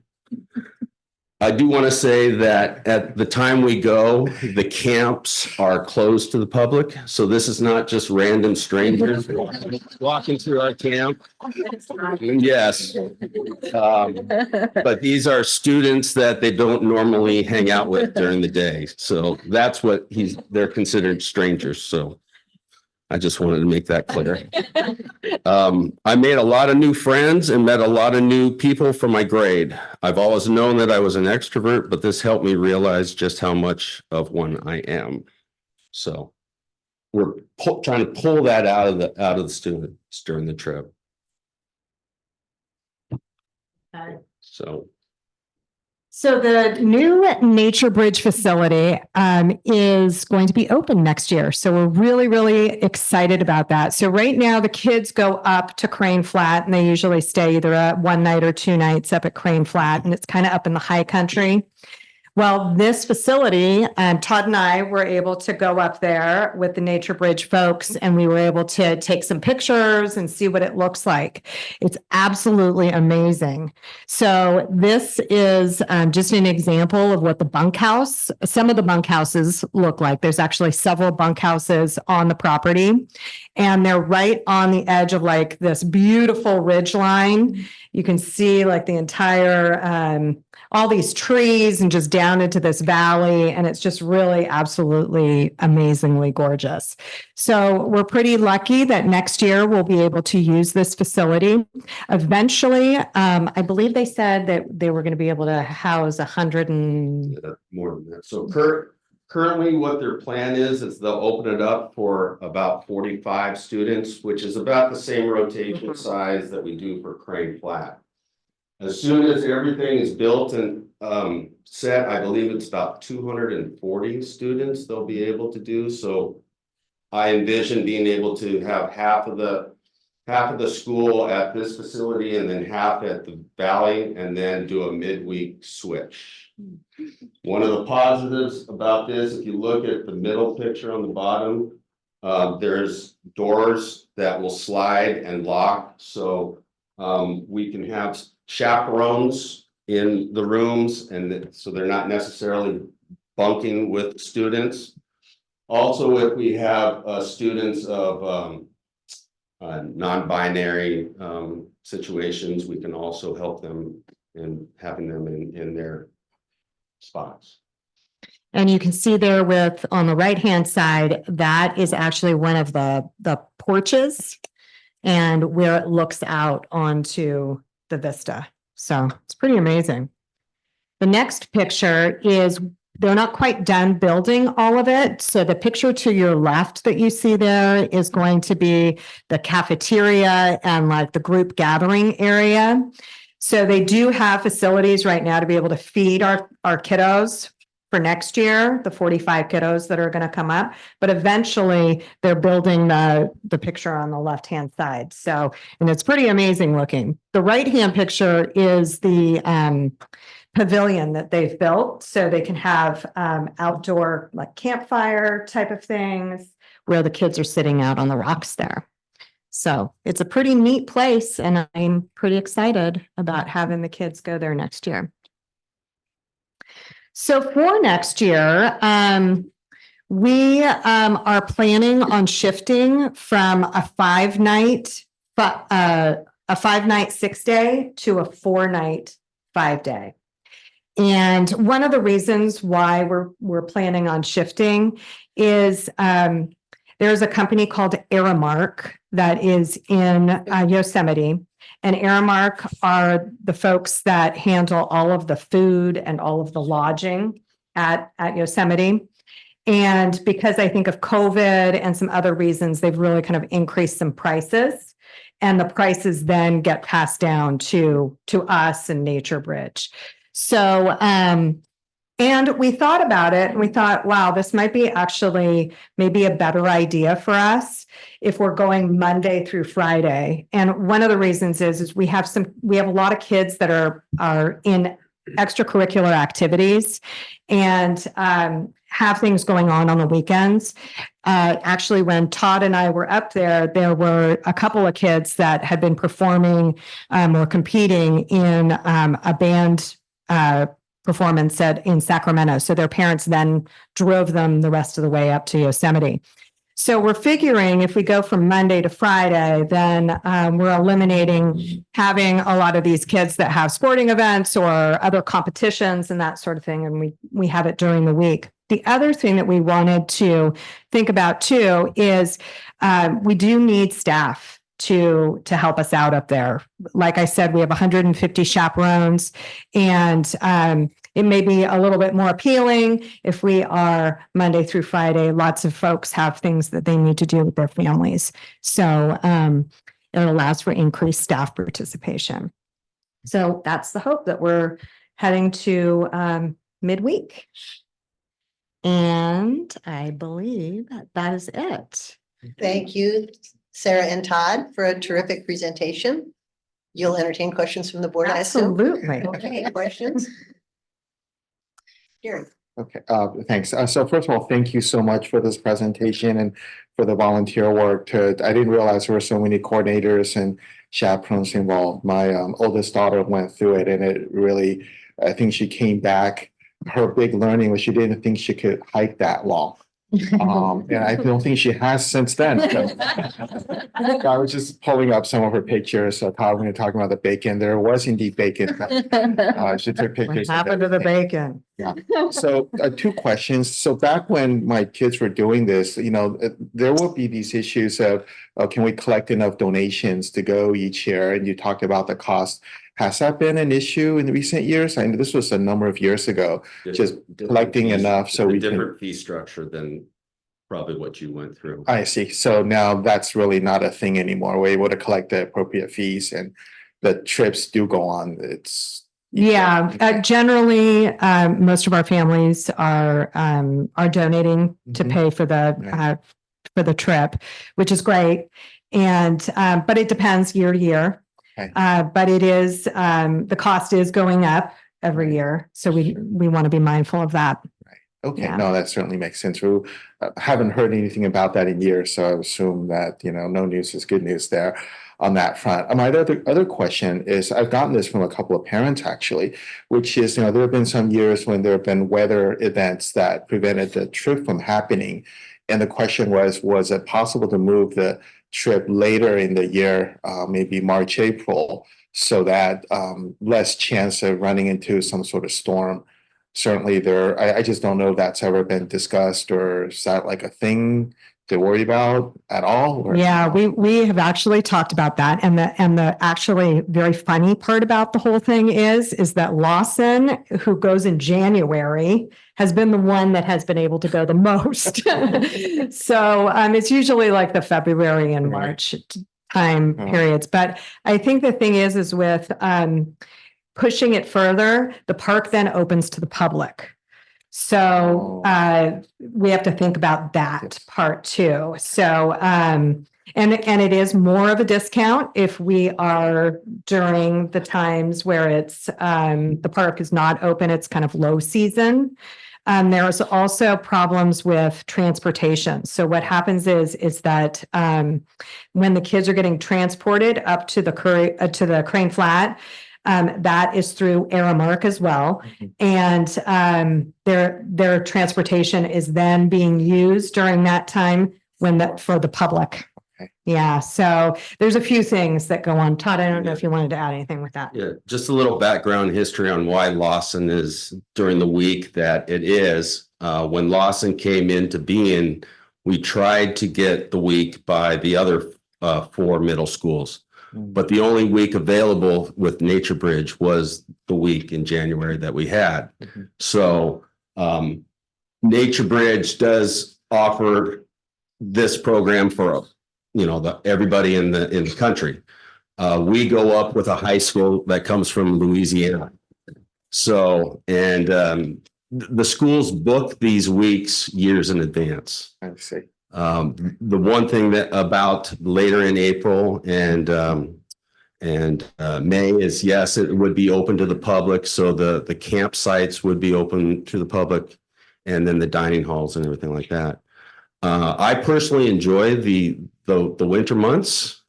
I do want to say that at the time we go, the camps are closed to the public. So this is not just random strangers walking through our camp. Yes. But these are students that they don't normally hang out with during the day. So that's what they're considered strangers. So I just wanted to make that clear. I made a lot of new friends and met a lot of new people from my grade. I've always known that I was an extrovert, but this helped me realize just how much of one I am. So we're trying to pull that out of the students during the trip. So the new Nature Bridge facility is going to be open next year. So we're really, really excited about that. So right now the kids go up to Crane Flat and they usually stay either 1 night or 2 nights up at Crane Flat, and it's kind of up in the high country. Well, this facility, Todd and I were able to go up there with the Nature Bridge folks, and we were able to take some pictures and see what it looks like. It's absolutely amazing. So this is just an example of what the bunkhouse, some of the bunkhouses look like. There's actually several bunkhouses on the property, and they're right on the edge of like this beautiful ridge line. You can see like the entire, all these trees and just down into this valley. And it's just really absolutely amazingly gorgeous. So we're pretty lucky that next year we'll be able to use this facility. Eventually, I believe they said that they were going to be able to house 100 and more than that. So currently what their plan is they'll open it up for about 45 students, which is about the same rotation size that we do for Crane Flat. As soon as everything is built and set, I believe it's about 240 students they'll be able to do. So I envision being able to have half of the school at this facility and then half at the Valley, and then do a midweek switch. One of the positives about this, if you look at the middle picture on the bottom, there's doors that will slide and lock. So we can have chaperones in the rooms, and so they're not necessarily bunking with students. Also, if we have students of non-binary situations, we can also help them in having them in their spots. And you can see there with, on the right-hand side, that is actually one of the porches and where it looks out onto the vista. So it's pretty amazing. The next picture is, they're not quite done building all of it. So the picture to your left that you see there is going to be the cafeteria and like the group gathering area. So they do have facilities right now to be able to feed our kiddos for next year, the 45 kiddos that are going to come up, but eventually they're building the picture on the left-hand side. So, and it's pretty amazing looking. The right-hand picture is the pavilion that they've built, so they can have outdoor like campfire type of things where the kids are sitting out on the rocks there. So it's a pretty neat place, and I'm pretty excited about having the kids go there next year. So for next year, we are planning on shifting from a 5-night, 6-day to a 4-night, 5-day. And one of the reasons why we're planning on shifting is there's a company called Aramark that is in Yosemite. And Aramark are the folks that handle all of the food and all of the lodging at Yosemite. And because I think of COVID and some other reasons, they've really kind of increased some prices. And the prices then get passed down to us and Nature Bridge. So, and we thought about it and we thought, wow, this might be actually maybe a better idea for us if we're going Monday through Friday. And one of the reasons is we have a lot of kids that are in extracurricular activities and have things going on the weekends. Actually, when Todd and I were up there were a couple of kids that had been performing or competing in a band performance in Sacramento. So their parents then drove them the rest of the way up to Yosemite. So we're figuring if we go from Monday to Friday, then we're eliminating having a lot of these kids that have sporting events or other competitions and that sort of thing. And we have it during the week. The other thing that we wanted to think about too is we do need staff to help us out up there. Like I said, we have 150 chaperones, and it may be a little bit more appealing if we are Monday through Friday. Lots of folks have things that they need to do with their families. So it allows for increased staff participation. So that's the hope, that we're heading to midweek. And I believe that is it. Thank you, Sarah and Todd, for a terrific presentation. You'll entertain questions from the board, I assume? Absolutely. Okay, questions? Gary. Okay, thanks. So first of all, thank you so much for this presentation and for the volunteer work. I didn't realize there were so many coordinators and chaperones involved. My oldest daughter went through it, and it really, I think she came back. Her big learning was she didn't think she could hike that long. And I don't think she has since then. I was just pulling up some of her pictures. So Todd, when you're talking about the bacon, there was indeed bacon. She took pictures. What happened to the bacon? Yeah. So 2 questions. So back when my kids were doing this, there will be these issues of can we collect enough donations to go each year? And you talked about the cost. Has that been an issue in recent years? I know this was a number of years ago, just collecting enough so we can. Different fee structure than probably what you went through. I see. So now that's really not a thing anymore. We're able to collect the appropriate fees, and the trips do go on. Generally, most of our families are donating to pay for the trip, which is great. And but it depends year to year. Okay. But it is the cost is going up every year, so we want to be mindful of that. Right. Okay. Yeah. No, that certainly makes sense. We haven't heard anything about that in years, so I assume that no news is good news there on that front. My other question is, I've gotten this from a couple of parents actually, which is there have been some years when there have been weather events that prevented the trip from happening. And the question was it possible to move the trip later in the year, maybe March, April, so that less chance of running into some sort of storm? Certainly I just don't know if that's ever been discussed, or is that like a thing to worry about at all? Or- Yeah, we have actually talked about that. And the actually very funny part about the whole thing is that Lawson, who goes in January, has been the one that has been able to go the most. So it's usually like the February and March time periods. But I think the thing is with pushing it further, the park then opens to the public. So we have to think about that part too. So and it is more of a discount if we are during the times where it's the park is not open, it's kind of low season. There's also problems with transportation. So what happens is that when the kids are getting transported up to the Crane Flat, that is through Aramark as well. And their transportation is then being used during that time for the public. Yeah, so there's a few things that go on. Todd, I don't know if you wanted to add anything with that. Yeah, just a little background history on why Lawson is during the week that it is. When Lawson came into being, we tried to get the week by the other 4 middle schools. But the only week available with Nature Bridge was the week in January that we had. So Nature Bridge does offer this program for everybody in the country. We go up with a high school that comes from Louisiana. So the schools book these weeks years in advance. I see. The one thing that about later in April and May is, yes, it would be open to the public. So the campsites would be open to the public, and then the dining halls and everything like that. I personally enjoy the winter months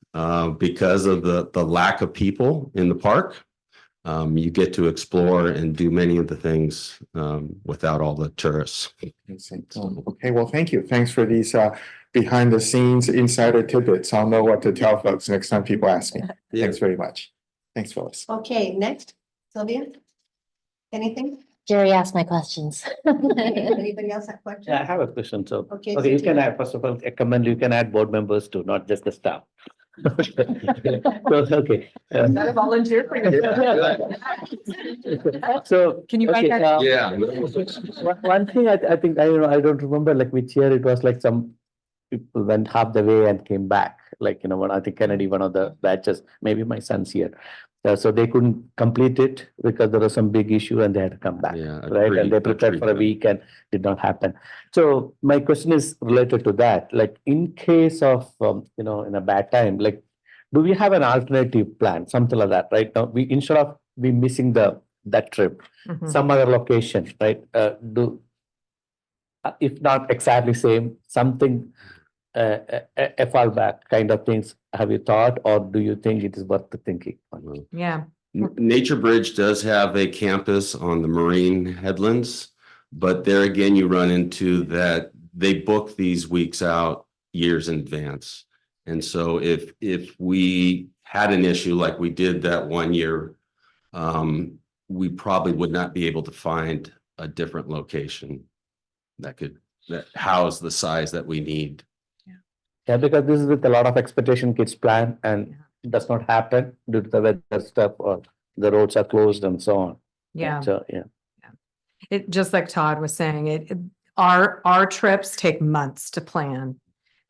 because of the lack of people in the park. You get to explore and do many of the things without all the tourists. Okay, well, thank you. Thanks for these behind the scenes insider tidbits. I'll know what to tell folks next time people ask me. Thanks very much. Thanks, Phyllis. Okay, next, Sylvia. Anything? Jerry asked my questions. Anybody else have questions? Yeah, I have a question. So, Okay, okay, you so can add, first of all, I commend you can add board members too, not just the staff. So, okay. Not a volunteer for you. So Can you write okay, that? Yeah. one thing I think I don't remember like which year it was, like some people went half the way and came back. Like when I think Kennedy, one of the batches, maybe my son's here. So they couldn't complete it because there was some big issue and they had to come back, right? And they prepared for a week and did not happen. So my question is related to that. Like in case of in a bad time, like do we have an alternative plan, something like that, right? Now we instead of we missing that trip, some other location, right? If not exactly same, something a fallback kind of things, have you thought, or do you think it is worth the thinking? Yeah. Nature Bridge does have a campus on the marine headlands, but there again, you run into that they book these weeks out years in advance. And so if we had an issue like we did that one year, we probably would not be able to find a different location that house the size that we need. Yeah, because this is with a lot of expectation kids plan and it does not happen due to the weather stuff or the roads are closed and so on. Yeah. So, yeah. It just like Todd was saying, our trips take months to plan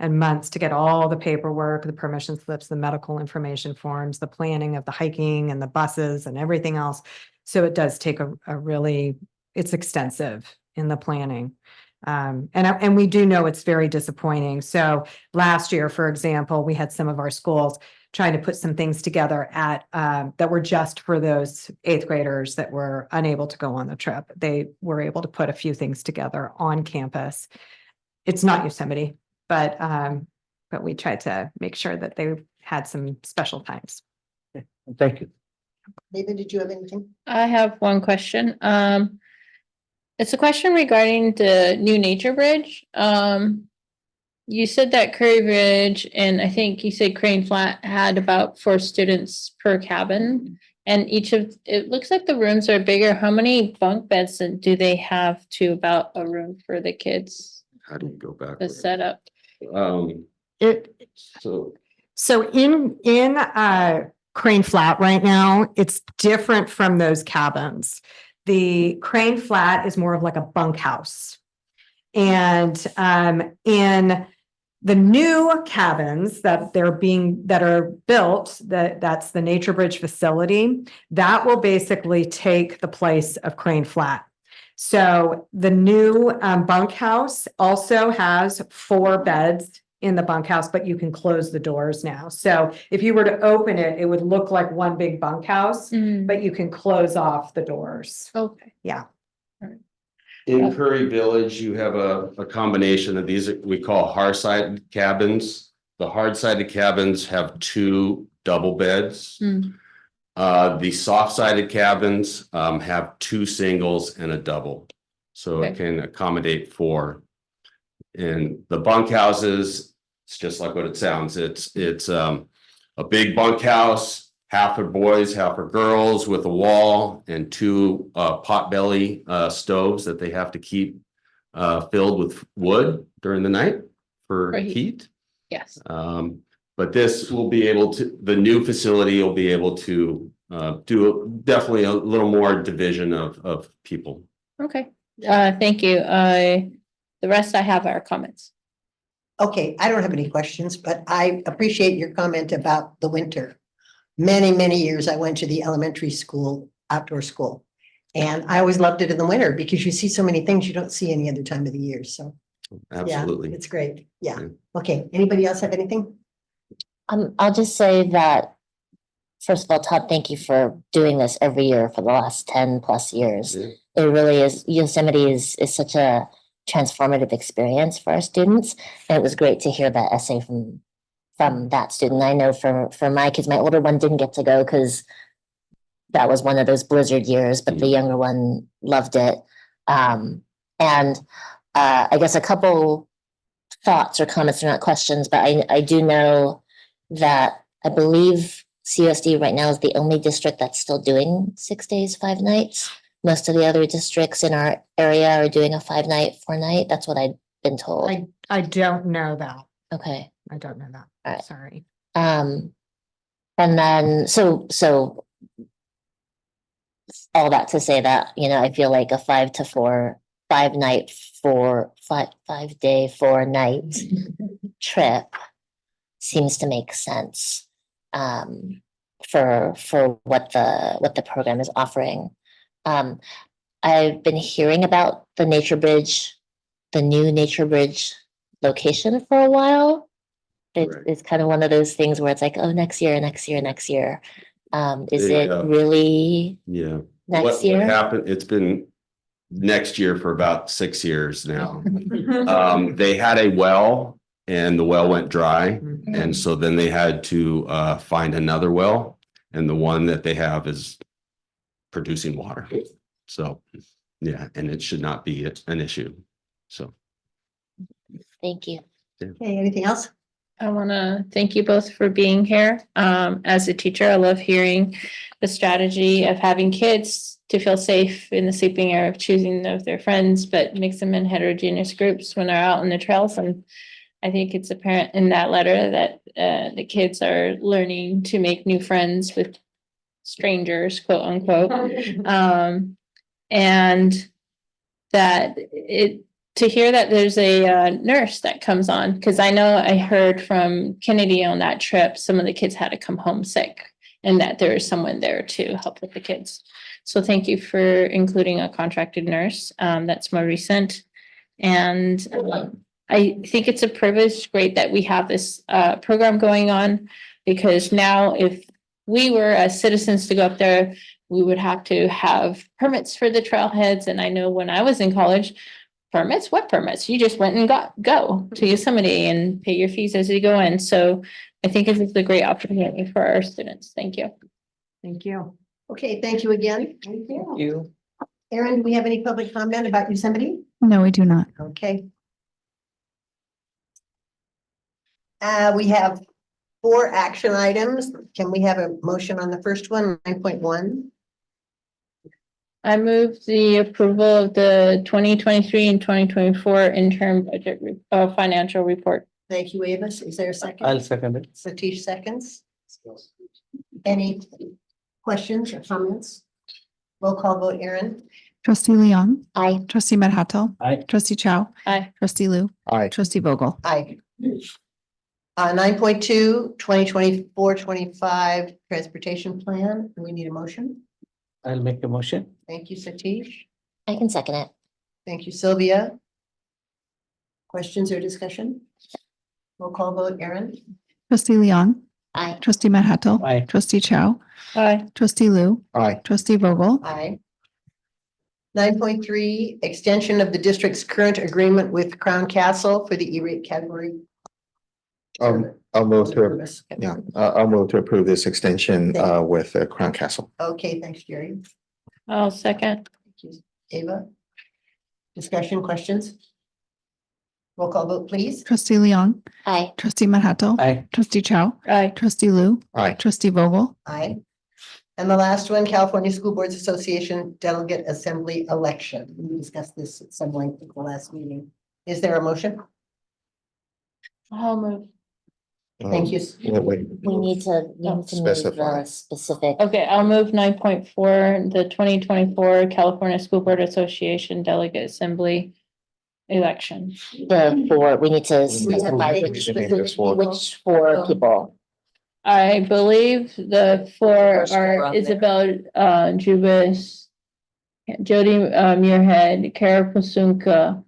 and months to get all the paperwork, the permission slips, the medical information forms, the planning of the hiking and the buses and everything else. So it does take it's extensive in the planning. And we do know it's very disappointing. So last year, for example, we had some of our schools trying to put some things together that were just for those 8th graders that were unable to go on the trip. They were able to put a few things together on campus. It's not Yosemite, but we tried to make sure that they had some special times. Thank you. David, did you have anything? I have one question. It's a question regarding the new Nature Bridge. you said that Curry Ridge and I think you said Crane Flat had about 4 students per cabin. And it looks like the rooms are bigger. How many bunk beds do they have to about a room for the kids? How do you go back? The setup? So in Crane Flat right now, it's different from those cabins. The Crane Flat is more of like a bunkhouse. And in the new cabins that are built, that's the Nature Bridge facility, that will basically take the place of Crane Flat. So the new bunkhouse also has 4 beds in the bunkhouse, but you can close the doors now. So if you were to open it, it would look like one big bunkhouse, but you can close off the doors. Okay. Yeah. In Curry Village, you have a combination of these we call hard-sided cabins. The hard-sided cabins have 2 double beds. The soft-sided cabins have 2 singles and a double. So it can accommodate 4. In the bunkhouses, it's just like what it sounds. It's a big bunkhouse, half are boys, half are girls, with a wall and 2 potbelly stoves that they have to keep filled with wood during the night for heat. Yes. But this will be able to, the new facility will be able to do definitely a little more division of people. Okay. Thank you. The rest I have are comments. Okay, I don't have any questions, but I appreciate your comment about the winter. Many years I went to the elementary school, outdoor school. And I always loved it in the winter because you see so many things you don't see any other time of the year. So absolutely, yeah, it's great. Yeah. Okay. Anybody else have anything? I'll just say that, first of all, Todd, thank you for doing this every year for the last 10+ years. Yeah. It really is. Yosemite is such a transformative experience for our students. And it was great to hear that essay from that student. I know for my kids, my older one didn't get to go because that was one of those blizzard years, but the younger one loved it. And I guess a couple thoughts or comments, they're not questions, but I do know that I believe CUSD right now is the only district that's still doing 6 days, 5 nights. Most of the other districts in our area are doing a 5-night, 4-night. That's what I've been told. I don't know that. Okay. I don't know that. All right. Sorry. And then so all that to say that, I feel like a 5 to 4, 5-night, 5-day, 4-night trip seems to make sense for what the program is offering. I've been hearing about the Nature Bridge, the new Nature Bridge location for a while. It's kind of one of those things where it's like, oh, next year. Is it really next year? What happened? It's been next year for about 6 years now. They had a well and the well went dry. And so then they had to find another well. And the one that they have is producing water. So, yeah, and it should not be an issue. So. Thank you. Okay, anything else? I want to thank you both for being here. As a teacher, I love hearing the strategy of having kids to feel safe in the sleeping area, of choosing of their friends, but mix them in heterogeneous groups when they're out on the trails. And I think it's apparent in that letter that the kids are learning to make new friends with strangers, quote unquote. And that to hear that there's a nurse that comes on, because I know I heard from Kennedy on that trip, some of the kids had to come home sick and that there is someone there to help with the kids. So thank you for including a contracted nurse. That's more recent. And I think it's a privilege, great that we have this program going on, because now if we were as citizens to go up there, we would have to have permits for the trailheads. And I know when I was in college, permits, what permits? You just went and go to Yosemite and pay your fees as you go in. So I think this is a great opportunity for our students. Thank you. Thank you. Okay, thank you again. Thank you. Erin, do we have any public comment about Yosemite? No, we do not. Okay. We have 4 action items. Can we have a motion on the first one, 9.1? I move the approval of the 2023 and 2024 interim budget financial report. Thank you, Ava. Is there a second? I'll second it. Satish seconds. Any questions or comments? Roll call vote, Aaron. Trustee Leon. Aye. Trustee Madhato. Aye. Trustee Chow. Aye. Trustee Lu. Aye. Trustee Vogel. Aye. 9.2, 2024-25 transportation plan. Do we need a motion? I'll make a motion. Thank you, Satish. I can second it. Thank you, Sylvia. Questions or discussion? Roll call vote, Aaron. Trustee Leon. Aye. Trustee Madhato. Aye. Trustee Chow. Aye. Trustee Lu. Aye. Trustee Vogel. Aye. 9.3, extension of the district's current agreement with Crown Castle for the E-rate category. I'll move to, yeah, I'll move to approve this extension with Crown Castle. Okay, thanks, Jerry. I'll second. Thank you, Ava. Discussion, questions? Roll call vote, please. Trustee Leon. Aye. Trustee Madhato. Aye. Trustee Chow. Aye. Trustee Lu. Aye. Trustee Vogel. Aye. And the last one, California School Boards Association Delegate Assembly Election. We discussed this at some length at the last meeting. Is there a motion? I'll move. Thank you. Wait. We need to move Specify. the specific. Okay, I'll move 9.4, the 2024 California School Board Association Delegate Assembly election. We need to specify which 4 people. I believe the 4 are Isabel Jubis, Jody Muirhead, Kara Pasunka.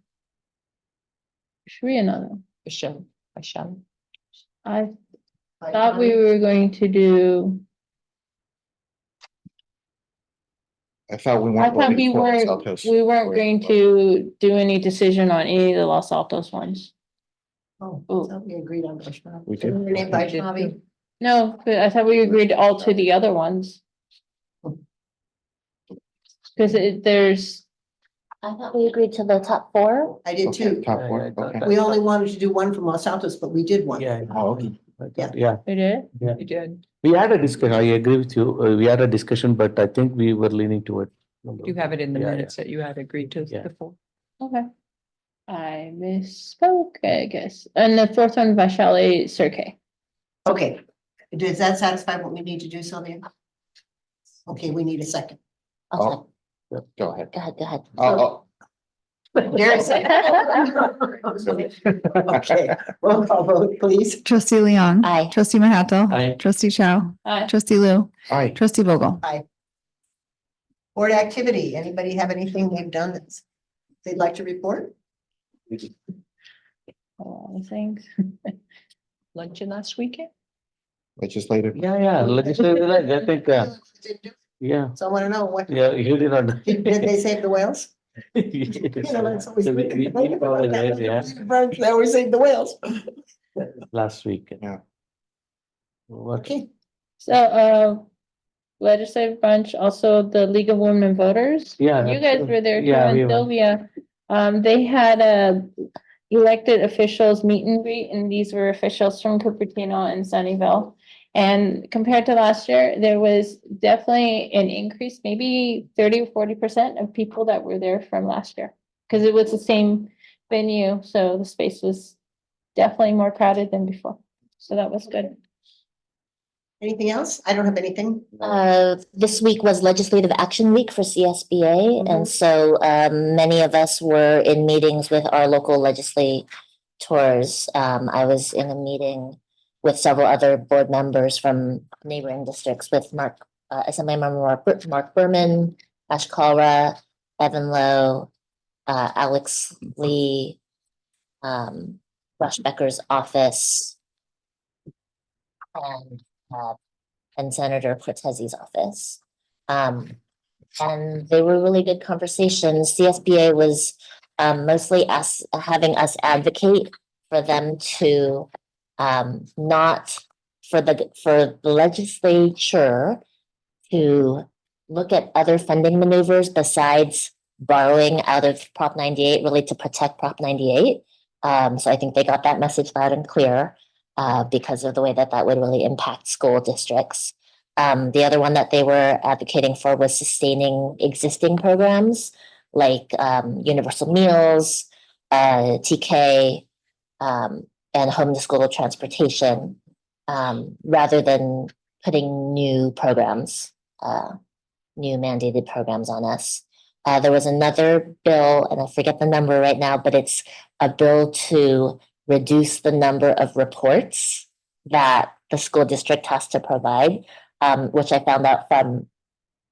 Should be another. Michelle. I thought we were going to do, I thought we I weren't. thought we voting for weren't, Altos. we weren't going to do any decision on any of the Los Altos ones. Oh, Ooh. so we agreed on Vaishnavi. We did. Renee Vaishnavi. No, but I thought we agreed all to the other ones. Because there's, I thought we agreed to the top 4. I did Okay, too. top 4, okay. We only wanted to do one from Los Altos, but we did one. Yeah. Oh, okay. Yeah. Yeah. we did? Yeah. You did. We had a discussion. I agree with you. We had a discussion, but I think we were leaning toward. You have it in the Yeah, minutes that you had agreed to Yeah. before. Okay. I misspoke, I guess. And the 4th one, Vaishali Surkey. Okay. Does that satisfy what we need to do, Sylvia? Okay, we need a second. Oh, go ahead. Go ahead. Jerry said. Okay, roll call vote, please. Trustee Leon. Aye. Trustee Madhato. Aye. Trustee Chow. Aye. Trustee Lu. Aye. Trustee Vogel. Board activity. Anybody have anything they've done that they'd like to report? Thanks. Luncheon last weekend? Legislative. Yeah. Legislative, I think, yeah, So I want to know what, yeah, you did not. did they save the whales? Yes. That's always So good. we apologize, yeah. They always save the whales. Last week. Yeah. What? Okay, So, legislative branch, also the League of Women Voters. Yeah. You guys were there too, Yeah, we and were. Sylvia. They had a elected officials meet and greet, and these were officials from Cupertino and Sunnyvale. And compared to last year, there was definitely an increase, maybe 30 or 40% of people that were there from last year. Because it was the same venue, so the space was definitely more crowded than before. So that was good. anything else? I don't have anything. This week was Legislative Action Week for CSBA, and so many of us were in meetings with our local legislators. I was in a meeting with several other board members from neighboring districts with Assemblymember Mark Berman, Ash Kalra, Evan Lowe, Alex Lee, Rush Becker's office, and Senator Cortez's office. And they were really good conversations. CSBA was mostly having us advocate for them to not for the legislature to look at other funding maneuvers besides borrowing out of Prop 98, really to protect Prop 98. So I think they got that message loud and clear. because of the way that that would really impact school districts. The other one that they were advocating for was sustaining existing programs like universal meals, TK, and home to school transportation, rather than putting new programs, new mandated programs on us. There was another bill, and I forget the number right now, but it's a bill to reduce the number of reports that the school district has to provide, which I found out from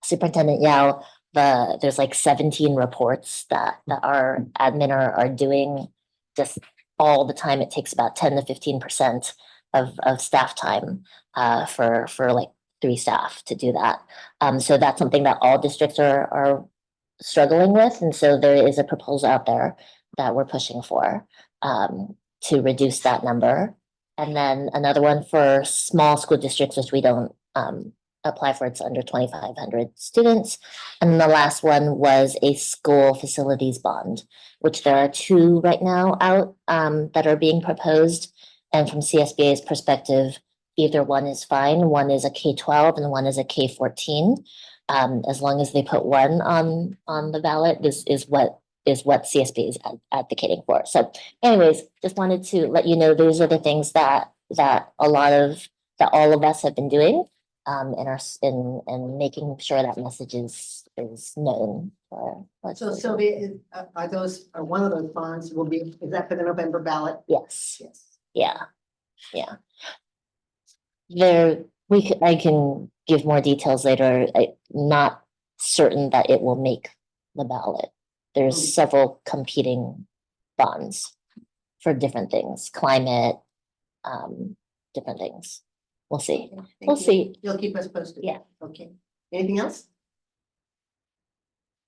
Superintendent Yao. There's like 17 reports that our admin are doing just all the time. It takes about 10 to 15% of staff time for like 3 staff to do that. So that's something that all districts are struggling with. And so there is a proposal out there that we're pushing for to reduce that number. And then another one for small school districts, which we don't apply for, it's under 2,500 students. And then the last one was a school facilities bond, which there are 2 right now out that are being proposed. And from CSBA's perspective, either one is fine. One is a K-12 and one is a K-14. As long as they put one on the ballot, this is what CSB is advocating for. So anyways, just wanted to let you know, those are the things that all of us have been doing in making sure that message is known. So Sylvia, are one of those bonds will be, is that for the November ballot? Yes. Yes. Yeah. I can give more details later. I'm not certain that it will make the ballot. There's several competing bonds for different things, climate, different things. We'll see. We'll see. You'll keep us posted. Yeah. Okay. Anything else?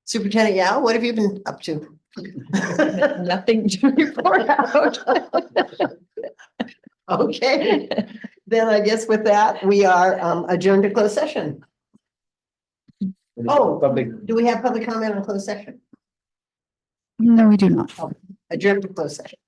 Superintendent Yao, what have you been up to? Nothing to report out. Okay, then I guess with that, we are adjourned to closed session. Oh, do we have public comment on closed session? No, we do not. Adjourned to closed session.